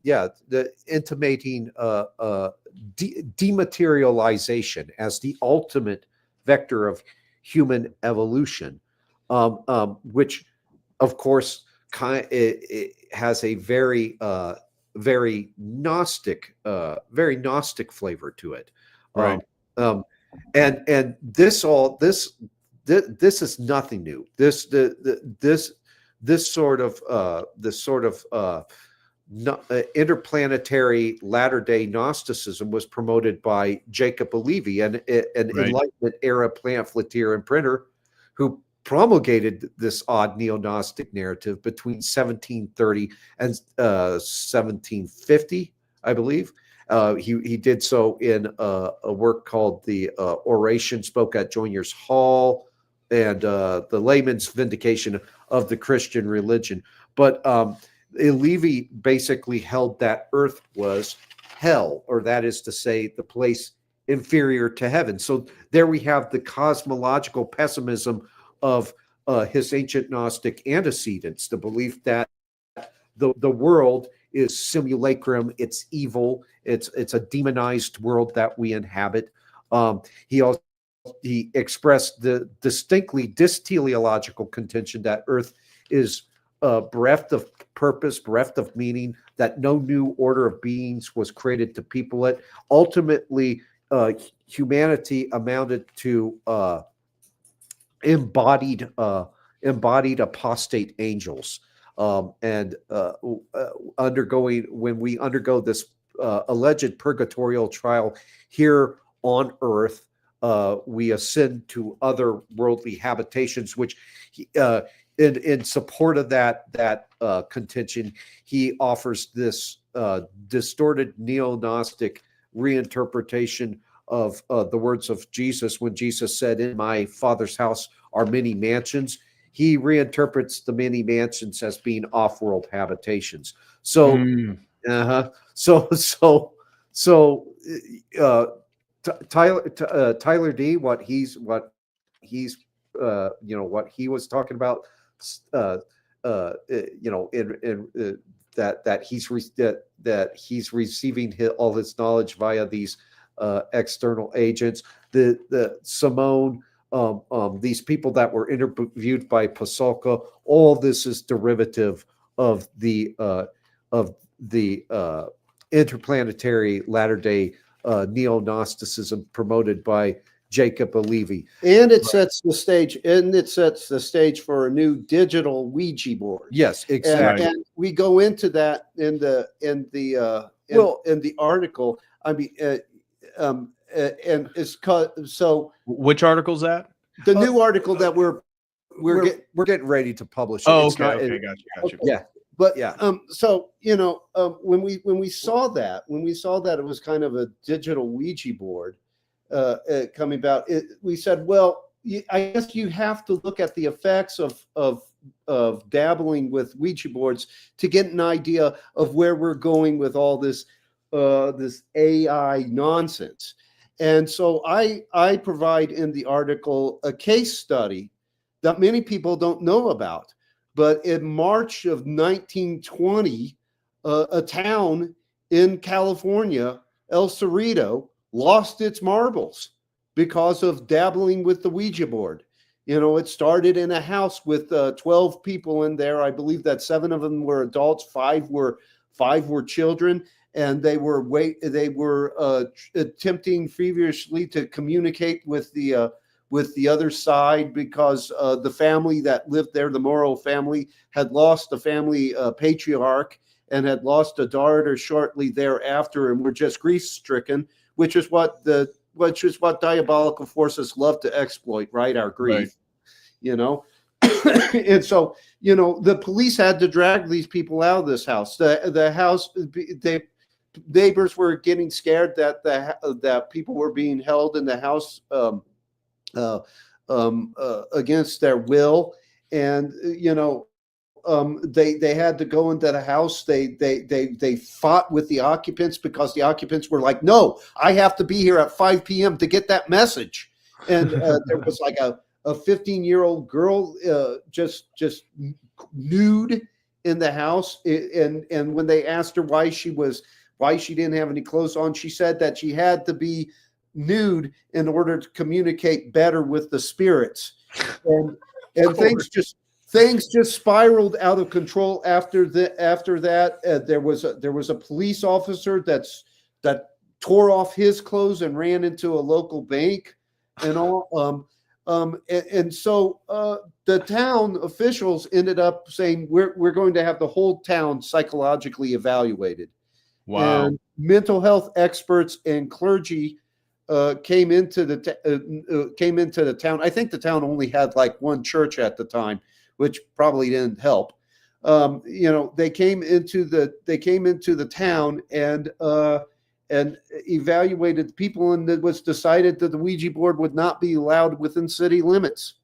The intimating dematerialization as the ultimate vector of human evolution, which, of course, it has a very Gnostic flavor to it. Right. And this is nothing new. This sort of interplanetary latter-day Gnosticism was promoted by Jacob Levy, an Enlightenment era pamphleteer and printer who promulgated this odd neo-Gnostic narrative between 1730 and 1750, I believe. He did so in a work called The Oration Spoke at Joiners Hall and The Layman's Vindication of the Christian Religion. But Levy basically held that Earth was hell, or that is to say, the place inferior to heaven. So there we have the cosmological pessimism of his ancient Gnostic antecedents, the belief that the world is simulacrum. It's evil. It's a demonized world that we inhabit. He expressed the distinctly dysteleological contention that Earth is bereft of purpose, bereft of meaning, that no new order of beings was created to people it. Ultimately, humanity amounted to embodied apostate angels, and when we undergo this alleged purgatorial trial here on Earth, we ascend to other worldly habitations, which in support of that contention, he offers this distorted neo-Gnostic reinterpretation of the words of Jesus when Jesus said, "In my Father's house are many mansions." He reinterprets the many mansions as being off-world habitations. So, Tyler D, what he was talking about, that he's receiving all his knowledge via these external agents. The Simone, these people that were interviewed by Pasolka, all this is derivative of the interplanetary latter-day neo-Gnosticism promoted by Jacob Alevi. And it sets the stage. And it sets the stage for a new digital Ouija board. Yes, exactly. And we go into that in the article. I mean, and it's so. Which article is that? The new article that we're getting ready to publish. Oh, okay, gotcha. Yeah. But so when we saw that it was kind of a digital Ouija board coming about, we said, well, I guess you have to look at the effects of dabbling with Ouija boards to get an idea of where we're going with all this AI nonsense. And so I provide in the article a case study that many people don't know about. But in March of 1920, a town in California, El Cerrito, lost its marbles because of dabbling with the Ouija board. It started in a house with 12 people in there. I believe that 7 of them were adults, 5 were children, and they were attempting feverishly to communicate with the other side, because the family that lived there, the Morrow family, had lost the family patriarch and had lost a daughter shortly thereafter, and were just grief-stricken, which is what diabolical forces love to exploit, right? Our grief, and so the police had to drag these people out of this house. The house, neighbors were getting scared that people were being held in the house against their will, and they had to go into the house. They fought with the occupants, because the occupants were like, "No, I have to be here at 5 p.m. to get that message." And there was like a 15-year-old girl just nude in the house, and when they asked her why she didn't have any clothes on, she said that she had to be nude in order to communicate better with the spirits, and things just spiraled out of control after that. There was a police officer that tore off his clothes and ran into a local bank and all. And so the town officials ended up saying, we're going to have the whole town psychologically evaluated. Wow. And mental health experts and clergy came into the town. I think the town only had like one church at the time, which probably didn't help. They came into the town and evaluated people, and it was decided that the Ouija board would not be allowed within city limits.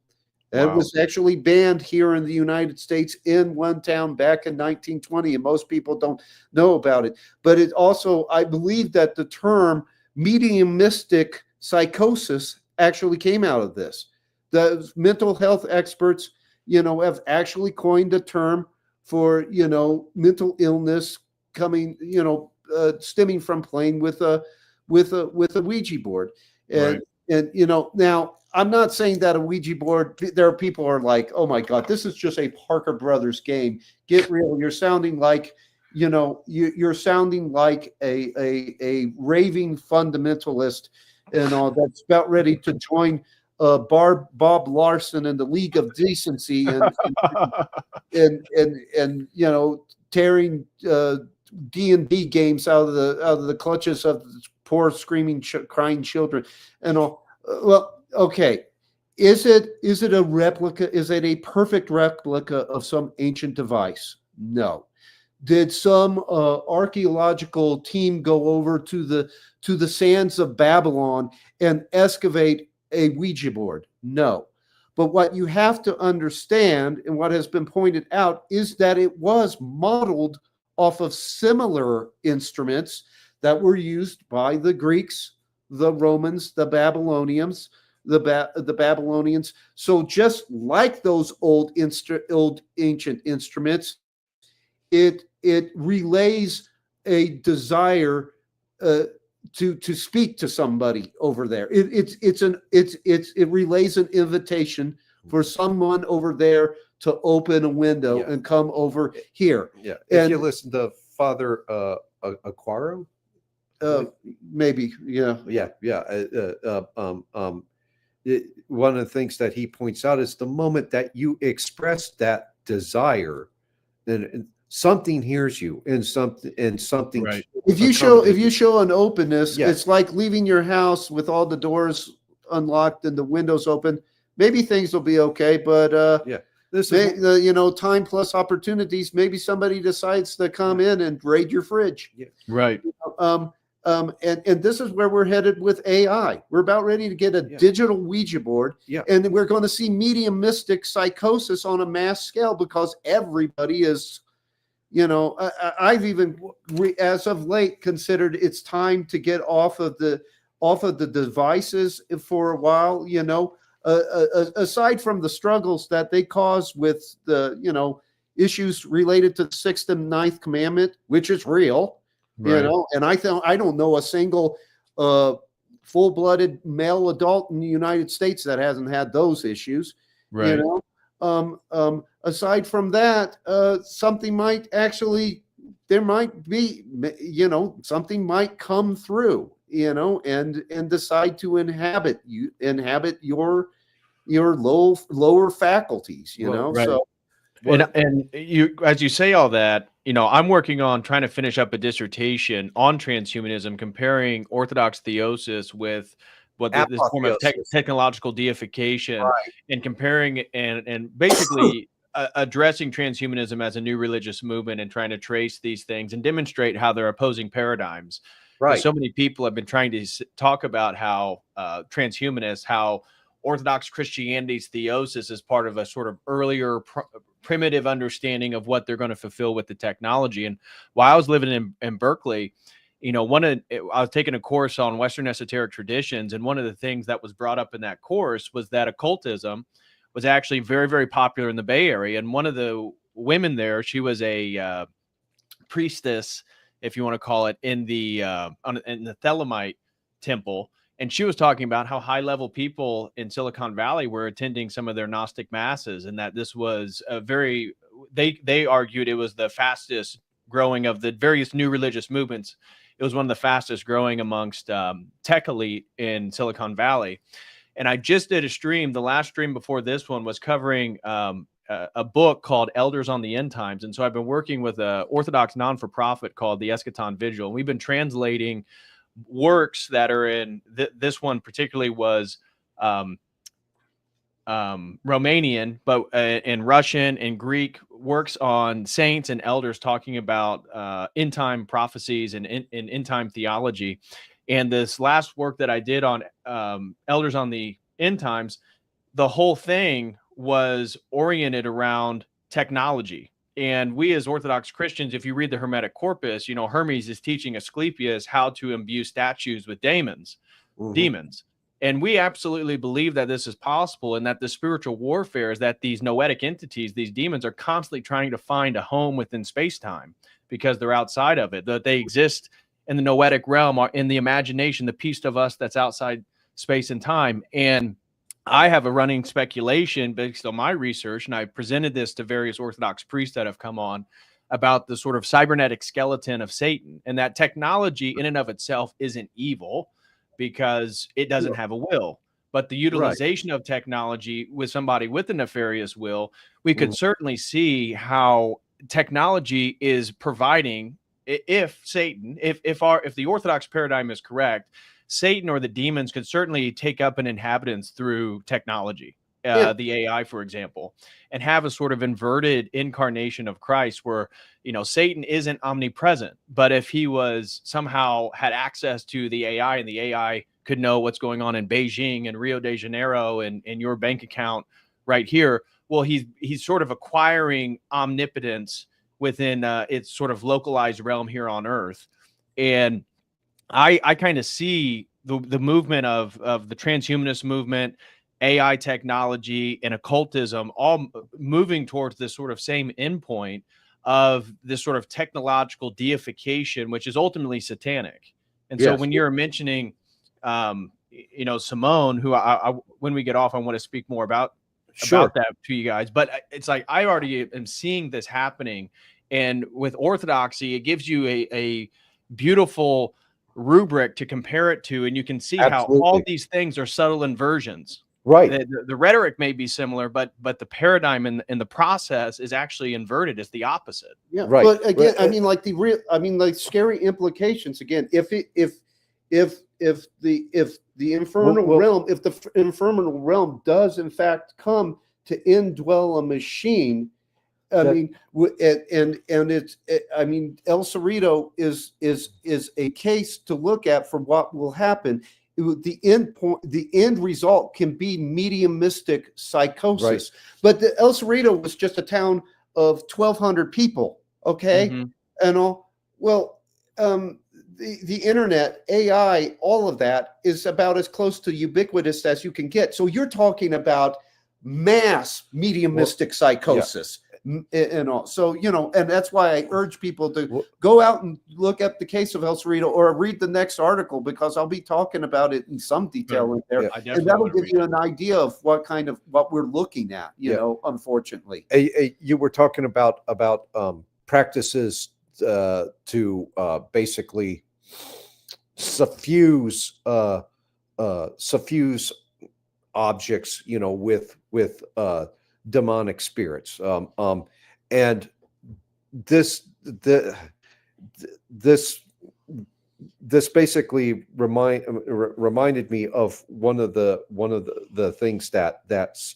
Wow. It was actually banned here in the United States in one town back in 1920, and most people don't know about it. But it also, I believe that the term mediumistic psychosis actually came out of this. The mental health experts, have actually coined a term for, mental illness coming, stemming from playing with a Ouija board. And now I'm not saying that a Ouija board, there are people who are like, oh my God, this is just a Parker Brothers game. Get real. You're sounding like, you're sounding like a raving fundamentalist and all that's about ready to join Bob Larson and the League of Decency and tearing D&D games out of the clutches of poor screaming crying children and all. Well, okay, is it a replica? Is it a perfect replica of some ancient device? No. Did some archaeological team go over to the sands of Babylon and excavate a Ouija board? No. But what you have to understand, and what has been pointed out, is that it was modeled off of similar instruments that were used by the Greeks, the Romans, the Babylonians, the Babylonians. So just like those old ancient instruments, it relays a desire to speak to somebody over there. It relays an invitation for someone over there to open a window and come over here. Yeah. If you listen to Father Aquaro, maybe, yeah. One of the things that he points out is the moment that you express that desire, then something hears you, and something. Right. If you show an openness, it's like leaving your house with all the doors unlocked and the windows open. Maybe things will be okay, but time plus opportunities. Maybe somebody decides to come in and raid your fridge. Yeah. Right. And this is where we're headed with AI. We're about ready to get a digital Ouija board, and we're going to see mediumistic psychosis on a mass scale because everybody is. I've even, as of late, considered it's time to get off of the devices for a while. Aside from the struggles that they cause with the issues related to the 6th and 9th commandment, which is real, and I don't know a single full-blooded male adult in the United States that hasn't had those issues. Right. Aside from that, something might actually, there might be, something might come through, and decide to inhabit your lower faculties, Right. So, and you, as you say all that, I'm working on trying to finish up a dissertation on transhumanism, comparing Orthodox theosis with this form of technological deification, and comparing and basically addressing transhumanism as a new religious movement and trying to trace these things and demonstrate how they're opposing paradigms. Right. So many people have been trying to talk about how transhumanists, how Orthodox Christianity's theosis is part of a sort of earlier primitive understanding of what they're going to fulfill with the technology. And while I was living in Berkeley, I was taking a course on Western esoteric traditions, and one of the things that was brought up in that course was that occultism was actually very, very popular in the Bay Area. And one of the women there, she was a priestess, if you want to call it, in the Thelemite temple. And she was talking about how high-level people in Silicon Valley were attending some of their Gnostic masses, and that this was a very, they argued it was the fastest growing of the various new religious movements. It was one of the fastest growing amongst tech elite in Silicon Valley. And I just did a stream. The last stream before this one was covering a book called Elders on the End Times. And so I've been working with an Orthodox non-for-profit called the Eschaton Vigil. And we've been translating works that are in this one particularly was Romanian, but in Russian and Greek, works on saints and elders talking about end time prophecies and end time theology. And this last work that I did on elders on the end times, the whole thing was oriented around technology. And we as Orthodox Christians, if you read the Hermetic Corpus, Hermes is teaching Asclepius how to imbue statues with demons. And we absolutely believe that this is possible, and that the spiritual warfare is that these noetic entities, these demons, are constantly trying to find a home within space-time because they're outside of it, that they exist in the noetic realm, or in the imagination, the piece of us that's outside space and time. And I have a running speculation based on my research, and I presented this to various Orthodox priests that have come on, about the sort of cybernetic skeleton of Satan, and that technology in and of itself isn't evil because it doesn't have a will. But the utilization of technology with somebody with a nefarious will, we could certainly see how technology is providing, if Satan, if the Orthodox paradigm is correct, Satan or the demons could certainly take up an inhabitants through technology. The AI, for example, and have a sort of inverted incarnation of Christ where, Satan isn't omnipresent, but if he was somehow had access to the AI, and the AI could know what's going on in Beijing and Rio de Janeiro and in your bank account right here, well, he's sort of acquiring omnipotence within its sort of localized realm here on Earth. And I kind of see the movement of the transhumanist movement, AI technology, and occultism all moving towards this sort of same endpoint of this sort of technological deification, which is ultimately satanic. And so when you're mentioning, Simone, who I when we get off, I want to speak more about that to you guys. But it's like I already am seeing this happening. And with Orthodoxy, it gives you a beautiful rubric to compare it to, and you can see how all these things are subtle inversions. Right. The rhetoric may be similar, but the paradigm in the process is actually inverted. It's the opposite. Yeah. Right. But again, I mean, like scary implications. Again, if the infernal realm, if the infernal realm does in fact come to indwell a machine, I mean, El Cerrito is a case to look at for what will happen. The end result can be mediumistic psychosis. But El Cerrito was just a town of 1,200 people. Okay, and all. Well, the internet, AI, all of that is about as close to ubiquitous as you can get. So you're talking about mass mediumistic psychosis. And all. So, and that's why I urge people to go out and look up the case of El Cerrito or read the next article, because I'll be talking about it in some detail in there. And that'll give you an idea of what we're looking at, unfortunately. You were talking about practices to basically suffuse objects, with demonic spirits, and this basically reminded me of one of the things that's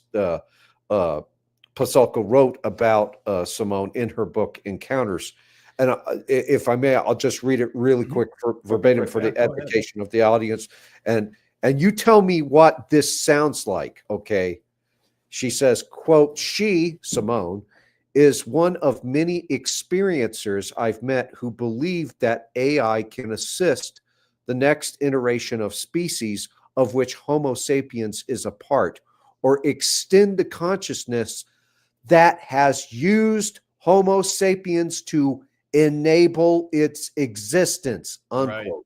Pasulka wrote about Simone in her book Encounters. And if I may, I'll just read it really quick verbatim for the edification of the audience, and you tell me what this sounds like, okay? She says, quote, "She, Simone, is one of many experiencers I've met who believe that AI can assist the next iteration of species of which Homo sapiens is a part, or extend the consciousness that has used Homo sapiens to enable its existence," unquote.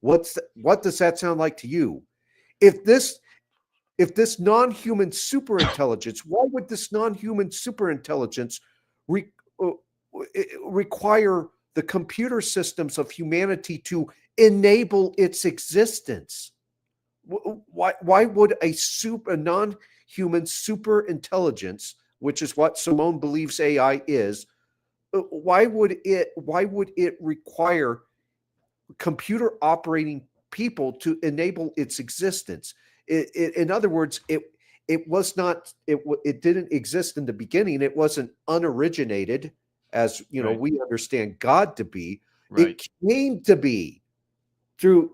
Right. What does that sound like to you? If this non-human superintelligence, why would this non-human superintelligence require the computer systems of humanity to enable its existence? Why would a non-human superintelligence, which is what Simone believes AI is, why would it require computer operating people to enable its existence? In other words, it didn't exist in the beginning. It wasn't unoriginated, as we understand God to be. Right. It came to be through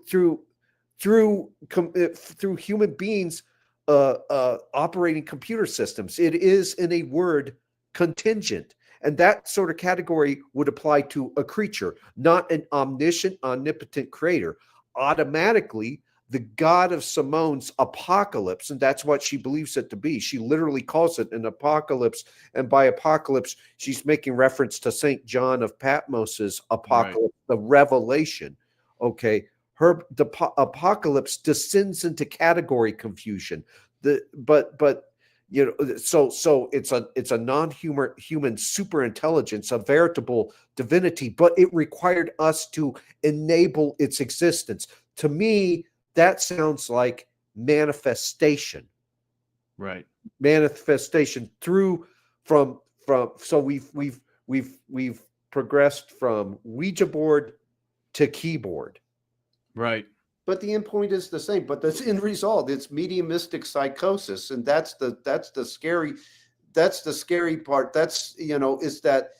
human beings operating computer systems. It is, in a word, contingent. And that sort of category would apply to a creature, not an omniscient, omnipotent creator. Automatically, the God of Simone's apocalypse, and that's what she believes it to be. She literally calls it an apocalypse, and by apocalypse, she's making reference to St. John of Patmos's apocalypse, the revelation. Okay, the apocalypse descends into category confusion. But you know, so it's a non-human super intelligence, a veritable divinity, but it required us to enable its existence. To me, that sounds like manifestation. Right. Manifestation from so we've progressed from Ouija board to keyboard. Right. But the end point is the same. But the end result, it's mediumistic psychosis, and that's the scary part. That's, you know, is that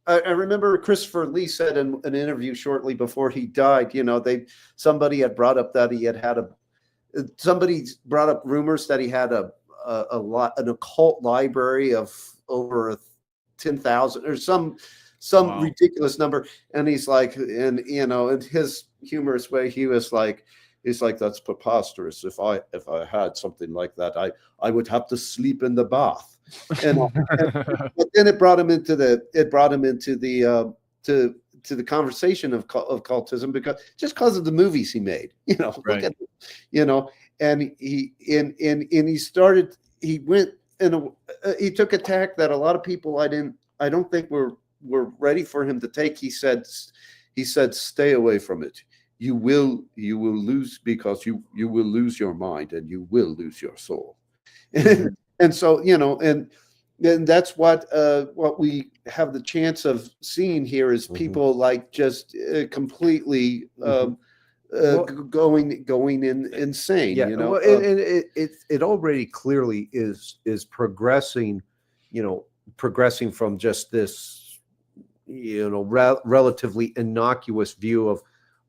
I remember Christopher Lee said in an interview shortly before he died, you know, somebody had brought up that somebody brought up rumors that he had an occult library of over 10,000 or some wow, ridiculous number. And he's like, and you know, in his humorous way, he's like, that's preposterous. If I had something like that, I would have to sleep in the bath. And but then it brought him into the to the conversation of occultism, because of the movies he made, you know, right. Look at, you know, and he went and he took a tack that a lot of people I don't think were ready for him to take. He said, stay away from it. You will lose, because you will lose your mind and you will lose your soul. Mm-hmm. And so, you know, and that's what we have the chance of seeing here is people like just completely going insane. Yeah, you know, well, and it already clearly is progressing, you know, progressing from just this, you know, relatively innocuous view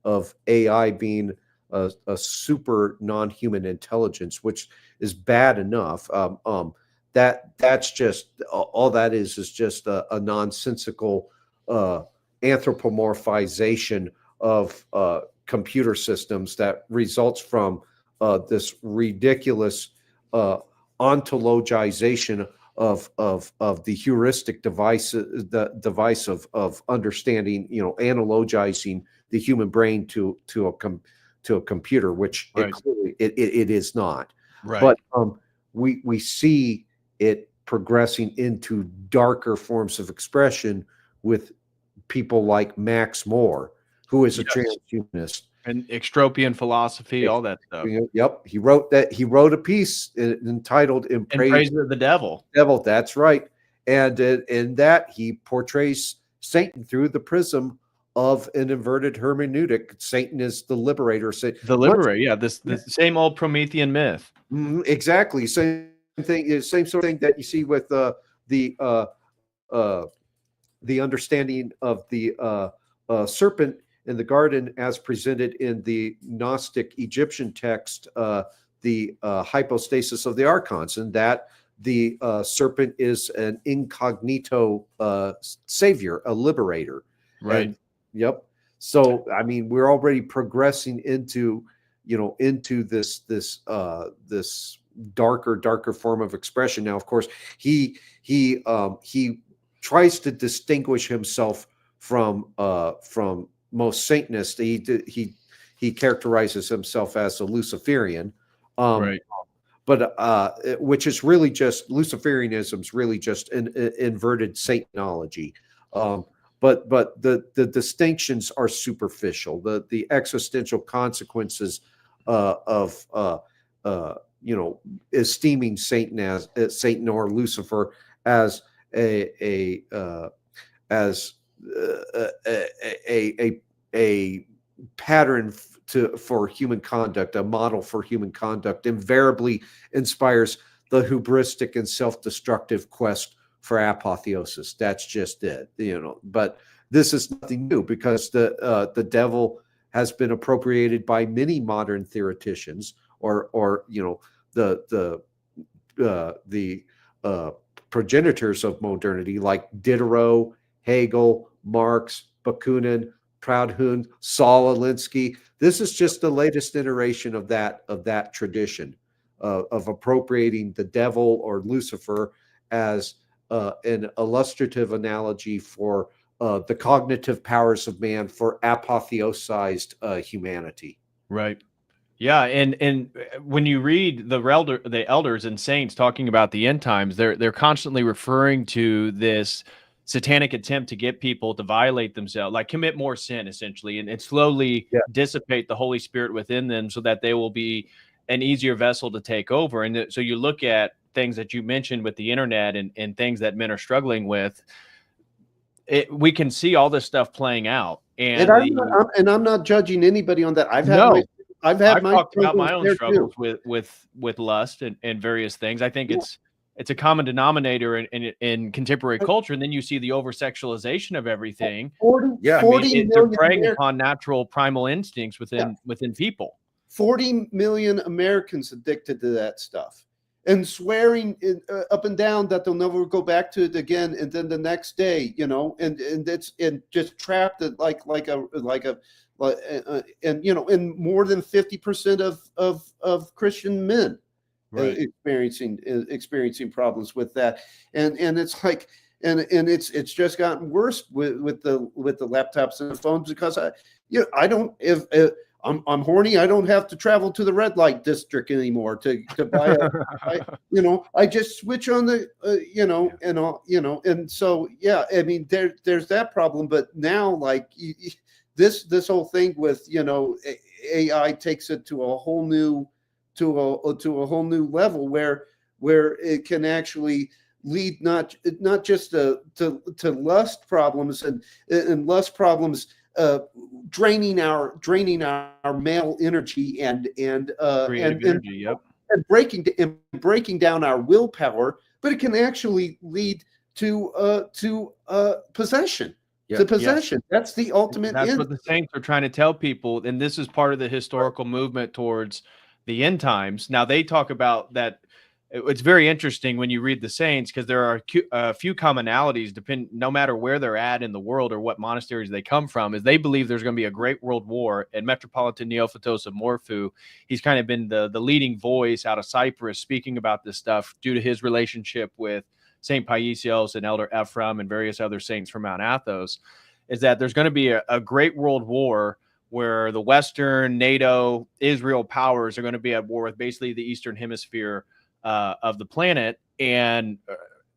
of AI being a super non-human intelligence, which is bad enough. That's just all that is just a nonsensical anthropomorphization of computer systems that results from this ridiculous ontologization of the heuristic device, the device of understanding, you know, analogizing the human brain to a computer, which right, it is not. Right. But we see it progressing into darker forms of expression with people like Max Moore, who is a transhumanist. And extropian philosophy, all that stuff. Yep. He wrote a piece entitled In Praise of the Devil. That's right. And in that he portrays Satan through the prism of an inverted hermeneutic. Satan is the liberator. The liberator, the same old Promethean myth. Exactly. Same thing, same sort of thing that you see with the understanding of the serpent in the garden as presented in the Gnostic Egyptian text, the hypostasis of the archons, and that the serpent is an incognito savior, a liberator. Right. And, yep. So, I mean, we're already progressing into, you know, into this darker form of expression. Now, of course, he tries to distinguish himself from most Satanists. He characterizes himself as a Luciferian, right? But which is really just Luciferianism is really just an inverted Satanology. But the distinctions are superficial. The existential consequences of you know, esteeming Satan as Satan or Lucifer as a pattern for human conduct, a model for human conduct, invariably inspires the hubristic and self-destructive quest for apotheosis. That's just it, you know. But this is nothing new, because the devil has been appropriated by many modern theoreticians, or you know, the progenitors of modernity like Diderot, Hegel, Marx, Bakunin, Proudhon, Saul Alinsky. This is just the latest iteration of that tradition of appropriating the devil or Lucifer as an illustrative analogy for the cognitive powers of man for apotheosized humanity. Right. Yeah, and when you read the elders and saints talking about the end times, they're constantly referring to this satanic attempt to get people to violate themselves, like commit more sin, essentially, and slowly dissipate the Holy Spirit within them, so that they will be an easier vessel to take over. And so you look at things that you mentioned with the internet and things that men are struggling with. We can see all this stuff playing out, and I'm not judging anybody on that. I've talked about my own struggles with lust and various things. I think it's a common denominator in contemporary culture, and then you see the over sexualization of everything. 40 they're preying upon natural primal instincts within people. 40 million Americans addicted to that stuff, and swearing up and down that they'll never go back to it again, and then the next day, and it's just trapped at like and more than 50% of Christian men experiencing problems with that, and it's like it's just gotten worse with the laptops and the phones, because I don't I'm horny. I don't have to travel to the red light district anymore to buy I just switch on the, and so, I mean, there's that problem, but now like this whole thing with, AI takes it to a whole new, level where it can actually lead not just to lust problems and lust problems, draining our male energy and breaking down our willpower, but it can actually lead to possession. To possession. That's the ultimate That's end. what the saints are trying to tell people, and this is part of the historical movement towards the end times. Now they talk about that. It's very interesting when you read the saints, because there are a few commonalities, no matter where they're at in the world or what monasteries they come from, is they believe there's going to be a great world war. And Metropolitan Neophytos of Morphu, he's kind of been the leading voice out of Cyprus speaking about this stuff due to his relationship with St. Paisios and Elder Ephraim and various other saints from Mount Athos, is that there's going to be a great world war where the Western, NATO, Israel powers are going to be at war with basically the Eastern Hemisphere of the planet, and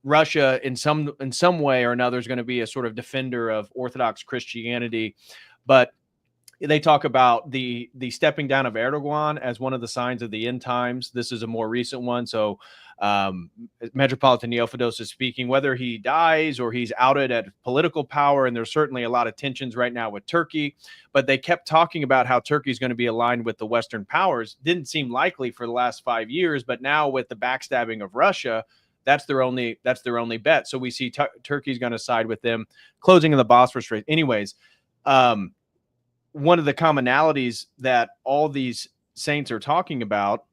Russia in some way or another is going to be a sort of defender of Orthodox Christianity. But they talk about the stepping down of Erdogan as one of the signs of the end times. This is a more recent one. So Metropolitan Neophytos is speaking, whether he dies or he's outed at political power, and there's certainly a lot of tensions right now with Turkey, but they kept talking about how Turkey is going to be aligned with the Western powers. Didn't seem likely for the last 5 years, but now with the backstabbing of Russia, that's their only bet. So we see Turkey's going to side with them, closing of the Bosphorus Strait. Anyways, one of the commonalities that all these saints are talking about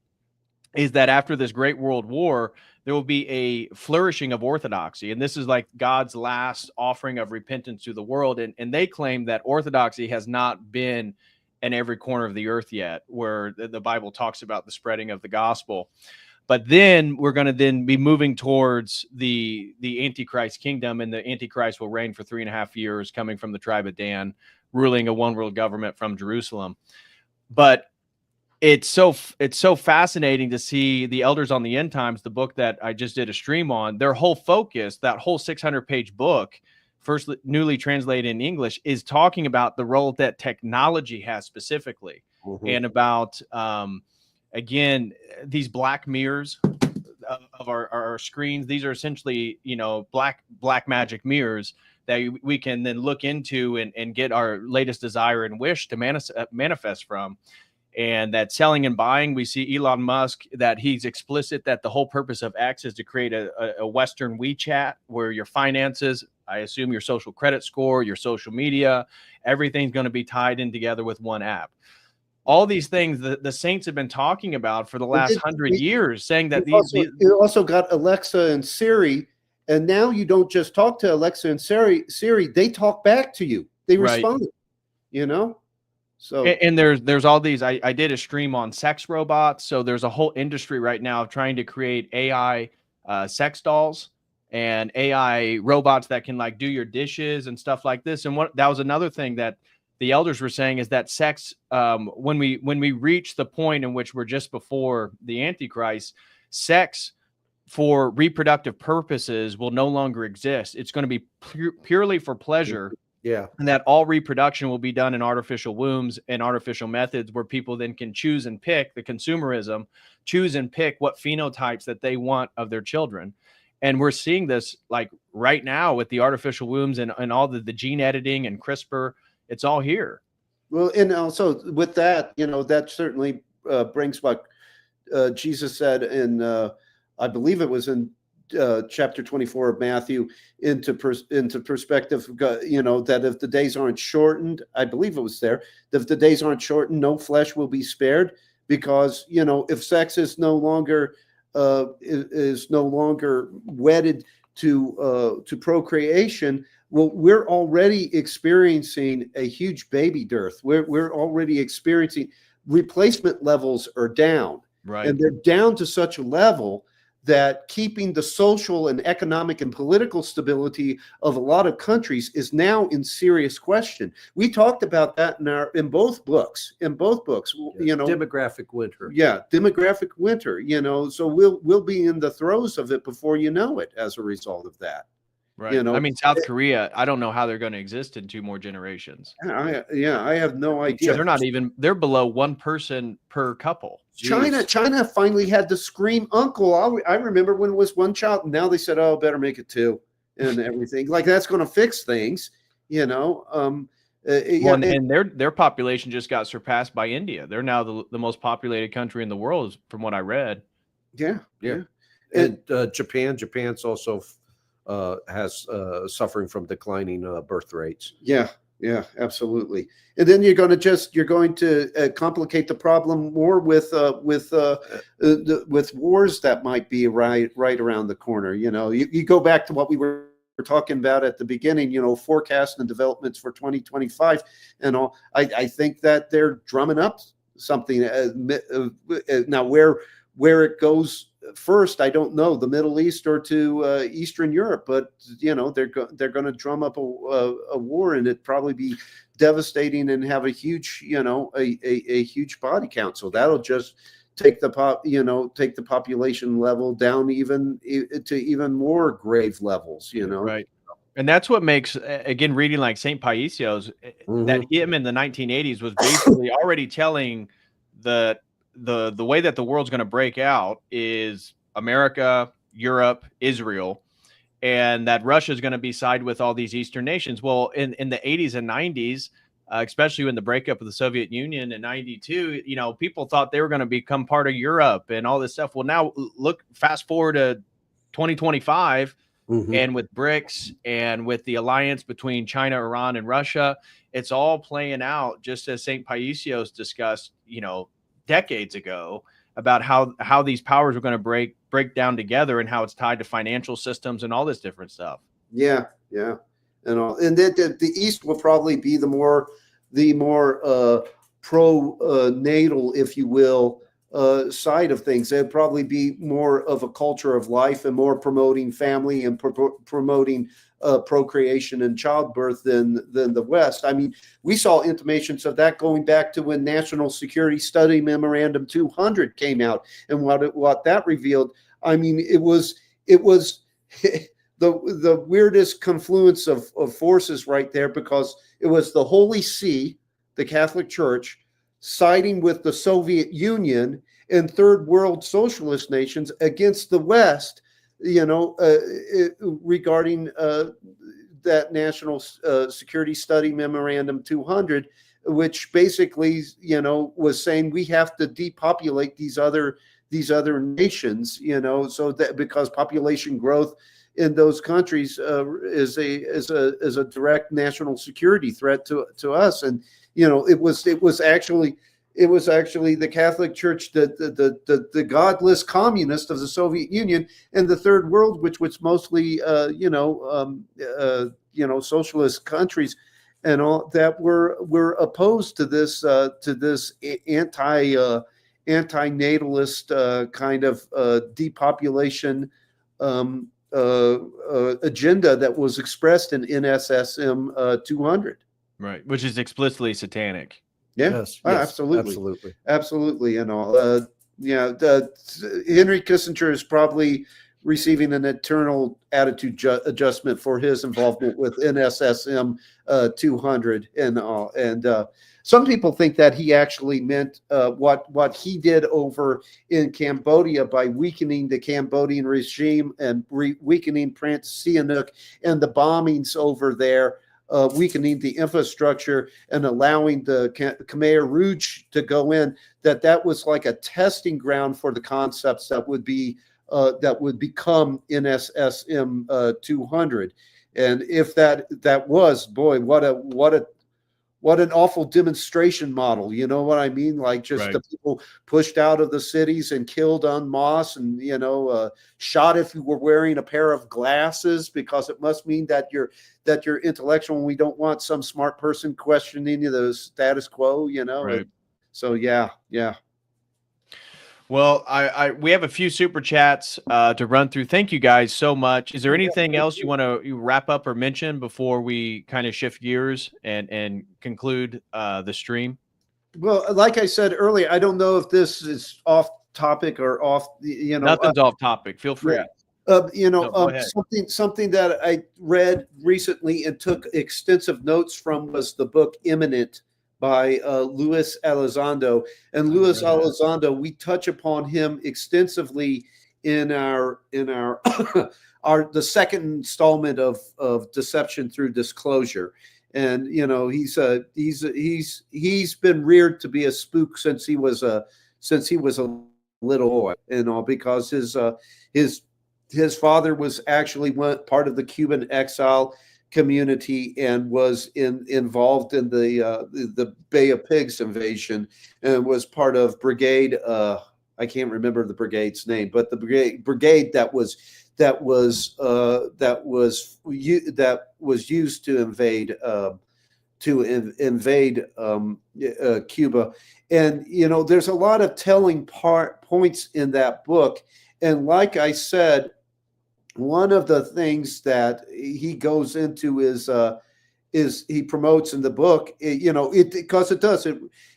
is that after this great world war, there will be a flourishing of orthodoxy. And this is like God's last offering of repentance to the world. And they claim that orthodoxy has not been in every corner of the earth yet, where the Bible talks about the spreading of the gospel. But then we're going to then be moving towards the Antichrist kingdom, and the Antichrist will reign for 3.5 years, coming from the tribe of Dan, ruling a one world government from Jerusalem. But it's so fascinating to see the Elders on the End Times, the book that I just did a stream on. Their whole focus, that whole 600-page book, first newly translated in English, is talking about the role that technology has specifically, and about again, these black mirrors of our screens. These are essentially, black magic mirrors that we can then look into and get our latest desire and wish to manifest from. And that selling and buying, we see Elon Musk, that he's explicit that the whole purpose of X is to create a Western WeChat, where your finances, I assume your social credit score, your social media, everything's going to be tied in together with one app. All these things the saints have been talking about for the last 100 years, saying that you also got Alexa and Siri, and now you don't just talk to Alexa and Siri, they talk back to you. They respond. you know? So, And there's all these. I did a stream on sex robots. So there's a whole industry right now of trying to create AI sex dolls and AI robots that can like do your dishes and stuff like this. And what that was another thing that the elders were saying is that sex, when we reach the point in which we're just before the Antichrist, sex for reproductive purposes will no longer exist. It's going to be purely for pleasure. Yeah. And that all reproduction will be done in artificial wombs and artificial methods where people then can choose and pick the consumerism, choose and pick what phenotypes that they want of their children. And we're seeing this like right now with the artificial wombs and all the gene editing and CRISPR. It's all here. well, and also with that, that certainly brings what Jesus said in, I believe it was in chapter 24 of Matthew into perspective, that if the days aren't shortened, I believe it was there, that if the days aren't shortened, no flesh will be spared, because, if sex is no longer wedded to procreation, well, we're already experiencing a huge baby dearth. We're already experiencing replacement levels are down. Right. And they're down to such a level that keeping the social and economic and political stability of a lot of countries is now in serious question. We talked about that in both books. Demographic winter. Yeah, demographic winter. So we'll be in the throes of it before you know it as a result of that. Right. I mean, South Korea, I don't know how they're going to exist in 2 more generations. I have no idea. So they're below 1 person per couple. China finally had to scream uncle. I remember when it was 1 child, and now they said, oh, better make it 2 and everything. Like that's going to fix things, and their population just got surpassed by India. They're now the most populated country in the world, from what I read. Yeah. And Japan's also has suffering from declining birth rates. Yeah, absolutely. And then you're going to complicate the problem more with wars that might be right around the corner. You go back to what we were talking about at the beginning. Forecast and developments for 2025 and all. I think that they're drumming up something. Now, where it goes first, I don't know, the Middle East or to Eastern Europe, but they're going to drum up a war, and it'd probably be devastating and have a huge a huge body count. So that'll just take the population level down to even more grave levels. Right. And that's what makes, again, reading like St. Paisios, that him in the 1980s was basically already telling the way that the world's going to break out is America, Europe, Israel, and that Russia is going to be side with all these Eastern nations. Well, in the 80s and 90s, especially in the breakup of the Soviet Union in 92, people thought they were going to become part of Europe and all this stuff. Well, now fast forward to 2025, and with BRICS and with the alliance between China, Iran, and Russia, it's all playing out just as St. Paisios discussed, decades ago, about how these powers are going to break down together and how it's tied to financial systems and all this different stuff. Yeah. And the East will probably be the more pro-natal, if you will, side of things. It'd probably be more of a culture of life and more promoting family and promoting procreation and childbirth than the West. I mean, we saw intimations of that going back to when National Security Study Memorandum 200 came out, and what that revealed. I mean, it was the weirdest confluence of forces right there, because it was the Holy See, the Catholic Church, siding with the Soviet Union and third world socialist nations against the West, regarding that National Security Study Memorandum 200, which basically, was saying we have to depopulate these other nations, so that because population growth in those countries is a direct national security threat to us. And it was actually the Catholic Church, the godless communist of the Soviet Union, and the third world, which was mostly socialist countries, and all that were opposed to this anti-natalist kind of depopulation agenda that was expressed in NSSM 200. Right, which is explicitly satanic. Yeah, Yes, absolutely, and all. Henry Kissinger is probably receiving an eternal attitude adjustment for his involvement with NSSM 200 and all. And some people think that he actually meant what he did over in Cambodia by weakening the Cambodian regime and weakening Prince Sihanouk and the bombings over there. Weakening the infrastructure and allowing the Khmer Rouge to go in, that was like a testing ground for the concepts that would become NSSM 200. And if that was, boy, what an awful demonstration model. You know what I mean? Like just right. The people pushed out of the cities and killed en masse, and shot if you were wearing a pair of glasses, because it must mean that you're intellectual, and we don't want some smart person questioning the status quo. Right. So yeah. Well, we have a few super chats to run through. Thank you guys so much. Is there anything else you want to wrap up or mention before we kind of shift gears and conclude the stream? Well, like I said earlier, I don't know if this is off topic or off. Nothing's off topic. Feel free. Yeah. Something that I read recently and took extensive notes from was the book Imminent by Luis Elizondo. And Luis Elizondo, we touch upon him extensively in our the second installment of Deception Through Disclosure. And he's been reared to be a spook since he was a little boy, because his father was actually part of the Cuban exile community and was involved in the Bay of Pigs invasion, and was part of brigade. I can't remember the brigade's name, but the brigade that was used to invade Cuba. And there's a lot of telling points in that book. And like I said, one of the things that he goes into is he promotes in the book, because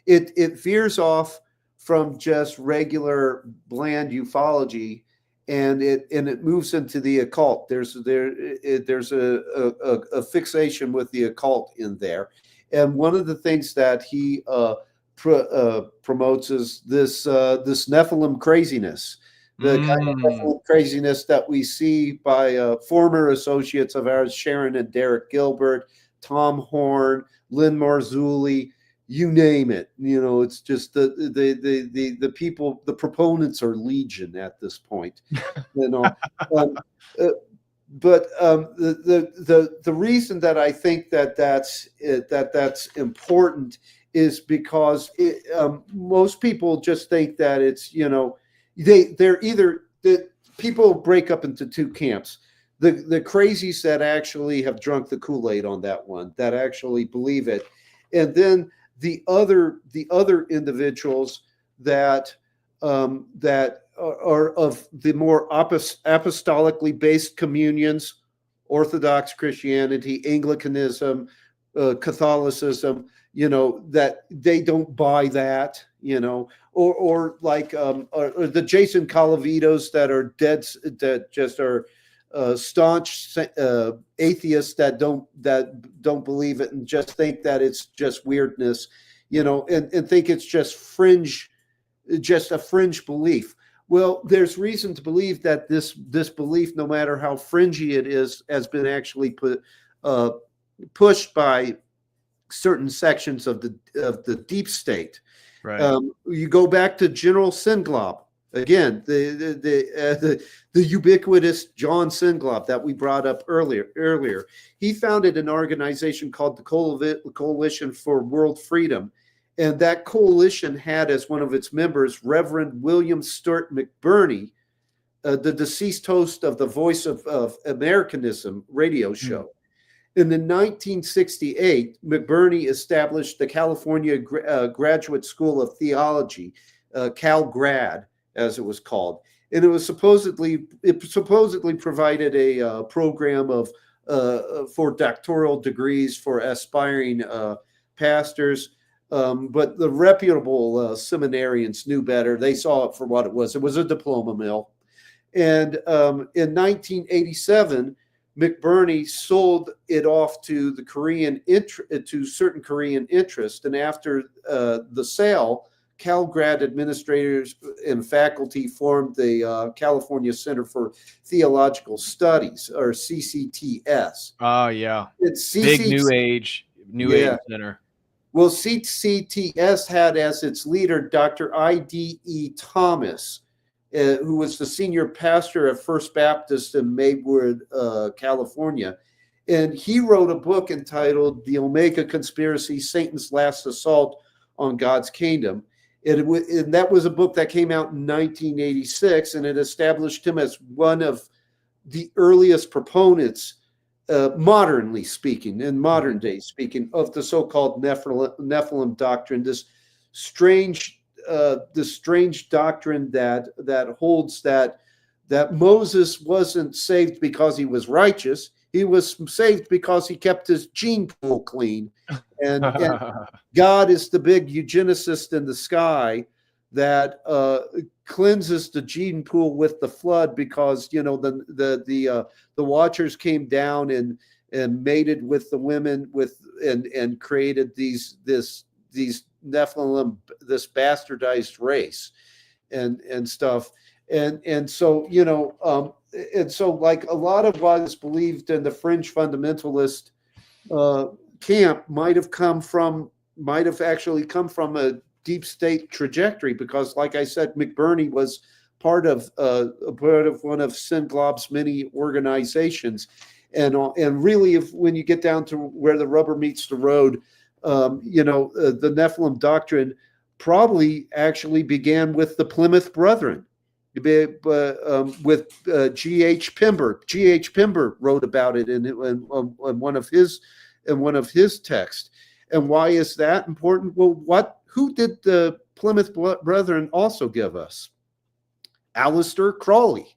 it veers off from just regular bland ufology, and it moves into the occult. There's a fixation with the occult in there, and one of the things that he promotes is this Nephilim craziness. The kind of craziness that we see by former associates of ours, Sharon and Derek Gilbert, Tom Horn, Lynn Marzulli, you name it. It's just the people, the proponents are legion at this point. But the reason that I think that's important is because most people just think that it's they're either the people break up into two camps. The crazies that actually have drunk the Kool-Aid on that one, that actually believe it, and then the other individuals that are of the more apostolically based communions, Orthodox Christianity, Anglicanism, Catholicism, that they don't buy that, or like or the Jason Calavitos that are dead, that just are staunch atheists that don't believe it and just think that it's just weirdness, and think it's just a fringe belief. Well, there's reason to believe that this belief, no matter how fringy it is, has been actually pushed by certain sections of the deep state. Right. You go back to General Singlob again, the ubiquitous John Singlob that we brought up earlier. He founded an organization called the Coalition for World Freedom, and that coalition had as one of its members Reverend William Sturt McBurney, the deceased host of the Voice of Americanism radio show. In the 1968, McBurney established the California Graduate School of Theology, CalGrad, as it was called, and it supposedly provided a program of for doctoral degrees for aspiring pastors. But the reputable seminarians knew better. They saw it for what it was. It was a diploma mill. And in 1987, McBurney sold it off to the to certain Korean interests. And after the sale, CalGrad administrators and faculty formed the California Center for Theological Studies, or CCTS. Oh, yeah. It's big New Age center. Well, CCTS had as its leader Dr. I.D.E. Thomas, who was the senior pastor at First Baptist in Maywood, California. And he wrote a book entitled The Omega Conspiracy, Satan's Last Assault on God's Kingdom. And that was a book that came out in 1986, and it established him as one of the earliest proponents, modernly speaking, in modern day speaking, of the so-called Nephilim doctrine, this strange doctrine that holds that Moses wasn't saved because he was righteous. He was saved because he kept his gene pool clean. And God is the big eugenicist in the sky that cleanses the gene pool with the flood, because the watchers came down and mated with the women and created these Nephilim, this bastardized race and stuff. And so like a lot of what is believed in the fringe fundamentalist camp might have actually come from a deep state trajectory, because, like I said, McBurney was part of one of Singlob's many organizations, and really, when you get down to where the rubber meets the road, the Nephilim doctrine probably actually began with the Plymouth Brethren, with G.H. Pember. G.H. Pember wrote about it in one of his texts. And why is that important? Well, who did the Plymouth Brethren also give us? Aleister Crowley.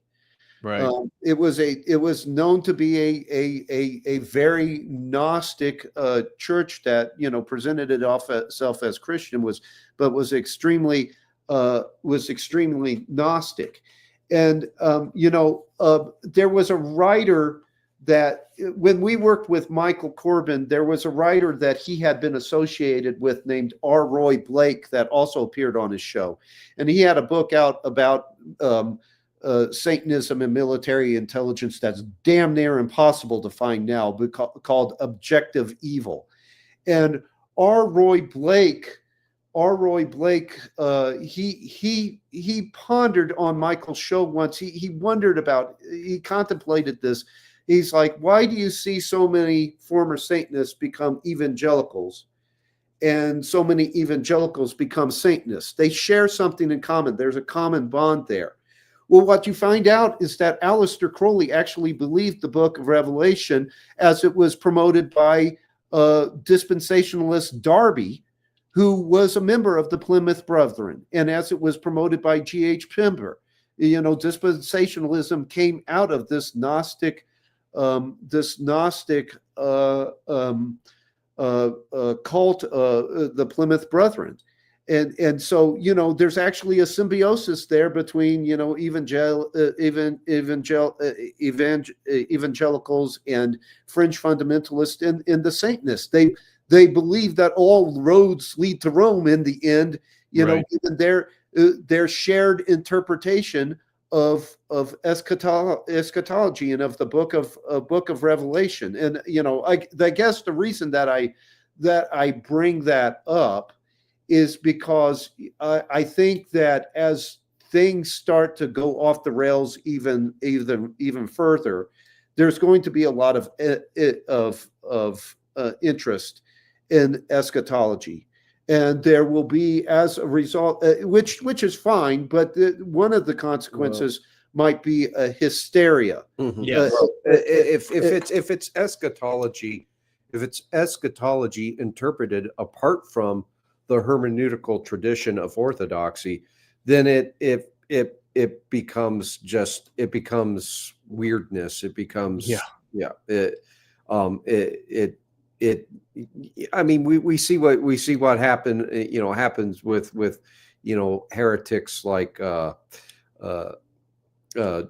Right. It was known to be a very Gnostic church that presented itself as Christian, but was extremely Gnostic. And there was a writer that, when we worked with Michael Corbin, there was a writer that he had been associated with named R. Roy Blake that also appeared on his show. And he had a book out about Satanism and military intelligence that's damn near impossible to find now, called Objective Evil. And R. Roy Blake, he pondered on Michael's show once. He contemplated this. He's like, why do you see so many former Satanists become evangelicals, and so many evangelicals become Satanists? They share something in common. There's a common bond there. Well, what you find out is that Aleister Crowley actually believed the book of Revelation as it was promoted by dispensationalist Darby, who was a member of the Plymouth Brethren, and as it was promoted by G.H. Pember. Dispensationalism came out of this Gnostic cult, the Plymouth Brethren. And so, there's actually a symbiosis there between, evangelicals and fringe fundamentalists and the Satanists. They believe that all roads lead to Rome in the end, right. Given their shared interpretation of eschatology and of the book of Revelation. And I guess the reason that I bring that up is because I think that as things start to go off the rails even further, there's going to be a lot of interest in eschatology. And there will be, as a result, which is fine, but one of the consequences might be a hysteria. Yes. If it's eschatology, if it's eschatology interpreted apart from the hermeneutical tradition of orthodoxy, then it becomes weirdness. It becomes I mean, we see what happens with heretics like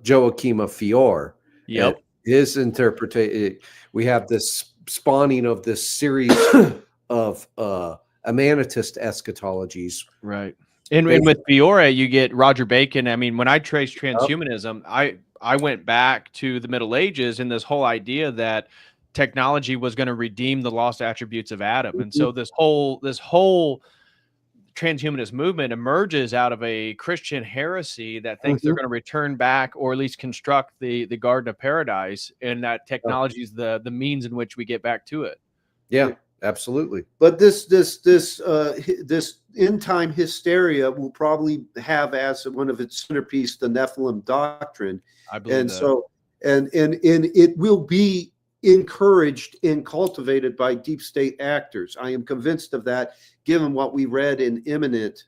Joachim of Fiore. Yep. His interpretation. We have this spawning of this series of Amanitist eschatologies. Right. And with Fiore, you get Roger Bacon. I mean, when I trace transhumanism, I went back to the Middle Ages and this whole idea that technology was going to redeem the lost attributes of Adam. And so this whole transhumanist movement emerges out of a Christian heresy that thinks they're going to return back, or at least construct the Garden of Paradise, and that technology is the means in which we get back to it. Yeah, absolutely. But this end time hysteria will probably have as one of its centerpiece the Nephilim doctrine. I believe and that. So and it will be encouraged and cultivated by deep state actors. I am convinced of that, given what we read in Imminent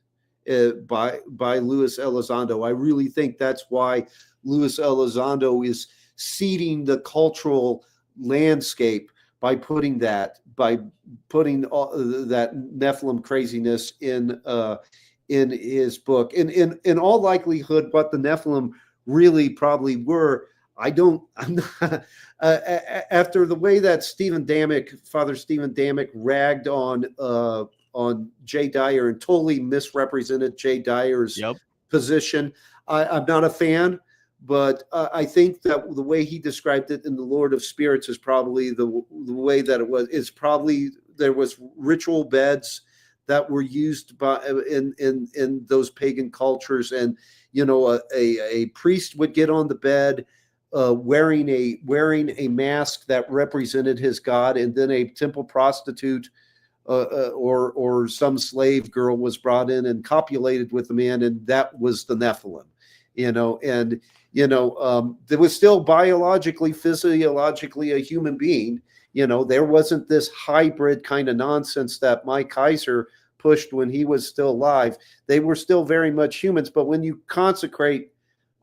by Luis Elizondo. I really think that's why Luis Elizondo is seeding the cultural landscape by putting that Nephilim craziness in his book. In all likelihood, what the Nephilim really probably were, I'm not, after the way that Father Stephen Damick ragged on Jay Dyer and totally misrepresented Jay Dyer's position, I'm not a fan. But I think that the way he described it in The Lord of Spirits is probably the way that it was. Is probably there was ritual beds that were used by in those pagan cultures, and a priest would get on the bed wearing a mask that represented his god, and then a temple prostitute or some slave girl was brought in and copulated with the man, and that was the Nephilim. There was still biologically, physiologically a human being. There wasn't this hybrid kind of nonsense that Mike Kaiser pushed when he was still alive. They were still very much humans. But when you consecrate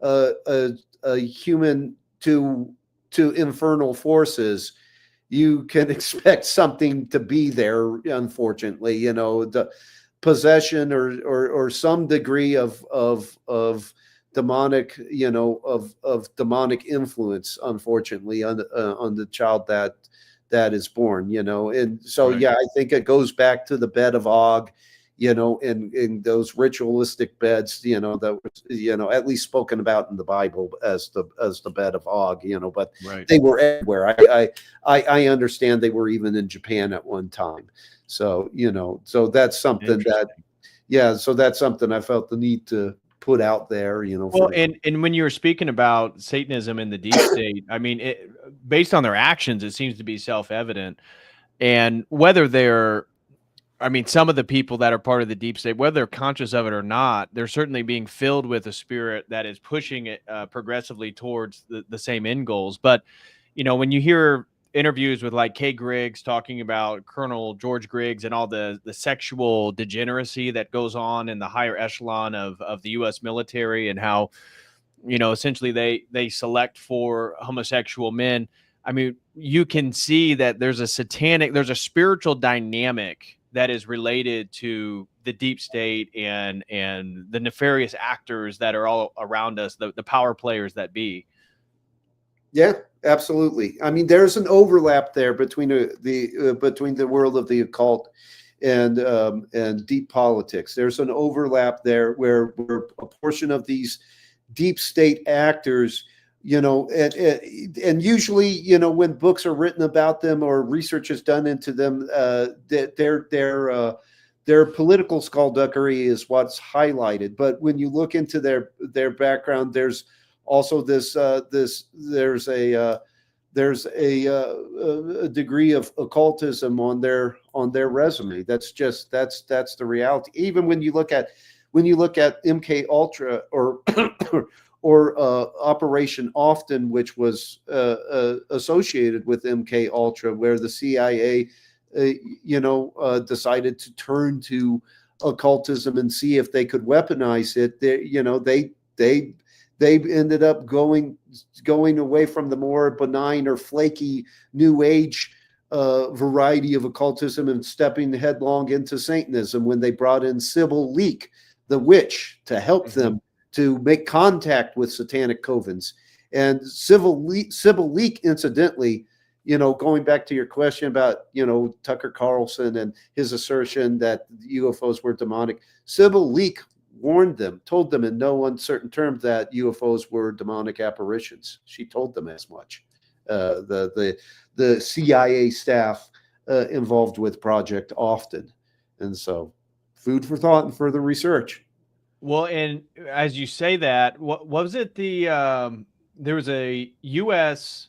a human to infernal forces, you can expect something to be there. Unfortunately, the possession or some degree of demonic, of demonic influence, unfortunately, on the child that is born, and so I think it goes back to the bed of Og, in those ritualistic beds, that was, at least spoken about in the Bible as the bed of Og, but they were everywhere. I understand they were even in Japan at one time. So so that's something so that's something I felt the need to put out there, Well, and when you were speaking about Satanism and the deep state, I mean, based on their actions, it seems to be self-evident. And whether some of the people that are part of the deep state, whether they're conscious of it or not, they're certainly being filled with a spirit that is pushing it progressively towards the same end goals. But, when you hear interviews with like Kay Griggs talking about Colonel George Griggs and all the sexual degeneracy that goes on in the higher echelon of the U.S. military, and how, essentially they select for homosexual men. I mean, you can see that there's a spiritual dynamic that is related to the deep state and the nefarious actors that are all around us, the power players that be. Yeah, absolutely. I mean, there's an overlap there between the world of the occult and deep politics. There's an overlap there where a portion of these deep state actors, and usually, when books are written about them or research is done into them, their political skullduggery is what's highlighted. But when you look into their background, there's also there's a degree of occultism on their resume. That's the reality. Even when you look at MK Ultra Operation Often, which was associated with MK Ultra, where the CIA, decided to turn to occultism and see if they could weaponize it. They ended up going away from the more benign or flaky New Age variety of occultism and stepping headlong into Satanism when they brought in Sybil Leek, the witch, to help them to make contact with satanic covens. And Sybil Leek, incidentally, going back to your question about, Tucker Carlson and his assertion that UFOs were demonic, Sybil Leek warned them, told them in no uncertain terms that UFOs were demonic apparitions. She told them as much. The CIA staff involved with Project Often. And so food for thought and further research. Well, and as you say that, what was it? There was a U.S.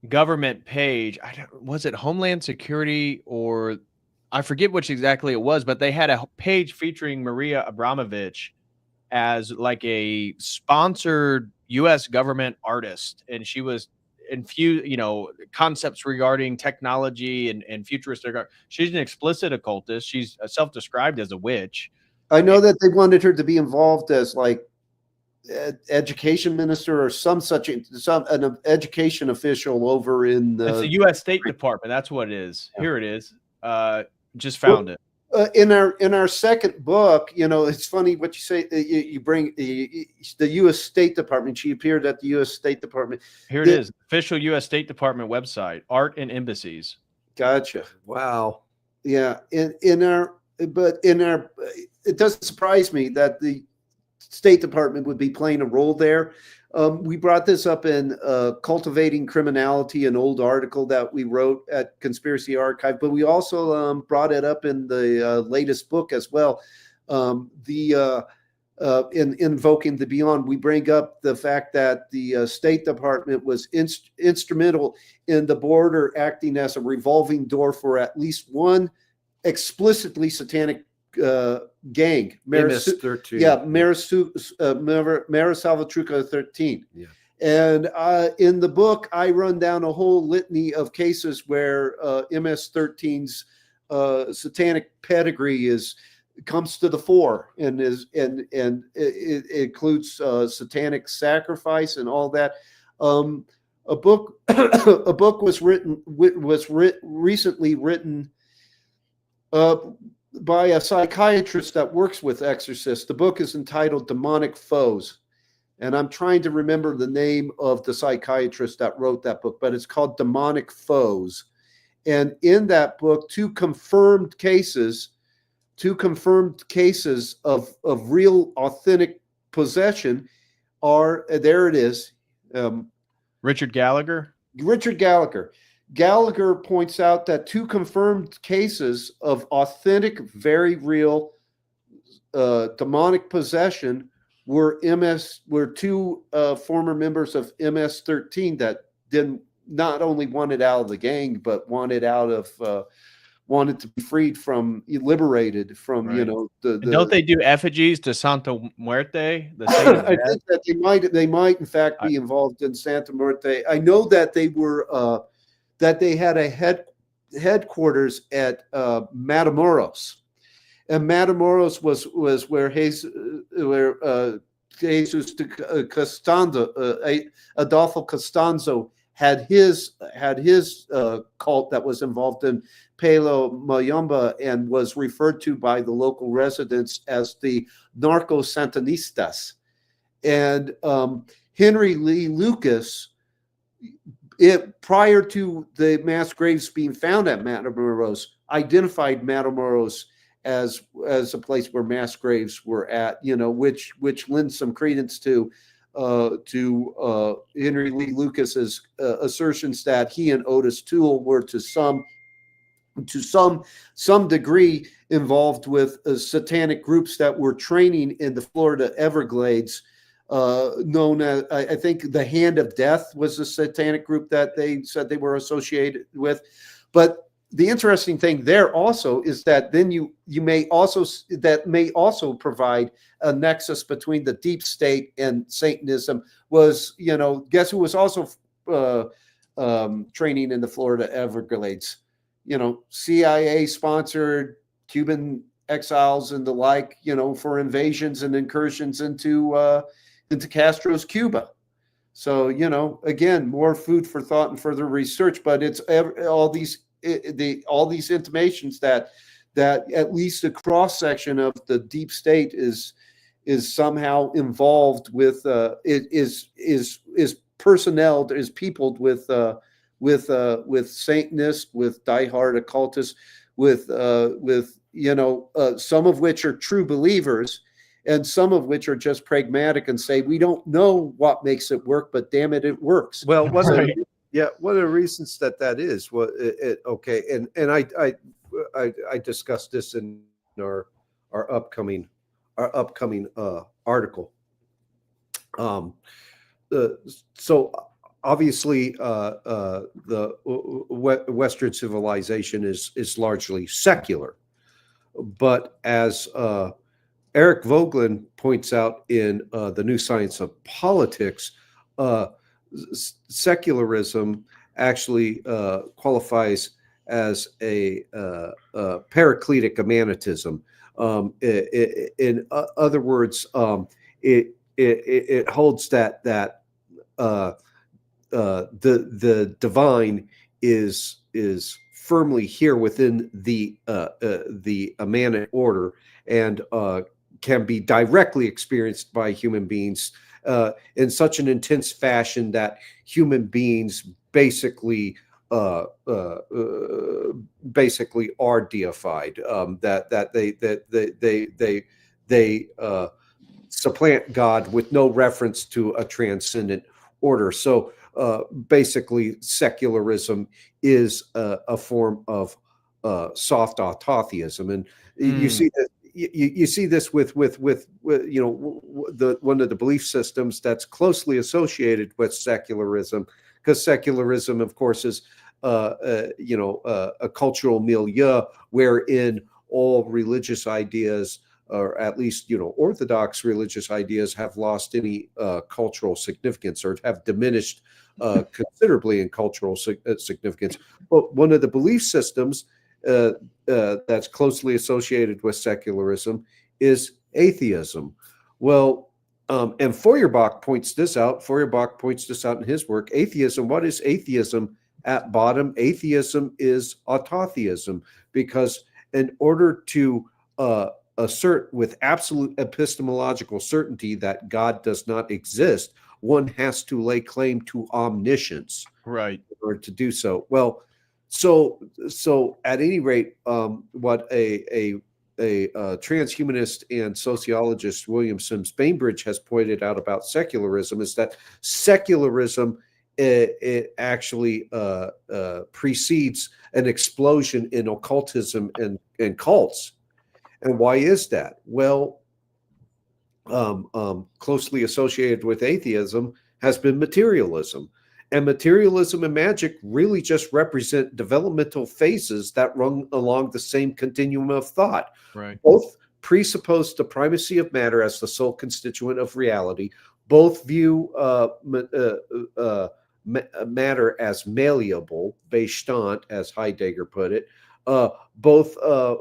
government page. Was it Homeland Security, or I forget which exactly it was, but they had a page featuring Maria Abramovich as like a sponsored U.S. government artist, and she was concepts regarding technology and futuristic art. She's an explicit occultist. She's self-described as a witch. I know that they wanted her to be involved as like education minister or some an education official over in the. It's the U.S. State Department. That's what it is. Yeah. Here it is. Just found it. In our second book, it's funny what you say. You bring the U.S. State Department. She appeared at the U.S. State Department. Here it is, official U.S. State Department website, Art and Embassies. Gotcha. Wow. Yeah. It doesn't surprise me that the State Department would be playing a role there. We brought this up in Cultivating Criminality, an old article that we wrote at Conspiracy Archive, but we also brought it up in the latest book as well. In Invoking the Beyond, we bring up the fact that the State Department was instrumental in the border acting as a revolving door for at least one explicitly satanic gang, MS-13. Yeah, Mara Salvatrucha 13. Yeah. And in the book, I run down a whole litany of cases where MS-13's satanic pedigree comes to the fore, and it includes satanic sacrifice and all that. A book was recently written by a psychiatrist that works with exorcists. The book is entitled Demonic Foes. And I'm trying to remember the name of the psychiatrist that wrote that book, but it's called Demonic Foes. And in that book, two confirmed cases of real authentic possession are, there it is. Richard Gallagher. Gallagher points out that two confirmed cases of authentic, very real demonic possession were two former members of MS-13 that not only wanted out of the gang, but wanted to be freed from, liberated from, right. Don't they do effigies to Santa Muerte? I think that they might in fact be involved in Santa Muerte. I know that they were. That they had a headquarters at Matamoros, and Matamoros was where Jesus Costanzo, Adolfo Costanzo had his cult that was involved in Palo Mayomba and was referred to by the local residents as the Narco Santanistas, and Henry Lee Lucas. Prior to the mass graves being found at Matamoros, identified Matamoros as a place where mass graves were at, which lends some credence to Henry Lee Lucas's assertions that he and Otis Toole were to some degree involved with satanic groups that were training in the Florida Everglades. Known as, I think, the Hand of Death was a satanic group that they said they were associated with. But the interesting thing there also is that then you may also provide a nexus between the deep state and Satanism. Was, guess who was also training in the Florida Everglades? CIA sponsored Cuban exiles and the like, for invasions and incursions into Castro's Cuba. So, again, more food for thought and further research, but it's all these intimations that at least a cross section of the deep state is somehow involved with is personnel, is peopled with Satanists, with diehard occultists, with some of which are true believers, and some of which are just pragmatic and say, we don't know what makes it work, but damn it, it works. Well, Right. one of the reasons that is, okay, and I discussed this in our upcoming article. So obviously, the Western civilization is largely secular, but as Eric Voegelin points out in The New Science of Politics, secularism actually qualifies as a paracletic emanatism. In other words, it holds that the divine is firmly here within the immanent order, and can be directly experienced by human beings in such an intense fashion that human beings basically are deified. That they supplant God with no reference to a transcendent order. So basically, secularism is a form of soft autotheism, and you see that. You see this with one of the belief systems that's closely associated with secularism, because secularism, of course, is a cultural milieu wherein all religious ideas, or at least orthodox religious ideas, have lost any cultural significance or have diminished considerably in cultural significance. But one of the belief systems that's closely associated with secularism is atheism. Well, and Feuerbach points this out. Feuerbach points this out in his work. Atheism. What is atheism? At bottom, atheism is autotheism, because in order to assert with absolute epistemological certainty that God does not exist, one has to lay claim to omniscience, Right, in order to do so. Well, so at any rate, what a transhumanist and sociologist, William Sims Bainbridge, has pointed out about secularism is that secularism it actually precedes an explosion in occultism and cults. And why is that? Well, closely associated with atheism has been materialism. And materialism and magic really just represent developmental phases that run along the same continuum of thought. right. Both presuppose the primacy of matter as the sole constituent of reality. Both view matter as malleable, Bestand, as Heidegger put it. Both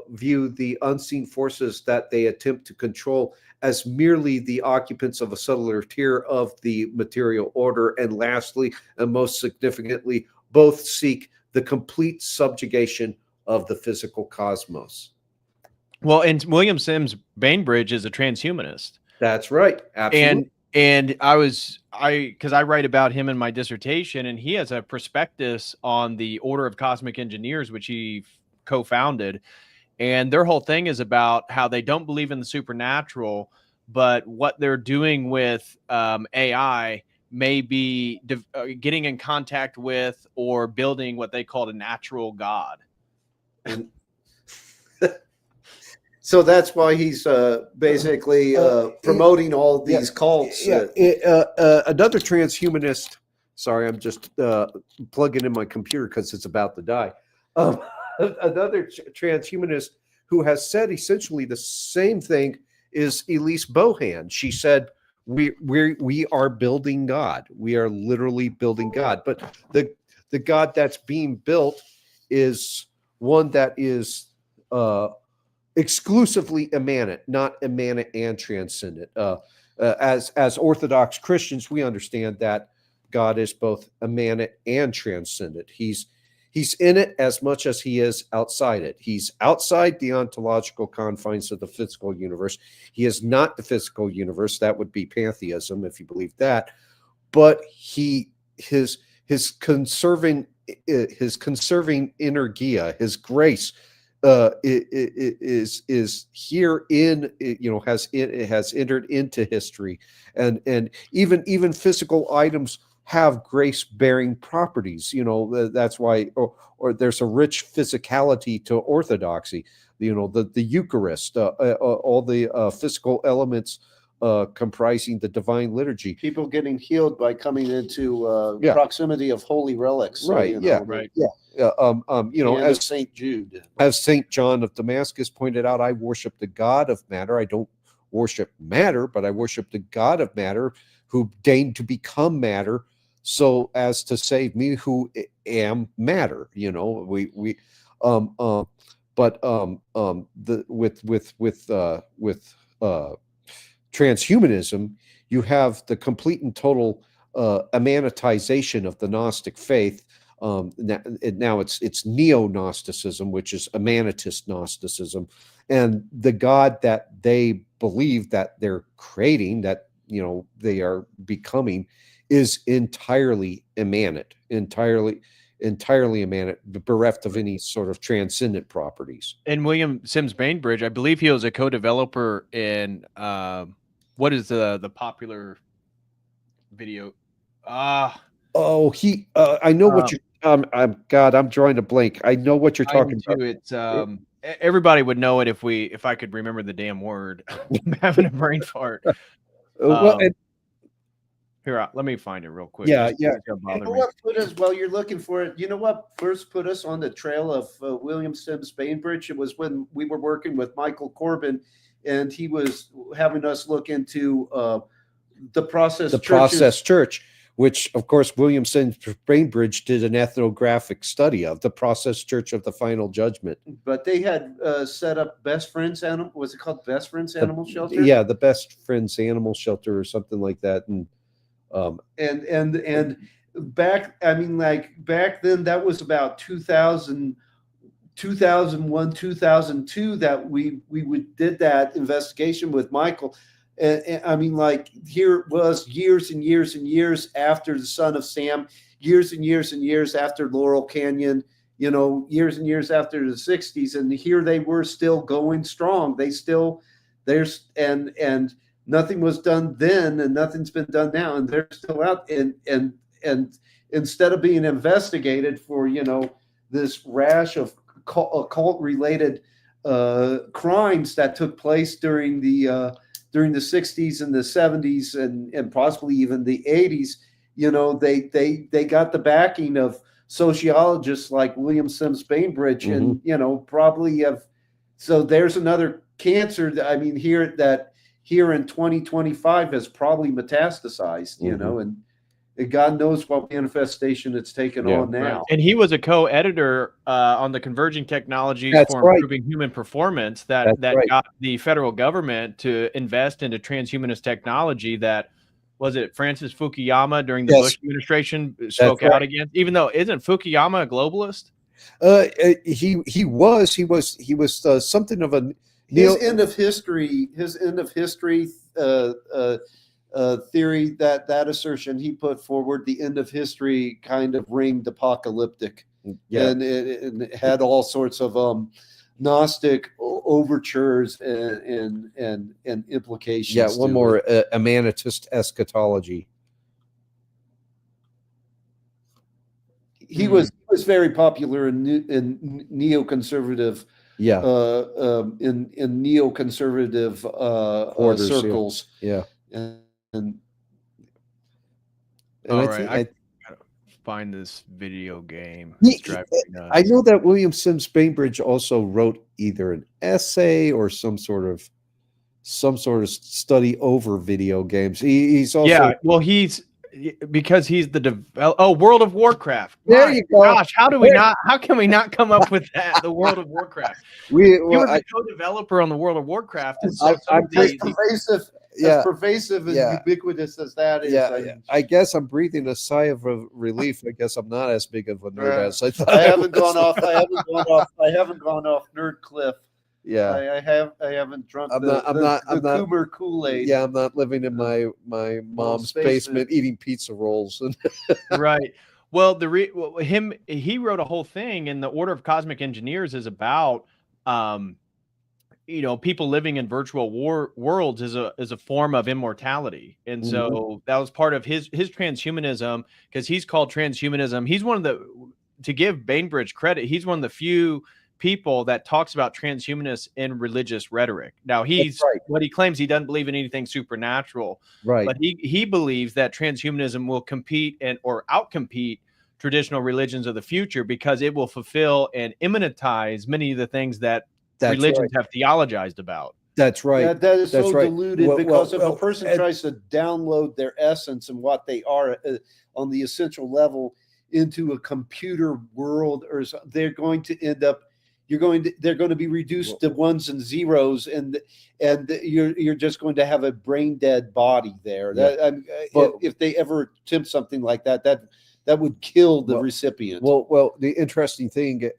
view the unseen forces that they attempt to control as merely the occupants of a subtler tier of the material order. And lastly, and most significantly, both seek the complete subjugation of the physical cosmos. Well, and William Sims Bainbridge is a transhumanist. That's right. Absolutely. And because I write about him in my dissertation, and he has a prospectus on the Order of Cosmic Engineers, which he co-founded. And their whole thing is about how they don't believe in the supernatural, but what they're doing with AI may be getting in contact with or building what they call a natural God. And So that's why he's basically promoting all these cults. Another transhumanist. Sorry, I'm just plugging in my computer because it's about to die. another transhumanist who has said essentially the same thing is Elise Bohan. She said, we are building God. We are literally building God. But the God that's being built is one that is exclusively immanent, not immanent and transcendent. As Orthodox Christians, we understand that God is both immanent and transcendent. He's in it as much as he is outside it. He's outside the ontological confines of the physical universe. He is not the physical universe. That would be pantheism if you believe that. But his conserving energia, his grace, is here in, has entered into history, and even physical items have grace-bearing properties. That's why, or there's a rich physicality to orthodoxy. The Eucharist, all the physical elements comprising the divine liturgy. People getting healed by coming into proximity of holy relics. So, Right. Right. As Saint Jude, as Saint John of Damascus pointed out, I worship the God of matter. I don't worship matter, but I worship the God of matter, who deigned to become matter, so as to save me, who am matter. With transhumanism, you have the complete and total immanentization of the Gnostic faith. Now it's neo-Gnosticism, which is immanentist Gnosticism, and the God that they believe that they're creating, that they are becoming, is entirely immanent, entirely immanent, bereft of any sort of transcendent properties. And William Sims Bainbridge, I believe he was a co-developer in what is the popular video? I know what you. I'm drawing a blank. I know what you're talking about. It's everybody would know it if I could remember the damn word. I'm having a brain fart. Here, let me find it real quick. Yeah. What put us, while you're looking for it, what first put us on the trail of William Sims Bainbridge? It was when we were working with Michael Corbin, and he was having us look into the Process Church, which, of course, William Sims Bainbridge did an ethnographic study of the Process Church of the Final Judgment. But they had set up Best Friends Animal. Was it called Best Friends Animal Shelter? Yeah, the Best Friends Animal Shelter or something like that. And back then, that was about 2000, 2001, 2002 that we did that investigation with Michael. Here it was years and years and years after the Son of Sam, years and years and years after Laurel Canyon, years and years after the 60s. And here they were still going strong. And nothing was done then, and nothing's been done now. And they're still out. And instead of being investigated for, this rash of occult related crimes that took place during the 60s and the 70s and possibly even the 80s, they got the backing of sociologists like William Sims Bainbridge, and probably have. So there's another cancer that here in 2025 has probably metastasized, and God knows what manifestation it's taken on now. Right. And he was a co-editor on the Converging Technologies for Improving Human Performance that got the federal government to invest into transhumanist technology that, was it Francis Fukuyama during the Bush administration spoke out against, even though isn't Fukuyama a globalist? He was something of a his end of history theory, that assertion he put forward, the end of history kind of ringed apocalyptic, and it had all sorts of Gnostic overtures and implications. Yeah, one more immanentist eschatology. He was very popular in neoconservative. In neoconservative orders, circles. Yeah. And I think find this video game. He- It's driving me nuts. I know that William Sims Bainbridge also wrote either an essay or some sort of study over video games. He's also Yeah, well, because he's the World of Warcraft. There My you go. gosh, how can we not come up with that? The World of Warcraft. He was a co-developer on the World of Warcraft. And so As pervasive and ubiquitous as that is. I guess I'm breathing a sigh of relief. I guess I'm not as big of a nerd as I thought. I haven't gone off nerd cliff. Yeah, I haven't drunk I'm the not Coomer Kool-Aid. Yeah, I'm not living in my mom's basement eating pizza rolls. Right. Well, he wrote a whole thing, and the Order of Cosmic Engineers is about people living in virtual worlds is a form of immortality. And so that was part of his transhumanism, because he's called transhumanism. He's one of to give Bainbridge credit, he's one of the few people that talks about transhumanists in religious rhetoric. Now what he claims, he doesn't believe in anything supernatural, right? But he believes that transhumanism will compete or outcompete traditional religions of the future, because it will fulfill and immanentize many of the things that religions have theologized about. That's right. That is so diluted, because if a person tries to download their essence and what they are on the essential level into a computer world, or they're going to end up. They're going to be reduced to ones and zeros, and you're just going to have a brain dead body there. If they ever attempt something like that would kill the recipient. Well, the interesting thing,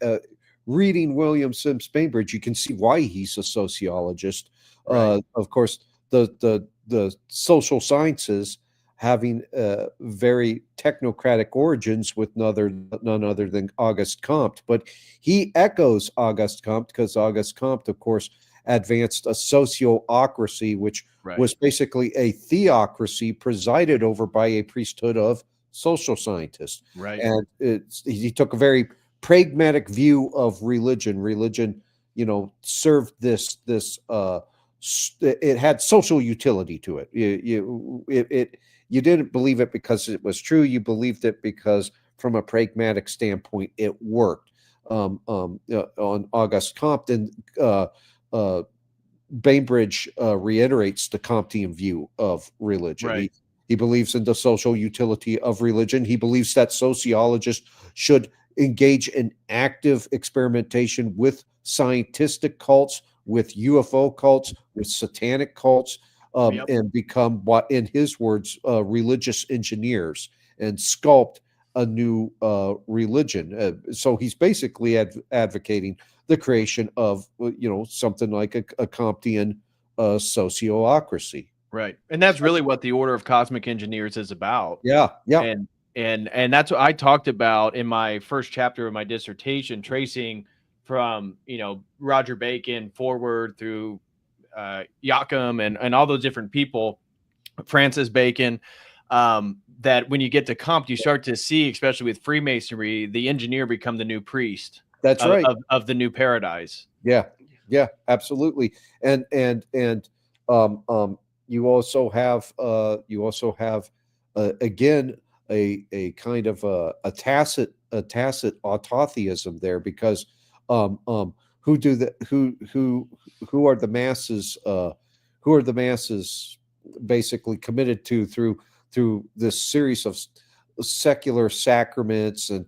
reading William Sims Bainbridge, you can see why he's a sociologist. Right. Of course, the social sciences having very technocratic origins with none other than Auguste Comte. But he echoes Auguste Comte, because Auguste Comte, of course, advanced a sociocracy, which was basically a theocracy presided over by a priesthood of social scientists. Right. And he took a very pragmatic view of religion. Religion, served this it had social utility to it. You didn't believe it because it was true. You believed it because, from a pragmatic standpoint, it worked. On Auguste Comte, and Bainbridge reiterates the Comtean view of religion. Right. He believes in the social utility of religion. He believes that sociologists should engage in active experimentation with scientific cults, with UFO cults, with satanic cults. And become, what, in his words, religious engineers, and sculpt a new religion. So he's basically advocating the creation of, something like a Comtean sociocracy. Right. And that's really what the Order of Cosmic Engineers is about. Yeah. And that's what I talked about in my first chapter of my dissertation, tracing from Roger Bacon forward through Joachim and all those different people, Francis Bacon, that when you get to Comte, you start to see, especially with Freemasonry, the engineer become the new priest. That's right. Of the new paradise. Yeah, absolutely. And you also have again a kind of a tacit autotheism there, because who are the masses? Who are the masses basically committed to through this series of secular sacraments and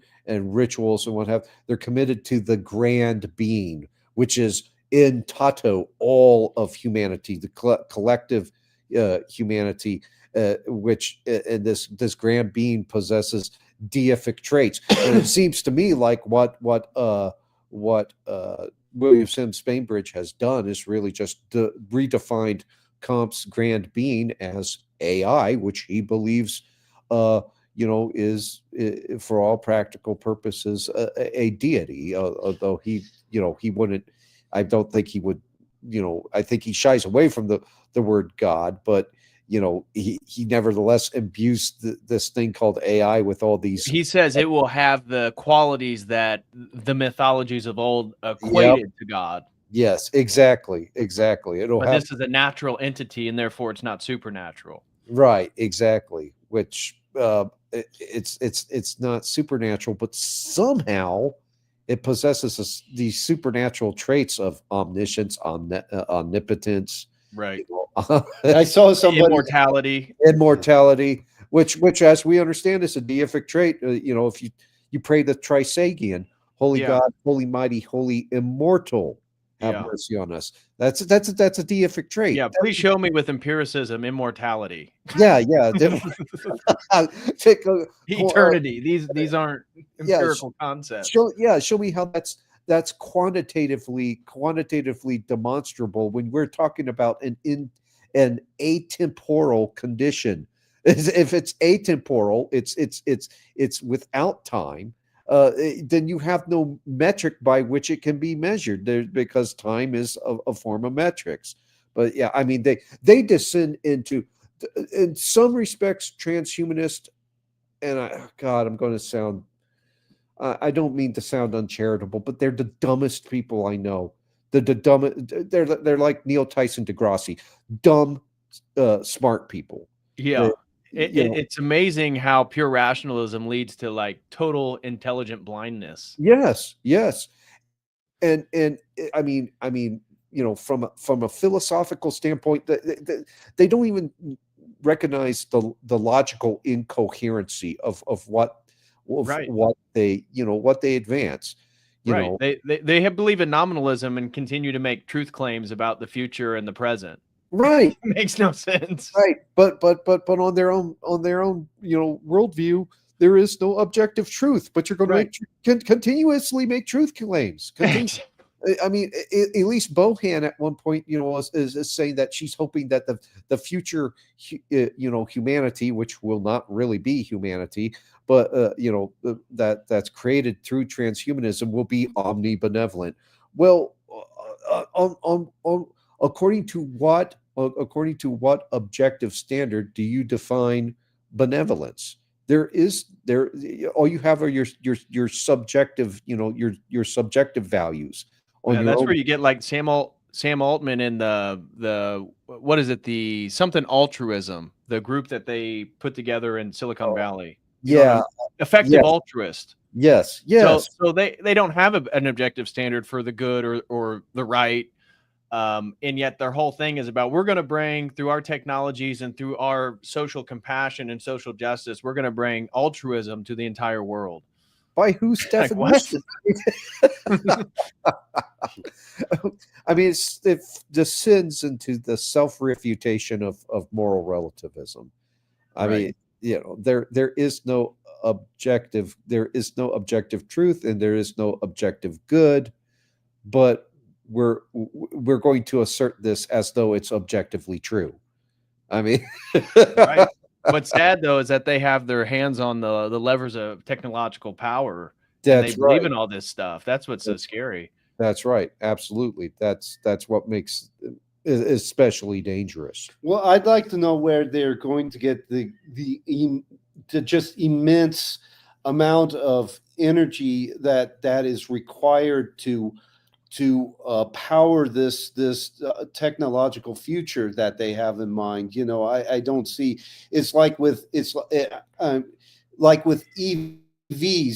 rituals and what have? They're committed to the grand being, which is in toto all of humanity, the collective humanity, which and this grand being possesses deific traits. And it seems to me like what William Sims Bainbridge has done is really just redefined Comte's grand being as AI, which he believes, is for all practical purposes a deity. Although he wouldn't. I don't think he would. I think he shies away from the word God, but he nevertheless imbues this thing called AI with all these. He says it will have the qualities that the mythologies of old equated to God. Yes, exactly. But this is a natural entity, and therefore it's not supernatural. Right, exactly. Which it's not supernatural, but somehow it possesses these supernatural traits of omniscience, omnipotence, Right. I saw somebody Immortality. which as we understand is a deific trait. If you pray the Trisagion, holy Yeah. God, holy mighty, holy immortal, have Yeah. mercy on us. That's a deific trait. Yeah. Please show me with empiricism immortality. Yeah. Take Eternity. These aren't empirical concepts. show me how that's quantitatively demonstrable when we're talking about an atemporal condition. If it's atemporal, it's without time. Then you have no metric by which it can be measured there, because time is a form of metrics. But yeah, I mean, they descend into, in some respects, transhumanist. And I'm going to sound, I don't mean to sound uncharitable, but they're the dumbest people I know. The dumbest. They're like Neil Tyson deGrasse, dumb, smart people. Yeah. It's amazing how pure rationalism leads to like total intelligent blindness. Yes. And I mean, from a philosophical standpoint, they don't even recognize the logical incoherency of what they advance. They believe in nominalism and continue to make truth claims about the future and the present. Right. Makes no sense. Right. But on their own worldview, there is no objective truth. But you're going to continuously make truth claims. I mean, Elise Bohan at one point, is saying that she's hoping that the future, humanity, which will not really be humanity, but that's created through transhumanism, will be omnibenevolent. Well, according to what objective standard do you define benevolence? All you have are your subjective, your subjective values. That's where you get like Sam Altman and the what is it, the something altruism, the group that they put together in Silicon Valley. Effective altruist. Yes. So they don't have an objective standard for the good or the right. And yet their whole thing is about, we're going to bring, through our technologies and through our social compassion and social justice, we're going to bring altruism to the entire world. By whose definition? I mean, it descends into the self-refutation of moral relativism. I mean, there is no objective truth, and there is no objective good, but we're going to assert this as though it's objectively true. I mean, right. What's sad though is that they have their hands on the levers of technological power. They believe in all this stuff. That's what's so scary. That's right. Absolutely. That's what makes it especially dangerous. Well, I'd like to know where they're going to get the just immense amount of energy that is required to power this technological future that they have in mind. I don't see. It's like with EVs.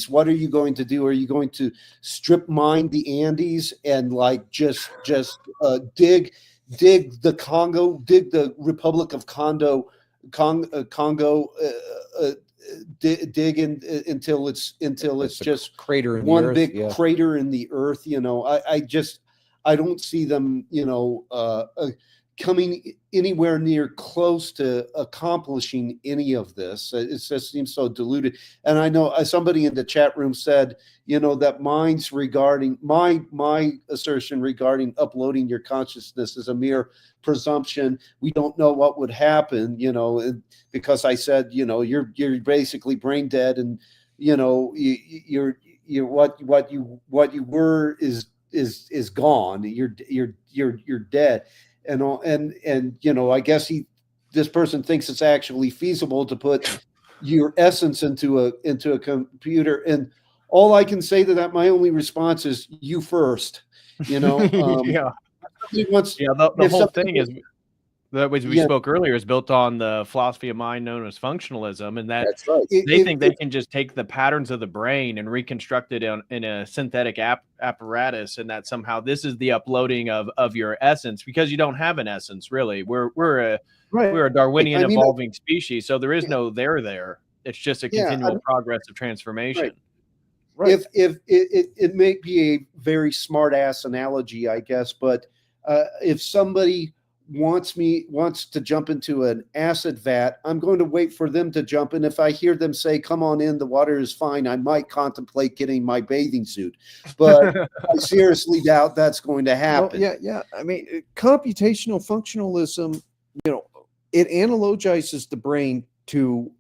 What are you going to do? Are you going to strip mine the Andes and like just dig the Congo, dig the Republic of Congo, dig in until it's just crater in one big crater in the earth. I don't see them coming anywhere near close to accomplishing any of this. It just seems so diluted. And I know somebody in the chat room said, that mine's regarding my assertion regarding uploading your consciousness is a mere presumption. We don't know what would happen, because I said, you're basically brain dead, and you're what you were is gone. You're dead. And I guess this person thinks it's actually feasible to put your essence into a computer. And all I can say to that, my only response is, you first. The whole thing is, That which we Yeah. spoke earlier is built on the philosophy of mind known as functionalism, and that That's right. they think they can just take the patterns of the brain and reconstruct it in a synthetic apparatus, and that somehow this is the uploading of your essence, because you don't have an essence really. We're a Right. Darwinian I mean, evolving species, so there is yeah, no there. It's just a yeah, continual progress of transformation. Right. if it may be a very smart ass analogy, I guess, but if somebody wants to jump into an acid vat, I'm going to wait for them to jump, and if I hear them say, "Come on in, the water is fine," I might contemplate getting my bathing suit, but I seriously doubt that's going to happen. Well, yeah. I mean, computational functionalism, it analogizes the brain to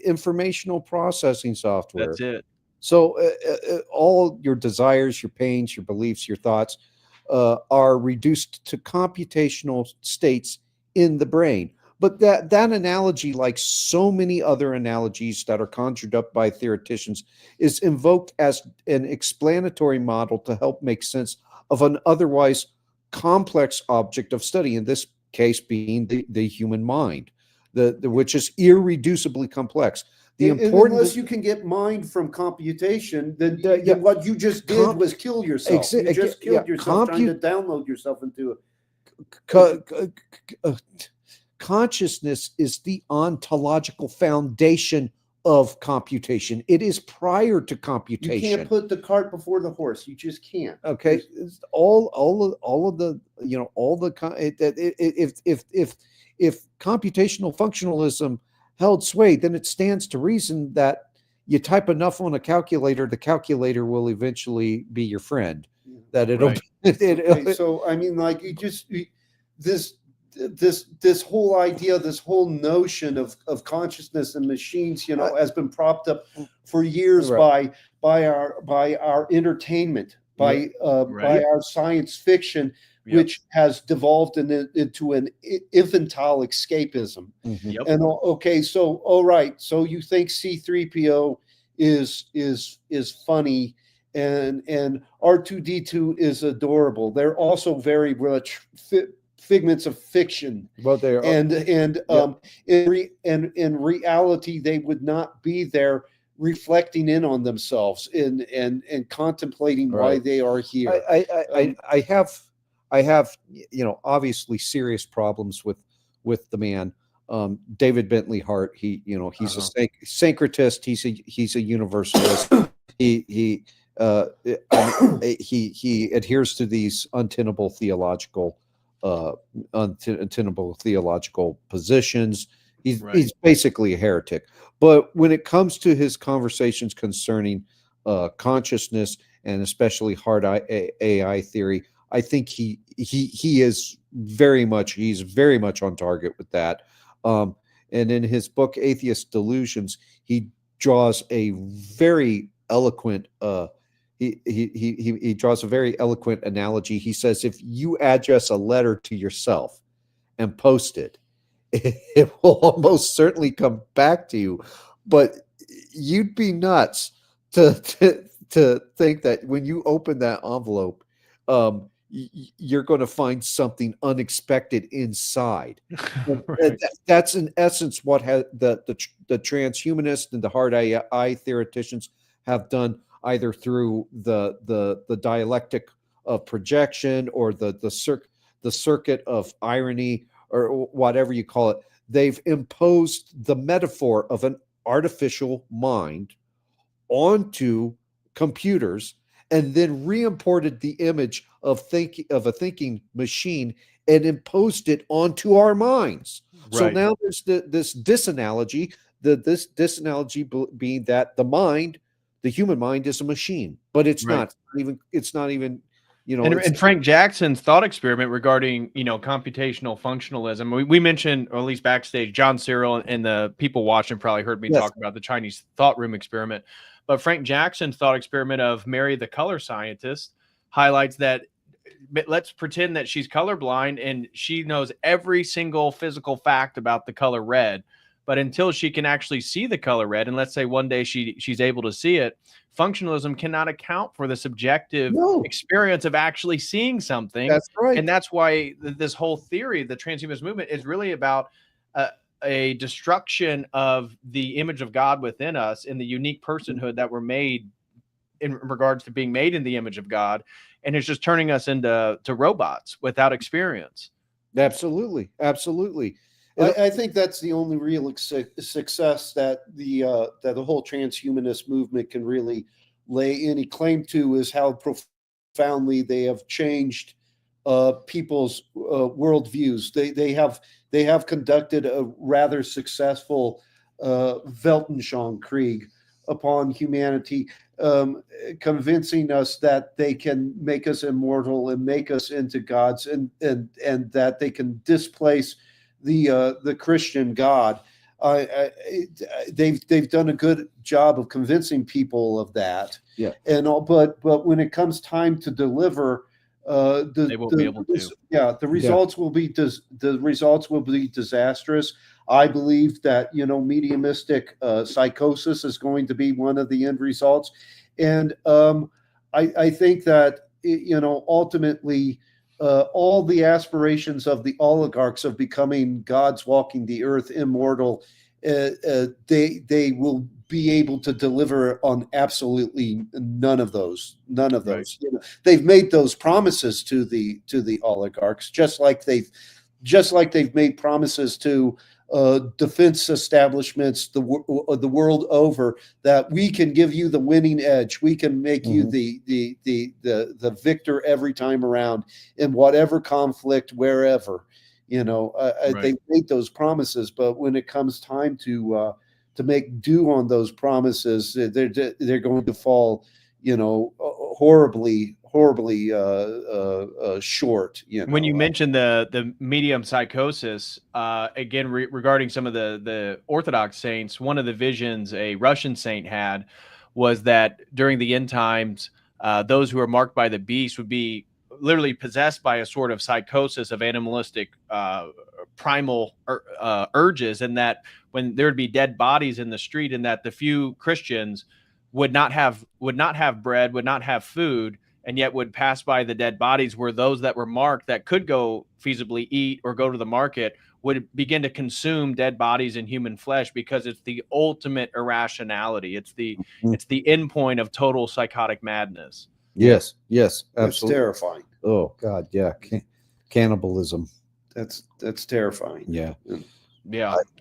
informational processing software. That's it. So all your desires, your pains, your beliefs, your thoughts are reduced to computational states in the brain. But that analogy, like so many other analogies that are conjured up by theoreticians, is invoked as an explanatory model to help make sense of an otherwise complex object of study, in this case being the human mind, which is irreducibly complex. Unless you can get mind from computation, then what you just did was kill yourself. You just killed yourself trying to download yourself into it. Consciousness is the ontological foundation of computation. It is prior to computation. You can't put the cart before the horse. You just can't. Okay, all of the if computational functionalism held sway, then it stands to reason that you type enough on a calculator, the calculator will eventually be your friend. That it'll. Right. Okay, so I mean, like, this whole idea, this whole notion of consciousness and machines, has been propped up for years by our entertainment, by our science fiction, which has devolved into an infantile escapism. Mhm. And okay, so all right, so you think C-3PO is funny, and R2-D2 is adorable. They're also very much figments of fiction. Well, they are, and in reality, they would not be there, reflecting in on themselves and contemplating why they are here. I have obviously serious problems with the man, David Bentley Hart. He's a syncretist. He's a universalist. He adheres to these untenable theological positions. He's basically a heretic. But when it comes to his conversations concerning consciousness, and especially hard AI theory, I think he's very much on target with that. And in his book Atheist Delusions, he draws a very eloquent he draws a very eloquent analogy. He says, if you address a letter to yourself and post it, it will almost certainly come back to you. But you'd be nuts to think that when you open that envelope, you're going to find something unexpected inside. Right. That's in essence what the transhumanists and the hard AI theoreticians have done, either through the dialectic of projection or the circuit of irony, or whatever you call it. They've imposed the metaphor of an artificial mind onto computers, and then re-imported the image of a thinking machine and imposed it onto our minds. Right. So now there's this disanalogy, being that the human mind is a machine, but it's not even. And Frank Jackson's thought experiment regarding computational functionalism. We mentioned, or at least backstage, John Cyril and the people watching probably heard me talk about the Chinese thought room experiment. But Frank Jackson's thought experiment of Mary the color scientist highlights that, let's pretend that she's colorblind and she knows every single physical fact about the color red, But until she can actually see the color red, and let's say one day she's able to see it, functionalism cannot account for the subjective experience of actually seeing something. That's right. And that's why this whole theory, the transhumanist movement, is really about a destruction of the image of God within us and the unique personhood that we're made in regards to being made in the image of God. And it's just turning us into robots without experience. Absolutely. Absolutely. I think that's the only real success that the whole transhumanist movement can really lay any claim to, is how profoundly they have changed people's worldviews. They have conducted a rather successful Weltanschauungskrieg upon humanity, convincing us that they can make us immortal and make us into gods, and that they can displace the Christian God. They've done a good job of convincing people of that. Yeah. And all, but when it comes time to deliver, they won't be able to. Yeah, the results will be disastrous. I believe that mediumistic psychosis is going to be one of the end results, and I think that ultimately all the aspirations of the oligarchs of becoming gods walking the earth, immortal, they will be able to deliver on absolutely none of those. Right. They've made those promises to the oligarchs, just like they've made promises to defense establishments the world over, that we can give you the winning edge, we can make you the victor every time around in whatever conflict, wherever. Right. They made those promises, but when it comes time to make due on those promises, they're going to fall horribly short. When you mentioned the medium psychosis, again, regarding some of the Orthodox saints, one of the visions a Russian saint had was that during the end times, those who are marked by the beast would be literally possessed by a sort of psychosis of animalistic primal urges, and that when there would be dead bodies in the street, and that the few Christians would not have bread, would not have food, and yet would pass by the dead bodies, where those that were marked that could go feasibly eat or go to the market would begin to consume dead bodies and human flesh, because it's the ultimate irrationality. It's the end point of total psychotic madness. Yes, absolutely. It's terrifying. Oh God, yeah. Cannibalism. That's terrifying. Yeah.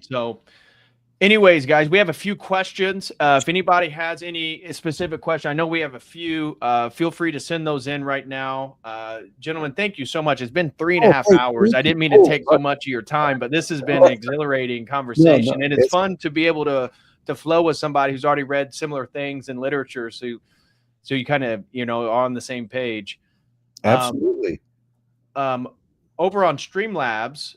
So anyways, guys, we have a few questions. If anybody has any specific question, I know we have a few. Feel free to send those in right now. Gentlemen, thank you so much. It's been 3.5 hours. I didn't mean to take so much of your time, but this has been an exhilarating conversation. And it's fun to be able to flow with somebody who's already read similar things in literature. So you kind of, are on the same page. Absolutely. Over on Streamlabs,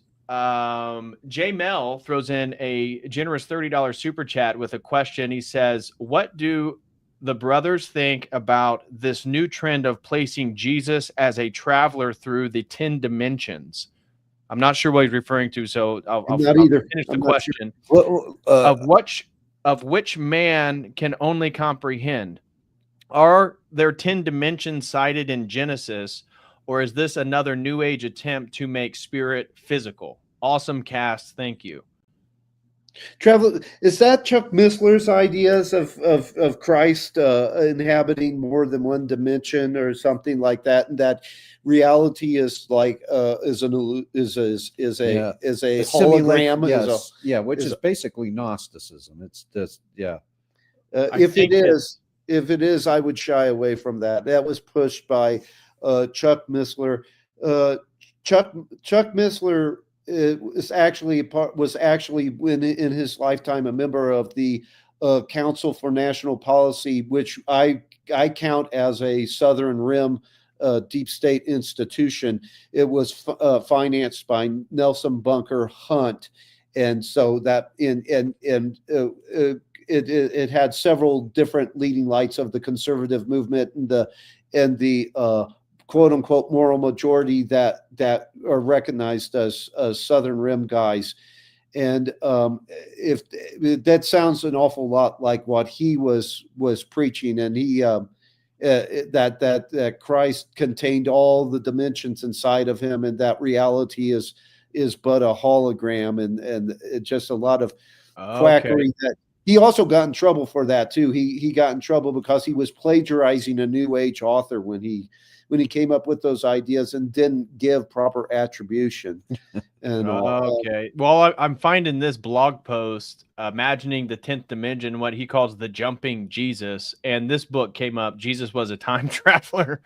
J Mel throws in a generous $30 super chat with a question. He says, what do the brothers think about this new trend of placing Jesus as a traveler through the 10 dimensions? I'm not sure what he's referring to, so I'll finish the question. Sure. Of which man can only comprehend? Are there 10 dimensions cited in Genesis, or is this another New Age attempt to make spirit physical? Awesome cast. Thank you. Travel, is that Chuck Missler's ideas of Christ inhabiting more than one dimension or something like that, and that reality is like is a hologram? Yes. Which is basically Gnosticism. It's just if it is, I would shy away from that. That was pushed by Chuck Missler. Chuck Missler was actually when in his lifetime a member of the Council for National Policy, which I count as a Southern Rim deep state institution. It was financed by Nelson Bunker Hunt, and so that it had several different leading lights of the conservative movement and the quote unquote moral majority that are recognized as Southern Rim guys. if that sounds an awful lot like what he was preaching, and he that Christ contained all the dimensions inside of him, and that reality is but a hologram, and it's just a lot of quackery. That he also got in trouble for that too. He got in trouble because he was plagiarizing a New Age author when he came up with those ideas and didn't give proper attribution. And okay, well, I'm finding this blog post imagining the 10th dimension, what he calls the jumping Jesus, and this book came up. Jesus was a time traveler.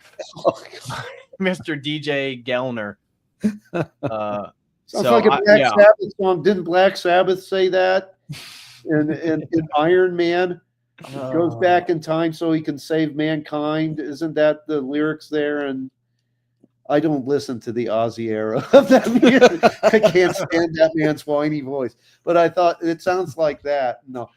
Mr. DJ Gellner. Sounds like a Black Sabbath song. Didn't Black Sabbath say that? And Iron Man goes back in time so he can save mankind. Isn't that the lyrics there? And I don't listen to the Ozzy era of that music. I can't stand that man's whiny voice. But I thought it sounds like that. No.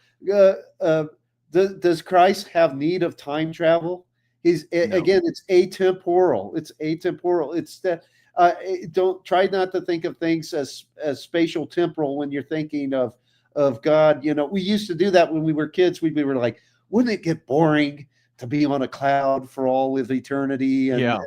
Does Christ have need of time travel? Again, it's atemporal. It's atemporal. It's that. Don't try not to think of things as spatial temporal when you're thinking of God. We used to do that when we were kids. We were like, wouldn't it get boring to be on a cloud for all of eternity? And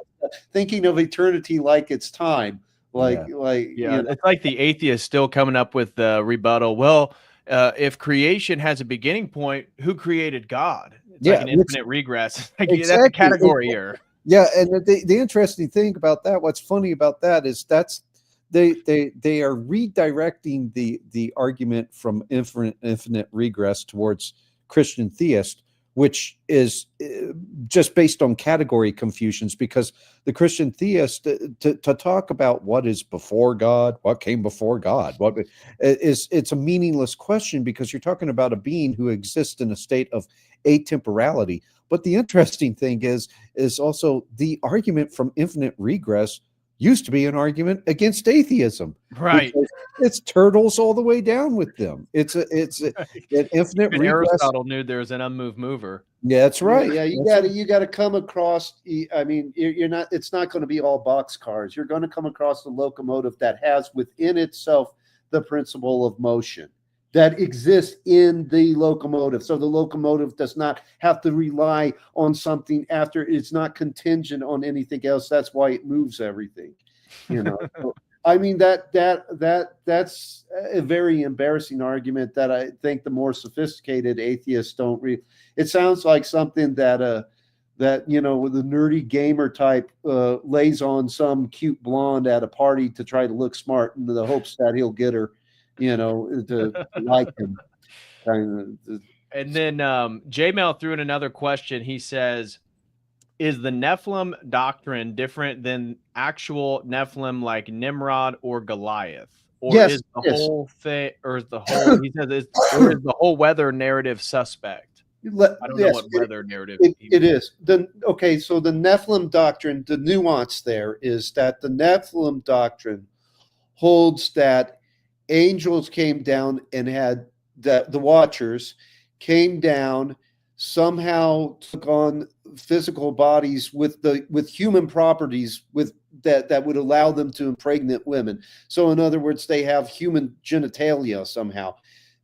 thinking of eternity like it's time. It's like the atheist still coming up with the rebuttal. Well, if creation has a beginning point, who created God? It's like an infinite regress. Exactly. That's a category error. Yeah, and the interesting thing about that, what's funny about that is they are redirecting the argument from infinite regress towards Christian theist, which is just based on category confusions, because the Christian theist to talk about what is before God, what came before God, it's a meaningless question, because you're talking about a being who exists in a state of atemporality. But the interesting thing is also the argument from infinite regress used to be an argument against atheism, right? It's turtles all the way down with them. It's an infinite regress. Aristotle knew there was an unmoved mover. Yeah, that's right. Yeah, you got to come across. I mean, you're not. It's not going to be all boxcars. You're going to come across the locomotive that has within itself the principle of motion that exists in the locomotive. So the locomotive does not have to rely on something after. It's not contingent on anything else. That's why it moves everything. So, I mean, that's a very embarrassing argument that I think the more sophisticated atheists don't read. It sounds like something that with the nerdy gamer type lays on some cute blonde at a party to try to look smart in the hopes that he'll get her, to like him. And then J-Mail threw in another question. He says, is the Nephilim doctrine different than actual Nephilim like Nimrod or Goliath? Or is the whole thing, or is the whole, he says, is the whole weather narrative suspect? I don't know what weather narrative it is. So the Nephilim doctrine, the nuance there is that the Nephilim doctrine holds that angels came down and had the Watchers came down, somehow took on physical bodies with human properties that would allow them to impregnate women. So in other words, they have human genitalia somehow,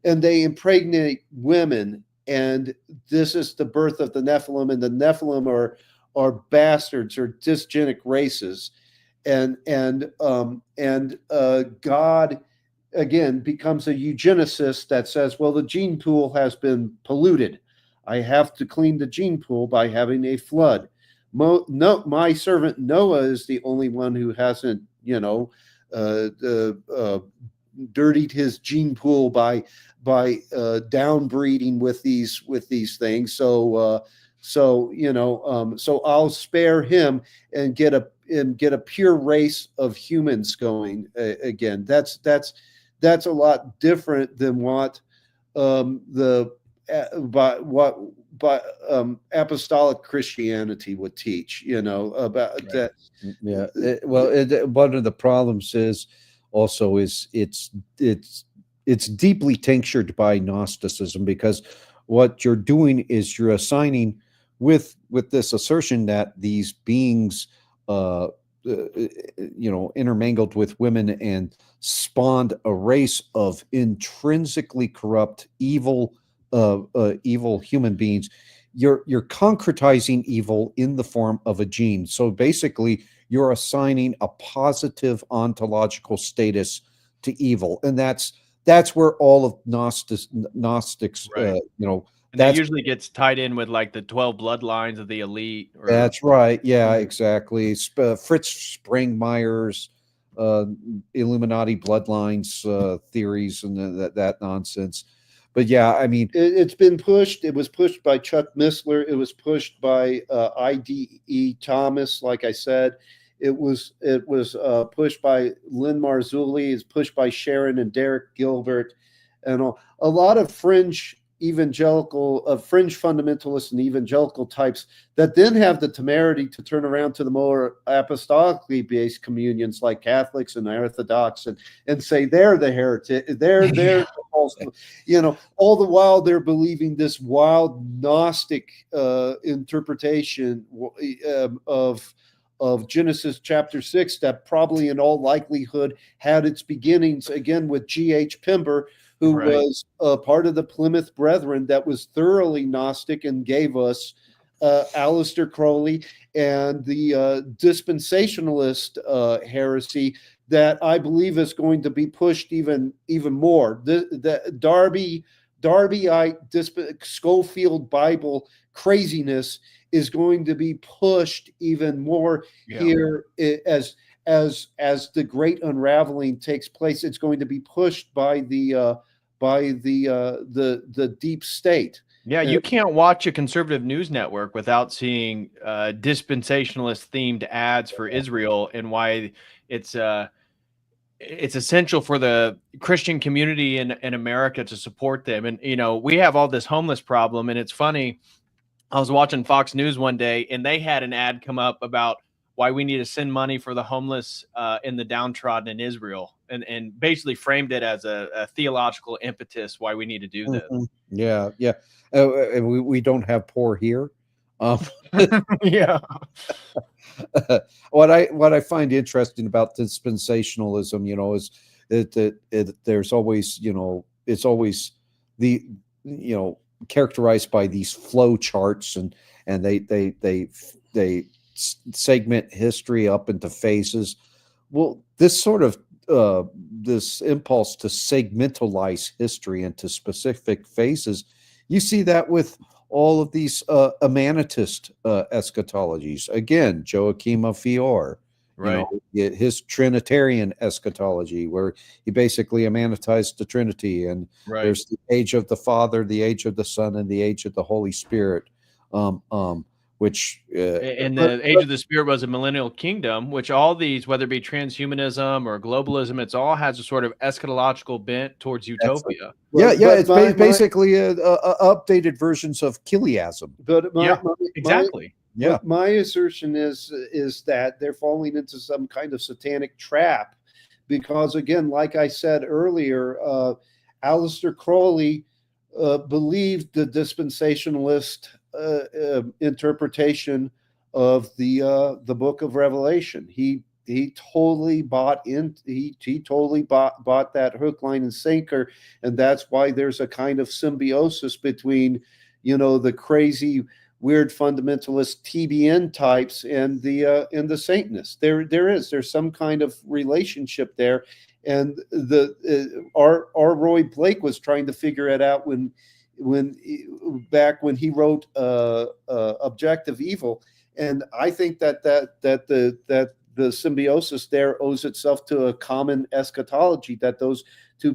and they impregnate women. And this is the birth of the Nephilim, and the Nephilim are bastards or dysgenic races, and God again becomes a eugenicist that says, well, the gene pool has been polluted. I have to clean the gene pool by having a flood. My servant Noah is the only one who hasn't, dirtied his gene pool by downbreeding with these things. So I'll spare him and get a pure race of humans going again. That's a lot different than what apostolic Christianity would teach, about right. That. Yeah. One of the problems is it's deeply tinctured by Gnosticism, because what you're doing is you're assigning with this assertion that these beings intermingled with women and spawned a race of intrinsically corrupt, evil human beings. You're concretizing evil in the form of a gene. So basically, you're assigning a positive ontological status to evil, and that's where all of Gnostics, Right. And that usually gets tied in with like the 12 bloodlines of the elite. That's right. Yeah, exactly. Fritz Springmeier's Illuminati bloodlines theories and that nonsense. But yeah, I mean, it's been pushed. It was pushed by Chuck Missler. It was pushed by I.D.E. Thomas. Like I said, it was pushed by Lynn Marzulli. It's pushed by Sharon and Derek Gilbert, and a lot of fringe fringe fundamentalists and evangelical types that then have the temerity to turn around to the more apostolically based communions like Catholics and Orthodox and say they're the heretic, they're the false, all the while they're believing this wild Gnostic interpretation of Genesis chapter 6 that probably in all likelihood had its beginnings again with G.H. Pember, who was part of the Plymouth Brethren that was thoroughly Gnostic and gave us Aleister Crowley and the dispensationalist heresy that I believe is going to be pushed even more. The Darbyite Schofield Bible craziness is going to be pushed even more here as the great unraveling takes place. It's going to be pushed by the deep state. Yeah, you can't watch a conservative news network without seeing dispensationalist themed ads for Israel and why it's essential for the Christian community in America to support them. And we have all this homeless problem, and it's funny. I was watching Fox News one day, and they had an ad come up about why we need to send money for the homeless and the downtrodden in Israel, and basically framed it as a theological impetus why we need to do this. Yeah. And we don't have poor here. Yeah. What I find interesting about dispensationalism, is that there's always, it's always the, characterized by these flow charts, and they segment history up into phases. Well, this sort of this impulse to segmentalize history into specific phases, you see that with all of these Amanitist eschatologies. Again, Joachim of Fior, his Trinitarian eschatology, where he basically amanitized the Trinity, and there's the age of the Father, the age of the Son, and the age of the Holy Spirit. Which and the age of the Spirit was a millennial kingdom, which all these, whether it be transhumanism or globalism, it's all has a sort of eschatological bent towards utopia. It's basically updated versions of Chiliasm. But exactly. My assertion is that they're falling into some kind of satanic trap, because again, like I said earlier, Aleister Crowley believed the dispensationalist interpretation of the book of Revelation. He totally bought in. He totally bought that hook, line, and sinker, and that's why there's a kind of symbiosis between, the crazy, weird fundamentalist TBN types and the Satanists. There's some kind of relationship there, and our Roy Blake was trying to figure it out when he wrote Objective Evil, and I think that the symbiosis there owes itself to a common eschatology that those two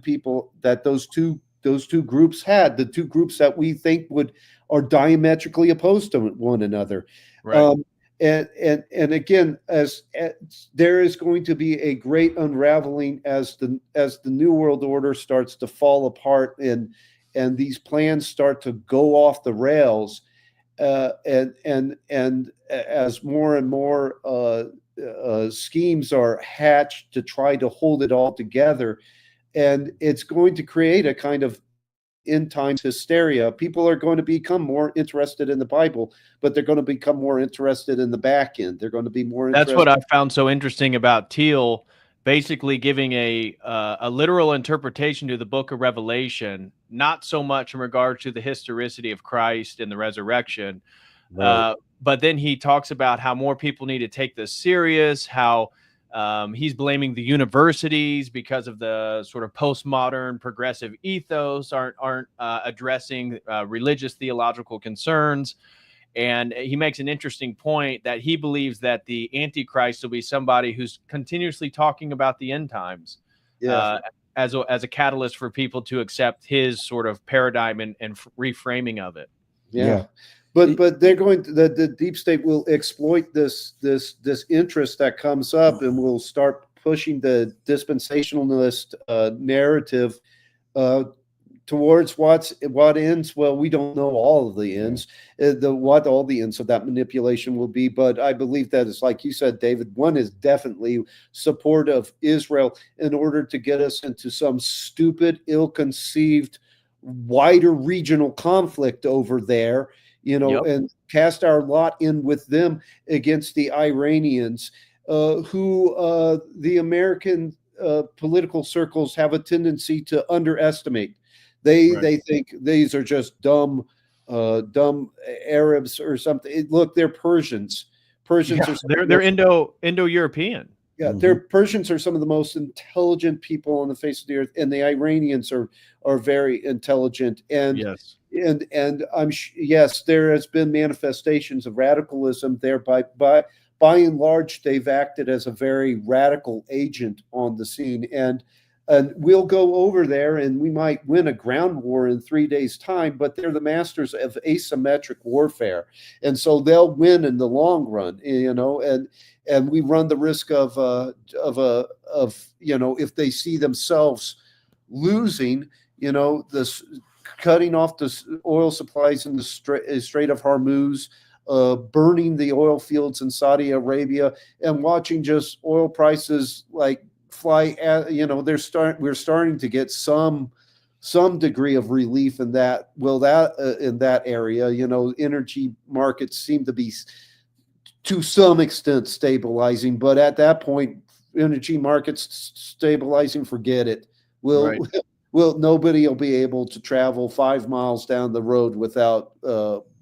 groups had, the two groups that we think are diametrically opposed to one another. Right. And again, as there is going to be a great unraveling as the New World Order starts to fall apart and these plans start to go off the rails, and as more and more schemes are hatched to try to hold it all together, and it's going to create a kind of end times hysteria. People are going to become more interested in the Bible, but they're going to become more interested in the back end. They're going to be more That's interested. what I found so interesting about Teal, basically giving a literal interpretation to the Book of Revelation, not so much in regard to the historicity of Christ and the resurrection, Right. but then he talks about how more people need to take this serious, how he's blaming the universities because of the sort of postmodern progressive ethos aren't addressing religious theological concerns. And he makes an interesting point that he believes that the Antichrist will be somebody who's continuously talking about the end times Yeah. as a catalyst for people to accept his sort of paradigm and reframing of it. Yeah. But they're going to, the deep state will exploit this interest that comes up, and will start pushing the dispensationalist narrative towards what ends. Well, we don't know all of the ends, what all the ends of that manipulation will be, but I believe that it's like you said, David. One is definitely support of Israel in order to get us into some stupid, ill-conceived, wider regional conflict over there, and cast our lot in with them against the Iranians, who the American political circles have a tendency to underestimate. They think these are just dumb Arabs or something. Look, they're Persians. They're Indo-European. Yeah, their Persians are some of the most intelligent people on the face of the earth, and the Iranians are very intelligent. And yes, and yes, there has been manifestations of radicalism there. By and large, they've acted as a very radical agent on the scene, and we'll go over there and we might win a ground war in 3 days' time, but they're the masters of asymmetric warfare, and so they'll win in the long run, and we run the risk of if they see themselves losing, this cutting off the oil supplies in the Strait of Hormuz, burning the oil fields in Saudi Arabia, and watching just oil prices like fly at, we're starting to get some degree of relief in that. Well, in that area, energy markets seem to be to some extent stabilizing, but at that point, energy markets stabilizing, forget it. Nobody will be able to travel 5 miles down the road without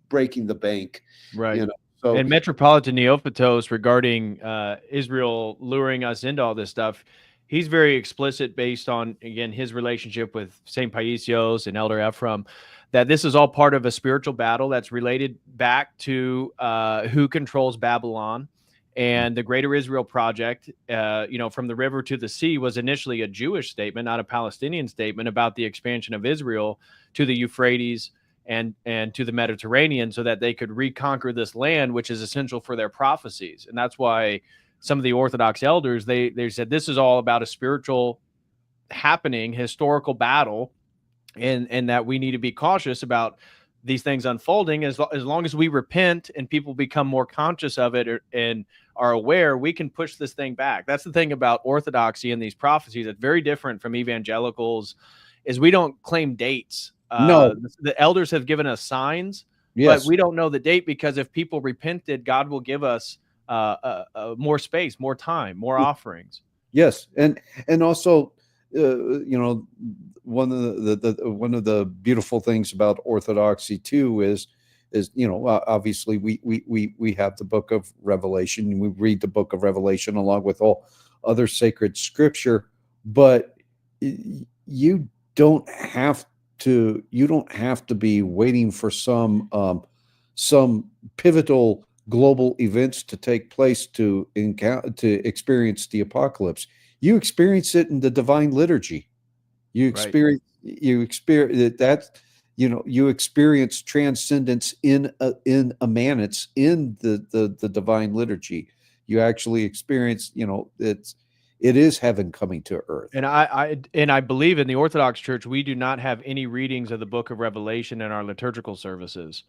breaking the bank. Right. So, and Metropolitan Neophytos, regarding Israel luring us into all this stuff, he's very explicit based on, again, his relationship with St. Paisios and Elder Ephraim, that this is all part of a spiritual battle that's related back to who controls Babylon. And the Greater Israel Project, from the river to the sea, was initially a Jewish statement, not a Palestinian statement, about the expansion of Israel to the Euphrates and to the Mediterranean, so that they could reconquer this land, which is essential for their prophecies. And that's why some of the Orthodox elders, they said this is all about a spiritual happening, historical battle, and that we need to be cautious about these things unfolding. As long as we repent and people become more conscious of it and are aware, we can push this thing back. That's the thing about orthodoxy and these prophecies. It's very different from evangelicals, is we don't claim dates. No, the elders have given us signs, yes, but we don't know the date, because if people repented, God will give us more space, more time, more offerings. yes, and also, one of the beautiful things about orthodoxy too is obviously we have the book of Revelation. We read the book of Revelation along with all other sacred scripture, but you don't have to be waiting for some pivotal global events to take place to experience the apocalypse. You experience it in the divine liturgy. You experience that. You experience transcendence in immanence in the divine liturgy. You actually experience, it is heaven coming to earth. And I believe in the Orthodox Church, we do not have any readings of the book of Revelation in our liturgical services.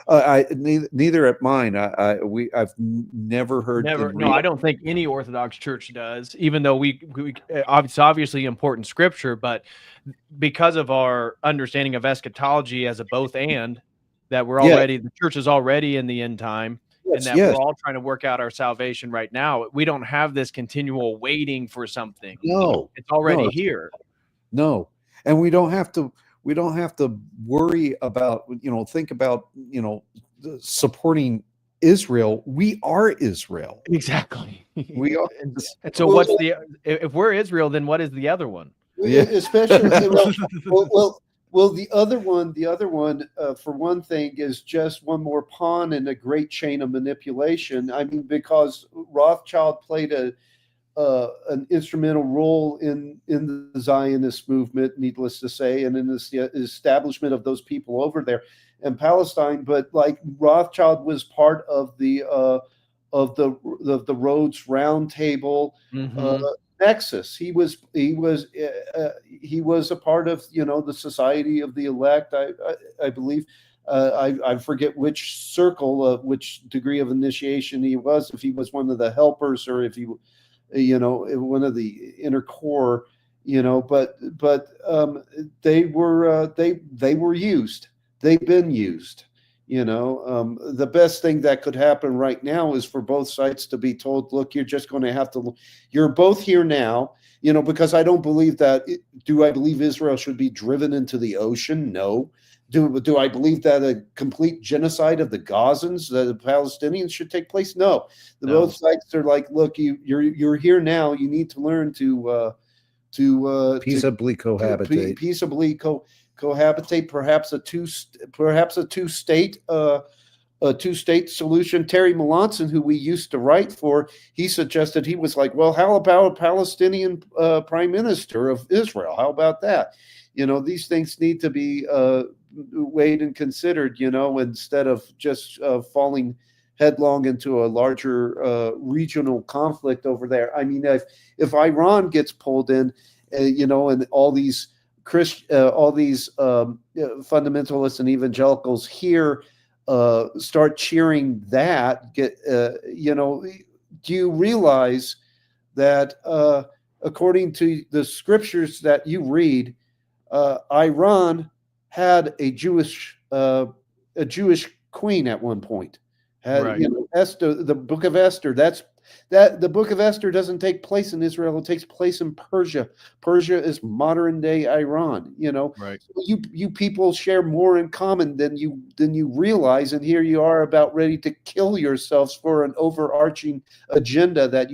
Neither at mine. I've never heard. Never. No, I don't think any Orthodox church does. Even though it's obviously important scripture, but because of our understanding of eschatology as a both and, that we're already the church is already in the end time, and that we're all trying to work out our salvation right now. We don't have this continual waiting for something. No, it's already here. No, and we don't have to worry about, think about, supporting Israel. We are Israel. Exactly. We are. And so what's if we're Israel, then what is the other one? Yeah, especially well, the other one, for one thing, is just one more pawn in a great chain of manipulation. I mean, because Rothschild played an instrumental role in the Zionist movement, needless to say, and in the establishment of those people over there in Palestine. But like Rothschild was part of the Rhodes Round Table nexus. He was a part of the Society of the Elect. I believe. I forget which circle, which degree of initiation he was. If he was one of the helpers, or if he, one of the inner core. But they were used. They've been used. The best thing that could happen right now is for both sides to be told, look, you're just going to have to, you're both here now, because I don't believe that. Do I believe Israel should be driven into the ocean? No. Do I believe that a complete genocide of the Gazans, the Palestinians, should take place? No. Both sides are like, look, you're here now. You need to learn to peaceably cohabitate. Cohabitate, perhaps a two-state solution. Terry Melanson, who we used to write for, he suggested, he was like, well, how about a Palestinian prime minister of Israel? How about that? These things need to be weighed and considered, instead of just falling headlong into a larger regional conflict over there. I mean, if Iran gets pulled in, and all these fundamentalists and evangelicals here start cheering that, do you realize that according to the scriptures that you read, Iran had a Jewish queen at one point? Right. Esther, the book of Esther, the book of Esther doesn't take place in Israel. It takes place in Persia. Persia is modern day Iran. Right. You people share more in common than you realize, and here you are about ready to kill yourselves for an overarching agenda that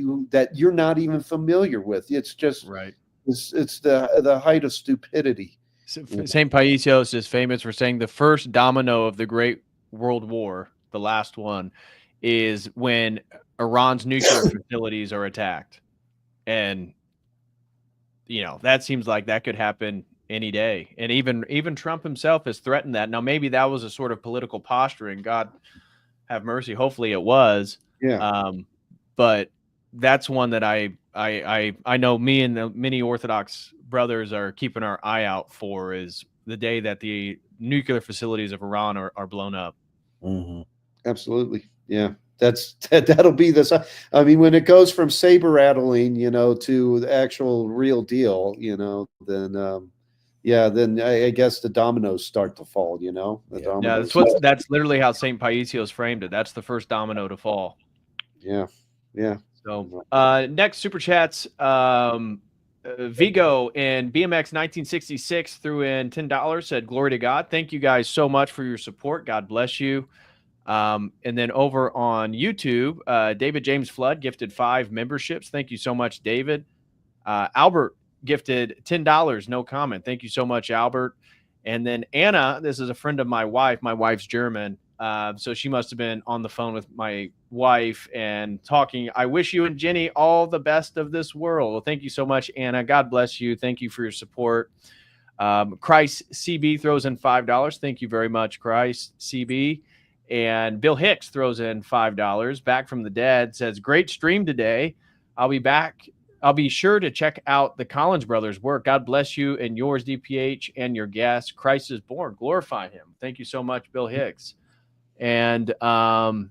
you're not even familiar with. It's just right. It's the height of stupidity. St. Paisios is famous for saying the first domino of the Great World War, the last one, is when Iran's nuclear facilities are attacked. And, that seems like that could happen any day. And even Trump himself has threatened that. Now, maybe that was a sort of political posturing. God have mercy. Hopefully it was. Yeah. But that's one that I know me and the many Orthodox brothers are keeping our eye out for, is the day that the nuclear facilities of Iran are blown up. Mm-hmm. Absolutely. Yeah. That'll be this. I mean, when it goes from saber rattling, to the actual real deal, then then I guess the dominoes start to fall, That's literally how St. Paisios framed it. That's the first domino to fall. Yeah. Yeah. So next super chats, Vigo and BMX 1966 threw in $10, said, glory to God. Thank you guys so much for your support. God bless you. And then over on YouTube, David James Flood gifted 5 memberships. Thank you so much, David. Albert gifted $10, no comment. Thank you so much, Albert. And then Anna, this is a friend of my wife. My wife's German. So she must have been on the phone with my wife and talking. I wish you and Jenny all the best of this world. Well, thank you so much, Anna. God bless you. Thank you for your support. Christ CB throws in $5. Thank you very much, Christ CB. And Bill Hicks throws in $5. Back from the Dead says, great stream today. I'll be back. I'll be sure to check out the Collins brothers' work. God bless you and yours, DPH, and your guests. Christ is born. Glorify him. Thank you so much, Bill Hicks. And Dernan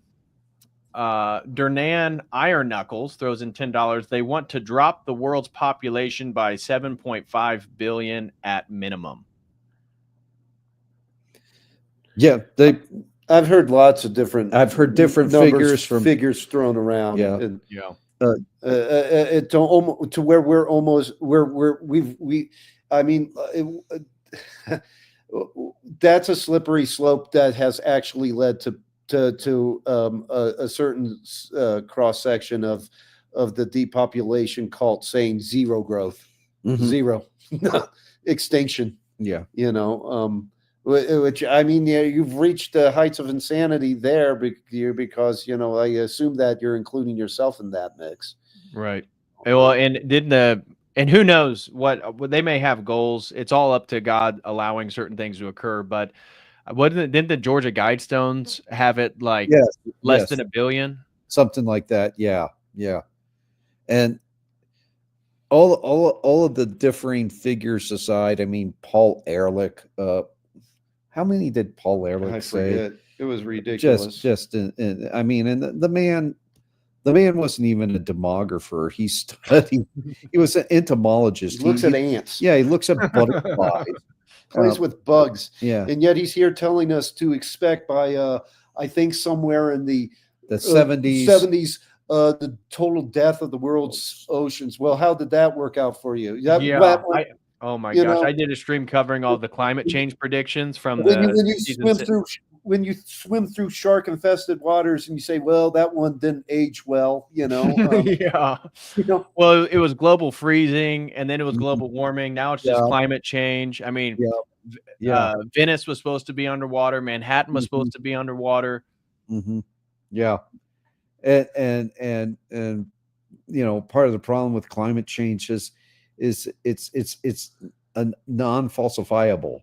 Iron Knuckles throws in $10. They want to drop the world's population by 7.5 billion at minimum. Yeah, I've heard lots of different. I've heard different numbers, figures thrown around. Yeah. And, Yeah. It's almost to where we're almost that's a slippery slope that has actually led to a certain cross section of the depopulation cult saying zero growth, zero extinction. Yeah, which I mean, you've reached the heights of insanity there because I assume that you're including yourself in that mix, right? Well, and who knows what they may have goals. It's all up to God allowing certain things to occur. But didn't the Georgia Guidestones have it like less than a billion, something like that? Yeah, and all of the differing figures aside, I mean, Paul Ehrlich. How many did Paul Ehrlich say? Forget. It was ridiculous. I mean, and the man wasn't even a demographer. He studied. He was an entomologist. He looks at ants. Yeah, he looks at butterflies. Plays with bugs. Yeah, and yet he's here telling us to expect by I think somewhere in the 70s. The total death of the world's oceans. Well, how did that work out for you? Oh my gosh! I did a stream covering all the climate change predictions from when you swim through shark-infested waters and you say, "Well, that one didn't age well," yeah. Well, it was global freezing, and then it was global warming. Now it's just climate change. I mean, Venice was supposed to be underwater. Manhattan was supposed to be underwater. Yeah, and part of the problem with climate change is it's a non-falsifiable.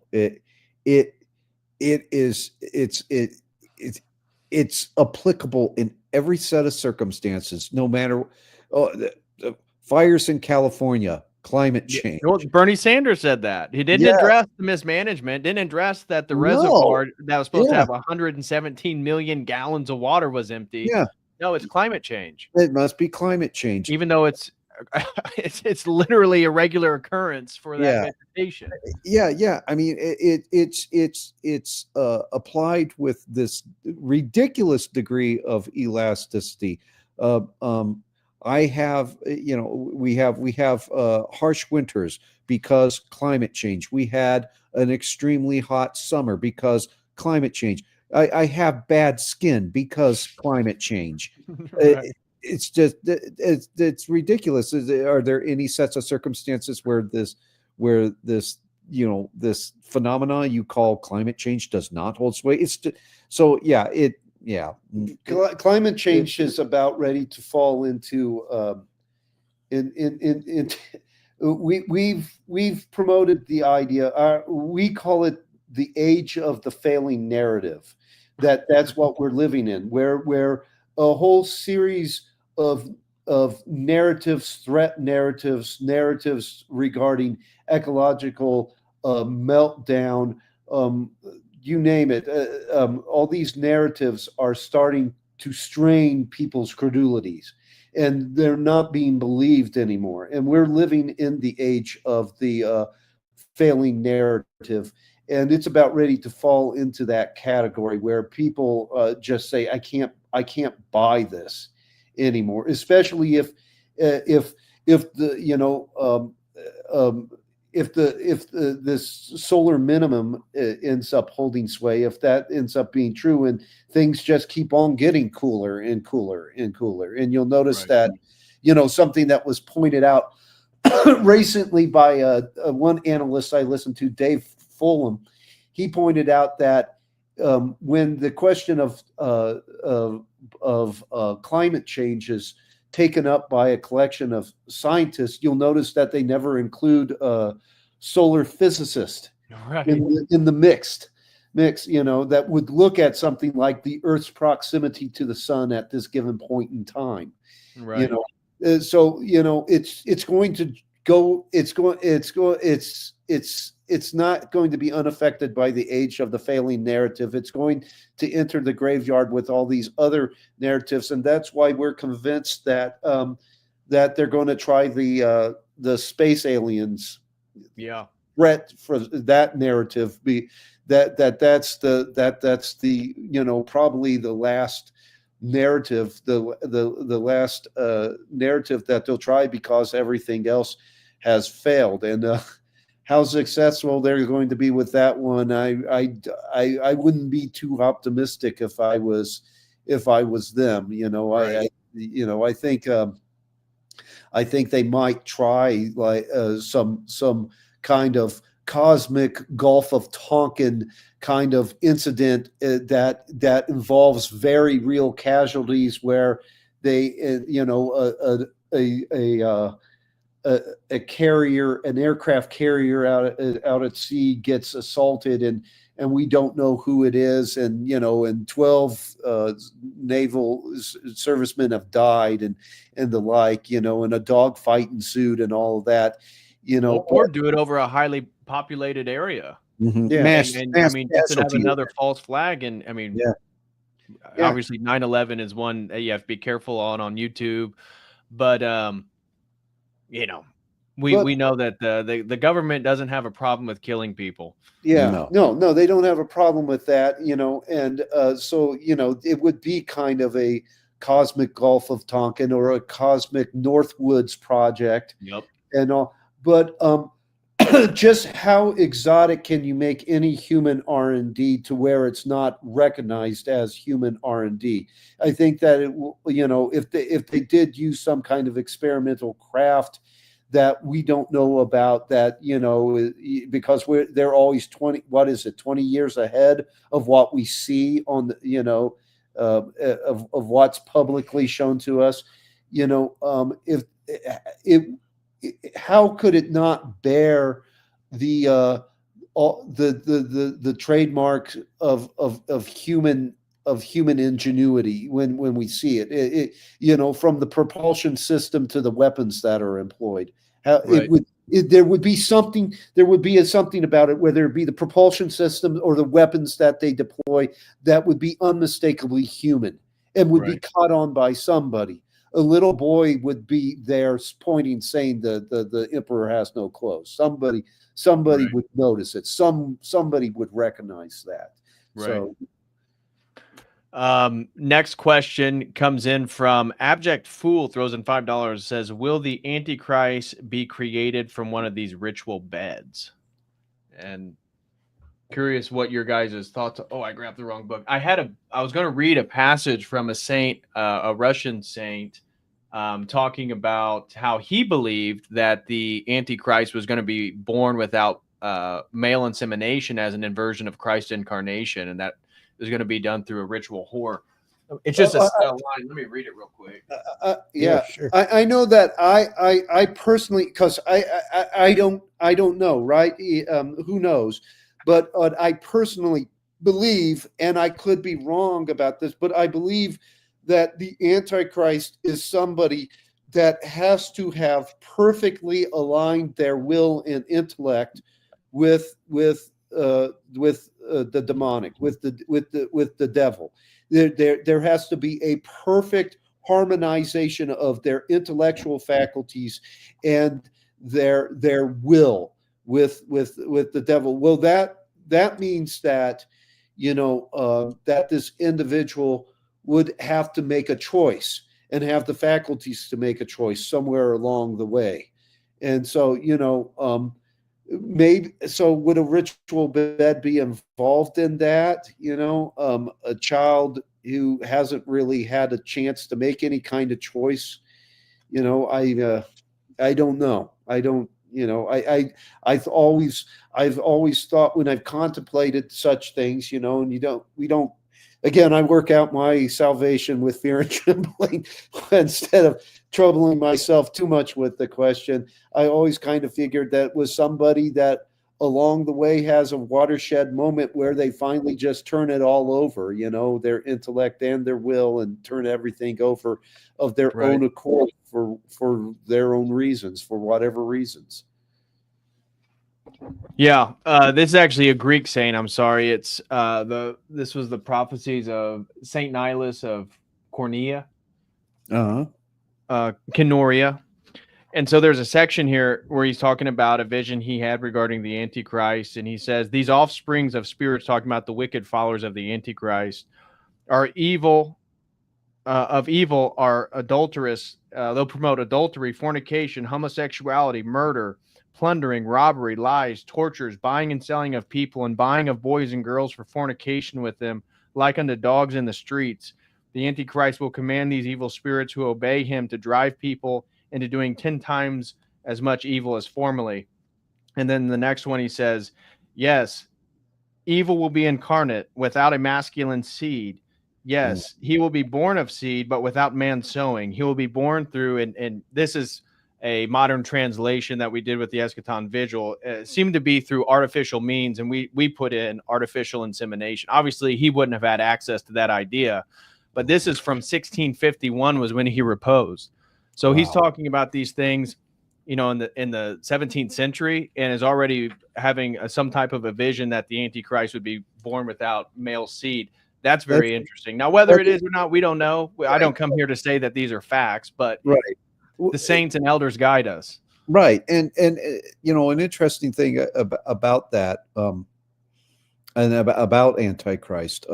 It's applicable in every set of circumstances, no matter the fires in California, climate change. Bernie Sanders said that. He didn't address the mismanagement, didn't address that the reservoir that was supposed to have 117 million gallons of water was empty. Yeah. No, it's climate change. It must be climate change. Even though it's literally a regular occurrence for that vegetation. Yeah. I mean, it's applied with this ridiculous degree of elasticity. We have harsh winters because climate change. We had an extremely hot summer because climate change. I have bad skin because climate change. Right. It's ridiculous. Are there any sets of circumstances where this phenomena you call climate change does not hold sway? Climate change is about ready to fall into we've promoted the idea. We call it the age of the failing narrative. That's what we're living in, where a whole series of narratives, threat narratives regarding ecological meltdown, you name it. All these narratives are starting to strain people's credulities, and they're not being believed anymore. And we're living in the age of the failing narrative. And it's about ready to fall into that category where people just say, I can't buy this anymore, especially if this solar minimum ends up holding sway, if that ends up being true, and things just keep on getting cooler and cooler and cooler. And you'll notice that, something that was pointed out recently by one analyst I listened to, Dave Fulham, he pointed out that when the question of climate change is taken up by a collection of scientists, you'll notice that they never include a solar physicist in the mix, that would look at something like the Earth's proximity to the sun at this given point in time. Right. So it's going to it's not going to be unaffected by the age of the failing narrative. It's going to enter the graveyard with all these other narratives, and that's why we're convinced that that they're going to try the space aliens threat for that narrative. That's the probably the last narrative, the last narrative that they'll try, because everything else has failed. And how successful they're going to be with that one, I wouldn't be too optimistic if I was them. Right. I think they might try like some kind of cosmic Gulf of Tonkin kind of incident that involves very real casualties, where they a carrier, an aircraft carrier out at sea gets assaulted, and we don't know who it is, and 12 naval servicemen have died, and the like, and a dogfight ensued and all of that, or do it over a highly populated area. Mm-hmm. Yeah, and I mean, just to have another false flag, and I mean, obviously 9/11 is one that you have to be careful on YouTube, but we know that the government doesn't have a problem with killing people. Yeah, no, they don't have a problem with that, and so it would be kind of a cosmic Gulf of Tonkin or a cosmic Northwoods project. Yep. And all, but just how exotic can you make any human R&D to where it's not recognized as human R&D? I think that if they did use some kind of experimental craft that we don't know about, that because they're always 20 years ahead of what we see on the of what's publicly shown to us. How could it not bear the trademark of human ingenuity when we see it, from the propulsion system to the weapons that are employed? There would be something about it, whether it be the propulsion system or the weapons that they deploy, that would be unmistakably human and would be caught on by somebody. A little boy would be there pointing, saying the emperor has no clothes. Somebody would notice it. Somebody would recognize that. Right. So next question comes in from Abject Fool, throws in $5, says, will the Antichrist be created from one of these ritual beds? And curious what your guys' thoughts. Oh, I grabbed the wrong book. I was going to read a passage from a saint, a Russian saint, talking about how he believed that the Antichrist was going to be born without male insemination as an inversion of Christ's incarnation, and that is going to be done through a ritual whore. It's just a line. Let me read it real quick. Yeah, sure. I know that I personally, because I don't know, right? Who knows? But I personally believe, and I could be wrong about this, but I believe that the Antichrist is somebody that has to have perfectly aligned their will and intellect with the demonic, with the devil. There has to be a perfect harmonization of their intellectual faculties and their will with the devil. Well, that means that that this individual would have to make a choice and have the faculties to make a choice somewhere along the way. And so maybe, so would a ritual bed be involved in that? A child who hasn't really had a chance to make any kind of choice. I don't know. I've always thought, when I've contemplated such things, and we don't. Again, I work out my salvation with fear and trembling instead of troubling myself too much with the question. I always kind of figured that was somebody that along the way has a watershed moment where they finally just turn it all over, their intellect and their will, and turn everything over of their own accord for their own reasons, for whatever reasons. Yeah, this is actually a Greek saying. I'm sorry. It's this was the prophecies of Saint Nilus of Cornea, Canoria. And so there's a section here where he's talking about a vision he had regarding the Antichrist. And he says, these offsprings of spirits, talking about the wicked followers of the Antichrist, are evil, are adulterous. They'll promote adultery, fornication, homosexuality, murder, plundering, robbery, lies, tortures, buying and selling of people, and buying of boys and girls for fornication with them, like unto dogs in the streets. The Antichrist will command these evil spirits who obey him to drive people into doing 10 times as much evil as formerly. And then the next one, he says, yes, evil will be incarnate without a masculine seed. Yes, he will be born of seed, but without man sowing. He will be born through, and this is a modern translation that we did with the Eschaton Vigil. It seemed to be through artificial means, and we put in artificial insemination. Obviously, he wouldn't have had access to that idea, but this is from 1651 was when he reposed. So he's talking about these things, in the 17th century, and is already having some type of a vision that the Antichrist would be born without male seed. That's very interesting. Now, whether it is or not, we don't know. I don't come here to say that these are facts, but the saints and elders guide us. Right. And an interesting thing about that, and about Antichrist.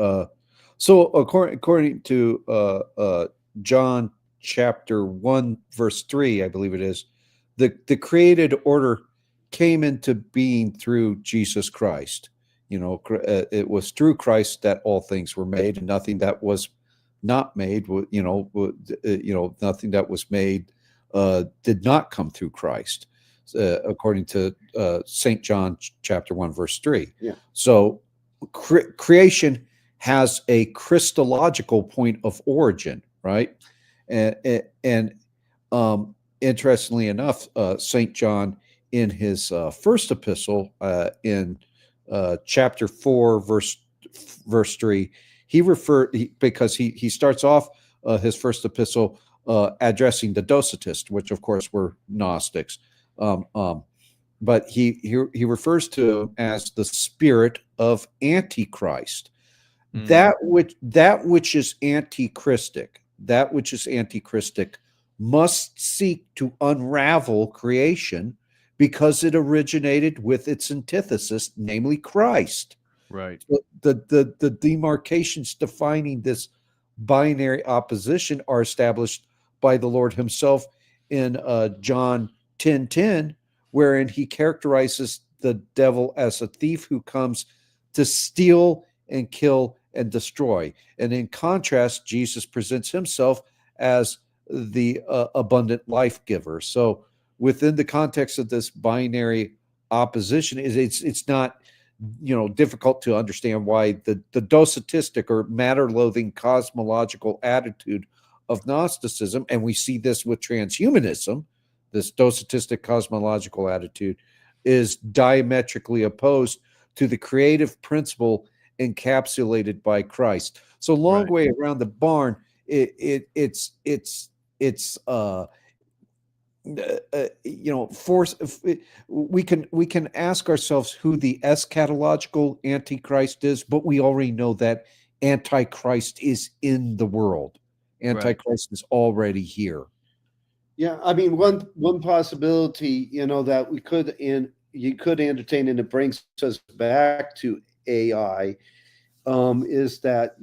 So according to John chapter 1, verse 3, I believe it is, the created order came into being through Jesus Christ. It was through Christ that all things were made, and nothing that was not made, nothing that was made did not come through Christ, according to St. John chapter 1, verse 3. Yeah. So creation has a Christological point of origin, right? And interestingly enough, St. John, in his first epistle, in chapter 4, verse 3, because he starts off his first epistle addressing the Docetists, which of course were Gnostics, but he refers to him as the spirit of Antichrist. That which is antichristic, must seek to unravel creation, because it originated with its antithesis, namely Christ. Right. The demarcations defining this binary opposition are established by the Lord himself in John 10:10, wherein he characterizes the devil as a thief who comes to steal and kill and destroy. And in contrast, Jesus presents himself as the abundant life giver. So within the context of this binary opposition, it's not difficult to understand why the docetistic or matter-loathing cosmological attitude of Gnosticism, and we see this with transhumanism, this docetistic cosmological attitude, is diametrically opposed to the creative principle encapsulated by Christ. So long way around the barn, we can ask ourselves who the eschatological Antichrist is, but we already know that Antichrist is in the world. Antichrist is already here. Yeah, I mean, one possibility, that you could entertain, and it brings us back to AI, is that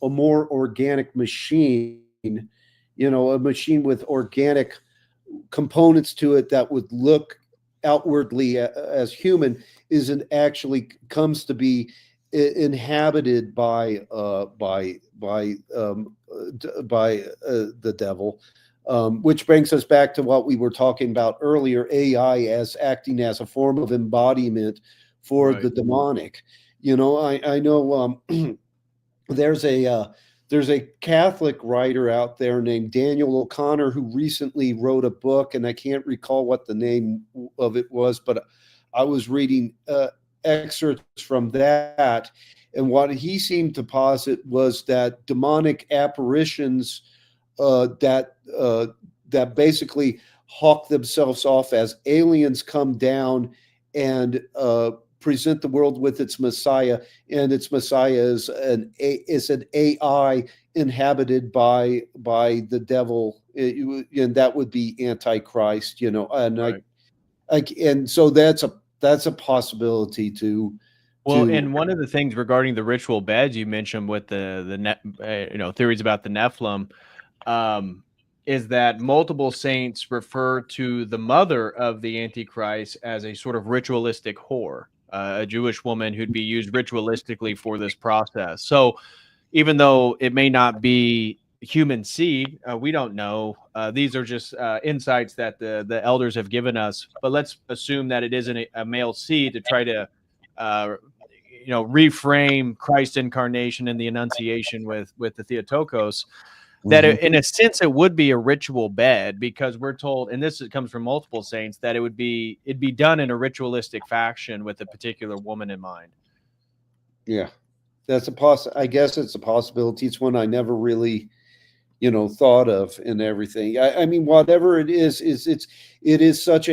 a more organic machine, a machine with organic components to it that would look outwardly as human, isn't actually comes to be inhabited by the devil, which brings us back to what we were talking about earlier: AI as acting as a form of embodiment for the demonic. I know there's a Catholic writer out there named Daniel O'Connor who recently wrote a book, and I can't recall what the name of it was, but I was reading excerpts from that, and what he seemed to posit was that demonic apparitions that basically hawk themselves off as aliens come down and present the world with its Messiah, and its Messiah is an AI inhabited by the devil, and that would be Antichrist, and Right. and so that's a possibility to. Well, and one of the things regarding the ritual beds you mentioned with the theories about the Nephilim, is that multiple saints refer to the mother of the Antichrist as a sort of ritualistic whore, a Jewish woman who'd be used ritualistically for this process. So even though it may not be human seed, we don't know. These are just insights that the elders have given us. But let's assume that it isn't a male seed to try to reframe Christ's incarnation and the Annunciation with the Theotokos. That in a sense it would be a ritual bed, because we're told, and this comes from multiple saints, that it'd be done in a ritualistic fashion with a particular woman in mind. Yeah, that's I guess it's a possibility. It's one I never really, thought of and everything. I mean, whatever it is it is such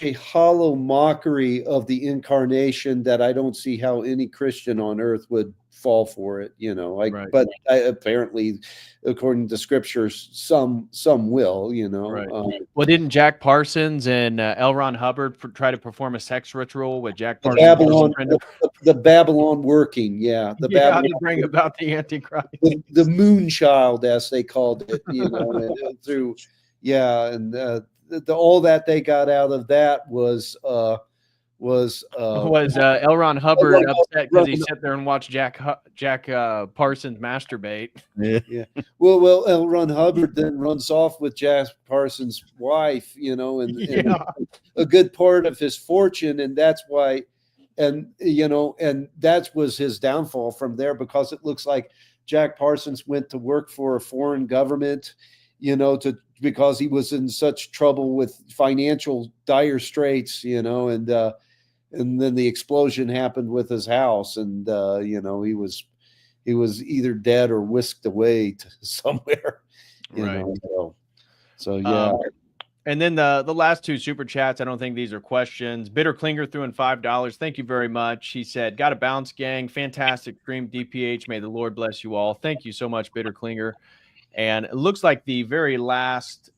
a hollow mockery of the incarnation that I don't see how any Christian on earth would fall for it, Right. But apparently, according to scriptures, some will, Right. Well, didn't Jack Parsons and L. Ron Hubbard try to perform a sex ritual with Jack Parsons? The Babylon working, yeah, Babylon to bring about the Antichrist, the moon child, as they called it, through, and all that they got out of that was L. Ron Hubbard upset because he sat there and watched Jack Parsons masturbate. Yeah. Well, L. Ron Hubbard then runs off with Jack Parsons' wife, and a good part of his fortune, and that's why, and that was his downfall from there, because it looks like Jack Parsons went to work for a foreign government, because he was in such trouble with financial dire straits, and then the explosion happened with his house, and he was either dead or whisked away to somewhere. Right. So yeah. And then the last two super chats, I don't think these are questions. Bitter Klinger threw in $5. Thank you very much. He said, "Got a bounce, gang. Fantastic stream, DPH. May the Lord bless you all." Thank you so much, Bitter Klinger. And it looks like the very last,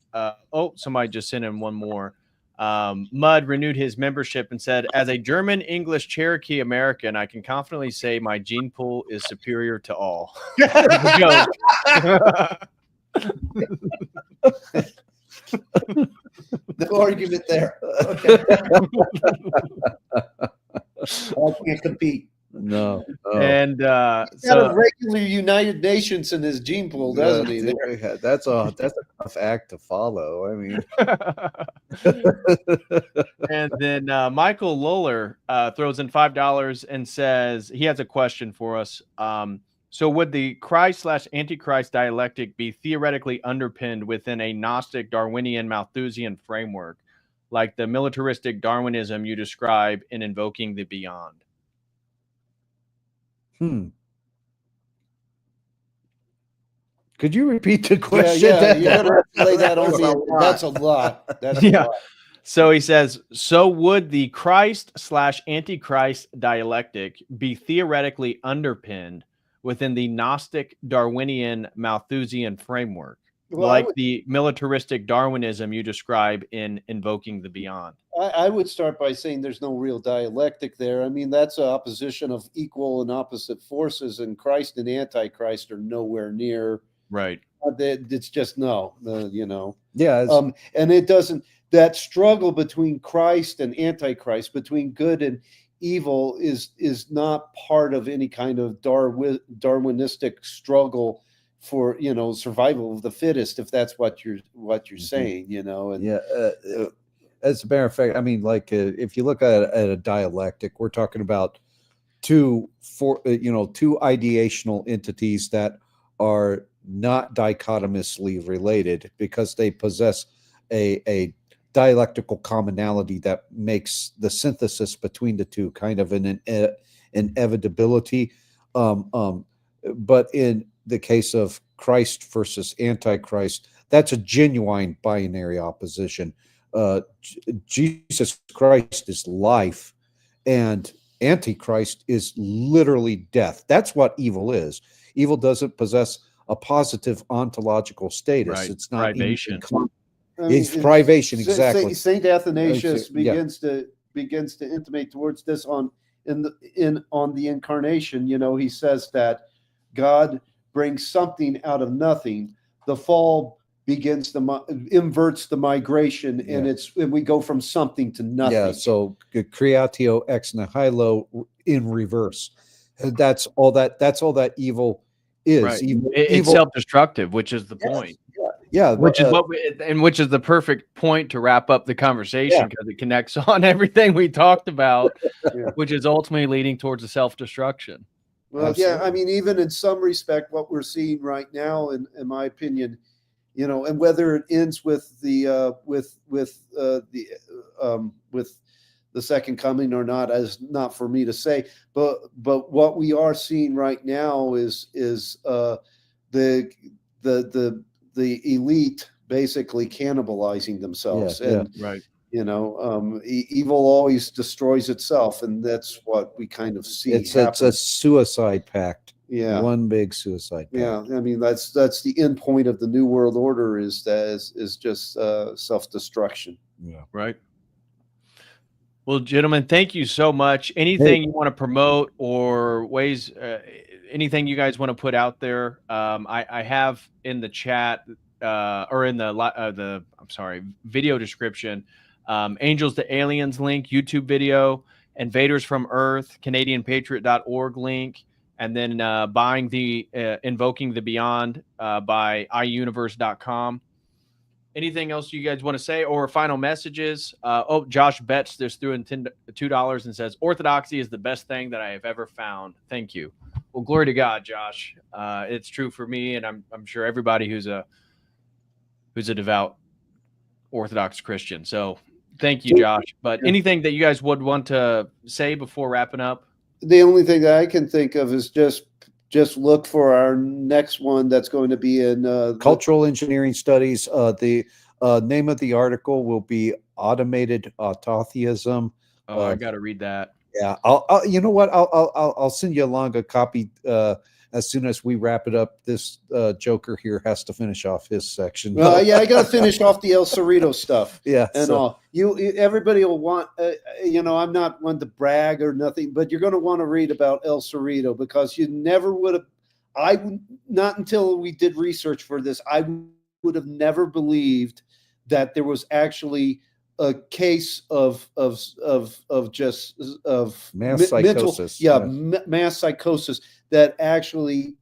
somebody just sent in one more. Mud renewed his membership and said, "As a German, English, Cherokee American, I can confidently say my gene pool is superior to all." No argument there. Okay. I can't compete. No. And he's got a regular United Nations in his gene pool, doesn't he? Yeah, that's a tough act to follow. I mean, and then Michael Luller throws in $5 and says he has a question for us. So would the Christ/Antichrist dialectic be theoretically underpinned within a Gnostic Darwinian Malthusian framework, like the militaristic Darwinism you describe in Invoking the Beyond? Could you repeat the question? Yeah, you're gonna lay that on me. That's a lot. That's a lot. So he says, so would the Christ/Antichrist dialectic be theoretically underpinned within the Gnostic Darwinian Malthusian framework, like the militaristic Darwinism you describe in Invoking the Beyond? I would start by saying there's no real dialectic there. I mean, that's an opposition of equal and opposite forces, and Christ and Antichrist are nowhere near. Right. It's just no. Yeah. And it doesn't. That struggle between Christ and Antichrist, between good and evil, is not part of any kind of Darwinistic struggle for survival of the fittest, if that's what you're saying. And as a matter of fact, I mean, like if you look at a dialectic, we're talking about two ideational entities that are not dichotomously related, because they possess a dialectical commonality that makes the synthesis between the two kind of an inevitability. But in the case of Christ versus Antichrist. That's a genuine binary opposition. Jesus Christ is life, and Antichrist is literally death. That's what evil is. Evil doesn't possess a positive ontological status. Right. It's not Privation. It's privation, exactly. Saint Athanasius Yeah. begins to intimate towards this on the incarnation. You know, he says that God brings something out of nothing. The fall begins inverts the migration, and we go from something to nothing. Yeah, so creatio ex nihilo in reverse. That's all that evil is. Right. Evil, It's self-destructive, which is the point. Yeah, which is the perfect point to wrap up the conversation, because it connects on everything we talked about, which is ultimately leading towards a self-destruction. Well, Absolutely. I mean, even in some respect, what we're seeing right now, in my opinion, you know, and whether it ends with the second coming or not, is not for me to say. But what we are seeing right now is the elite basically cannibalizing themselves. Right. You know, evil always destroys itself, and that's what we kind of see. It's a suicide pact. Yeah, one big suicide pact. Yeah, I mean, that's the end point of the New World Order is just self-destruction. Yeah. Right. Well, gentlemen, thank you so much. Anything you want to promote, or ways, anything you guys want to put out there? I have in the chat or in the video description, Angels to Aliens link, YouTube video, Invaders from Earth, CanadianPatriot.org link, and then buying the Invoking the Beyond by iUniverse.com. Anything else you guys want to say, or final messages? Josh Betts just threw in $2 and says, "Orthodoxy is the best thing that I have ever found." Thank you. Well, glory to God, Josh. It's true for me, and I'm sure everybody who's a devout Orthodox Christian. So thank you, Josh. But anything that you guys would want to say before wrapping up? The only thing that I can think of is just look for our next one that's going to be in Cultural Engineering Studies. The name of the article will be Automated Autotheism. Oh, I got to read that. Yeah, I'll you know what? I'll send you along a copy as soon as we wrap it up. This Joker here has to finish off his section. Well, I got to finish off the El Cerrito stuff. Yeah, and all everybody will want. I'm not one to brag or nothing, but you're going to want to read about El Cerrito, because you never would have. Not until we did research for this, I would have never believed that there was actually a case of mass psychosis. Mass psychosis that actually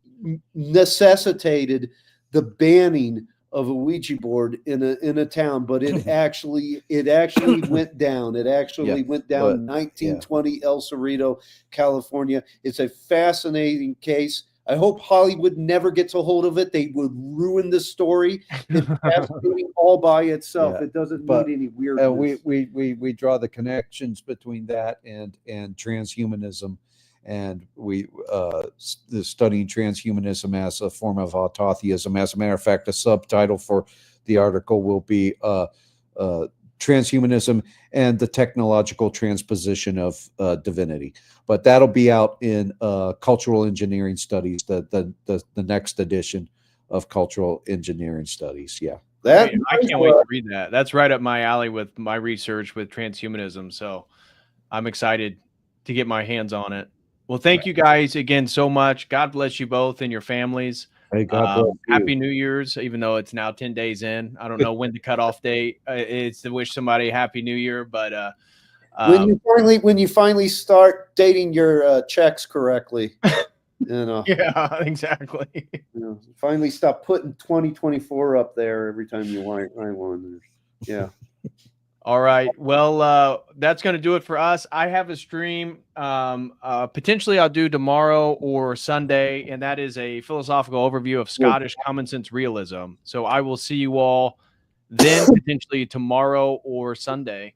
necessitated the banning of a Ouija board in a town. But it actually went down. It actually went down in 1920, El Cerrito, California. It's a fascinating case. I hope Hollywood never gets a hold of it. They would ruin the story. It's fascinating all by itself. It doesn't need any weirdness. We draw the connections between that and transhumanism, and we studying transhumanism as a form of autotheism. As a matter of fact, the subtitle for the article will be Transhumanism and the Technological Transposition of Divinity. But that'll be out in Cultural Engineering Studies, the next edition of Cultural Engineering Studies. Yeah. I can't wait to read that. That's right up my alley with my research with transhumanism. So I'm excited to get my hands on it. Well, thank you guys again so much. God bless you both and your families. Hey, God bless you. Happy New Year's, even though it's now 10 days in. I don't know when the cutoff date is to wish somebody a Happy New Year, but when you finally start dating your checks correctly, yeah, exactly. Finally stop putting 2024 up there every time you write one. Yeah. All right. Well, that's going to do it for us. I have a stream potentially I'll do tomorrow or Sunday, and that is a philosophical overview of Scottish common sense realism. So I will see you all then, potentially tomorrow or Sunday.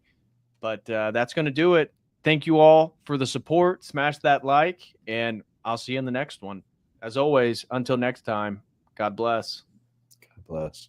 But that's going to do it. Thank you all for the support. Smash that like, and I'll see you in the next one. As always, until next time, God bless. God bless.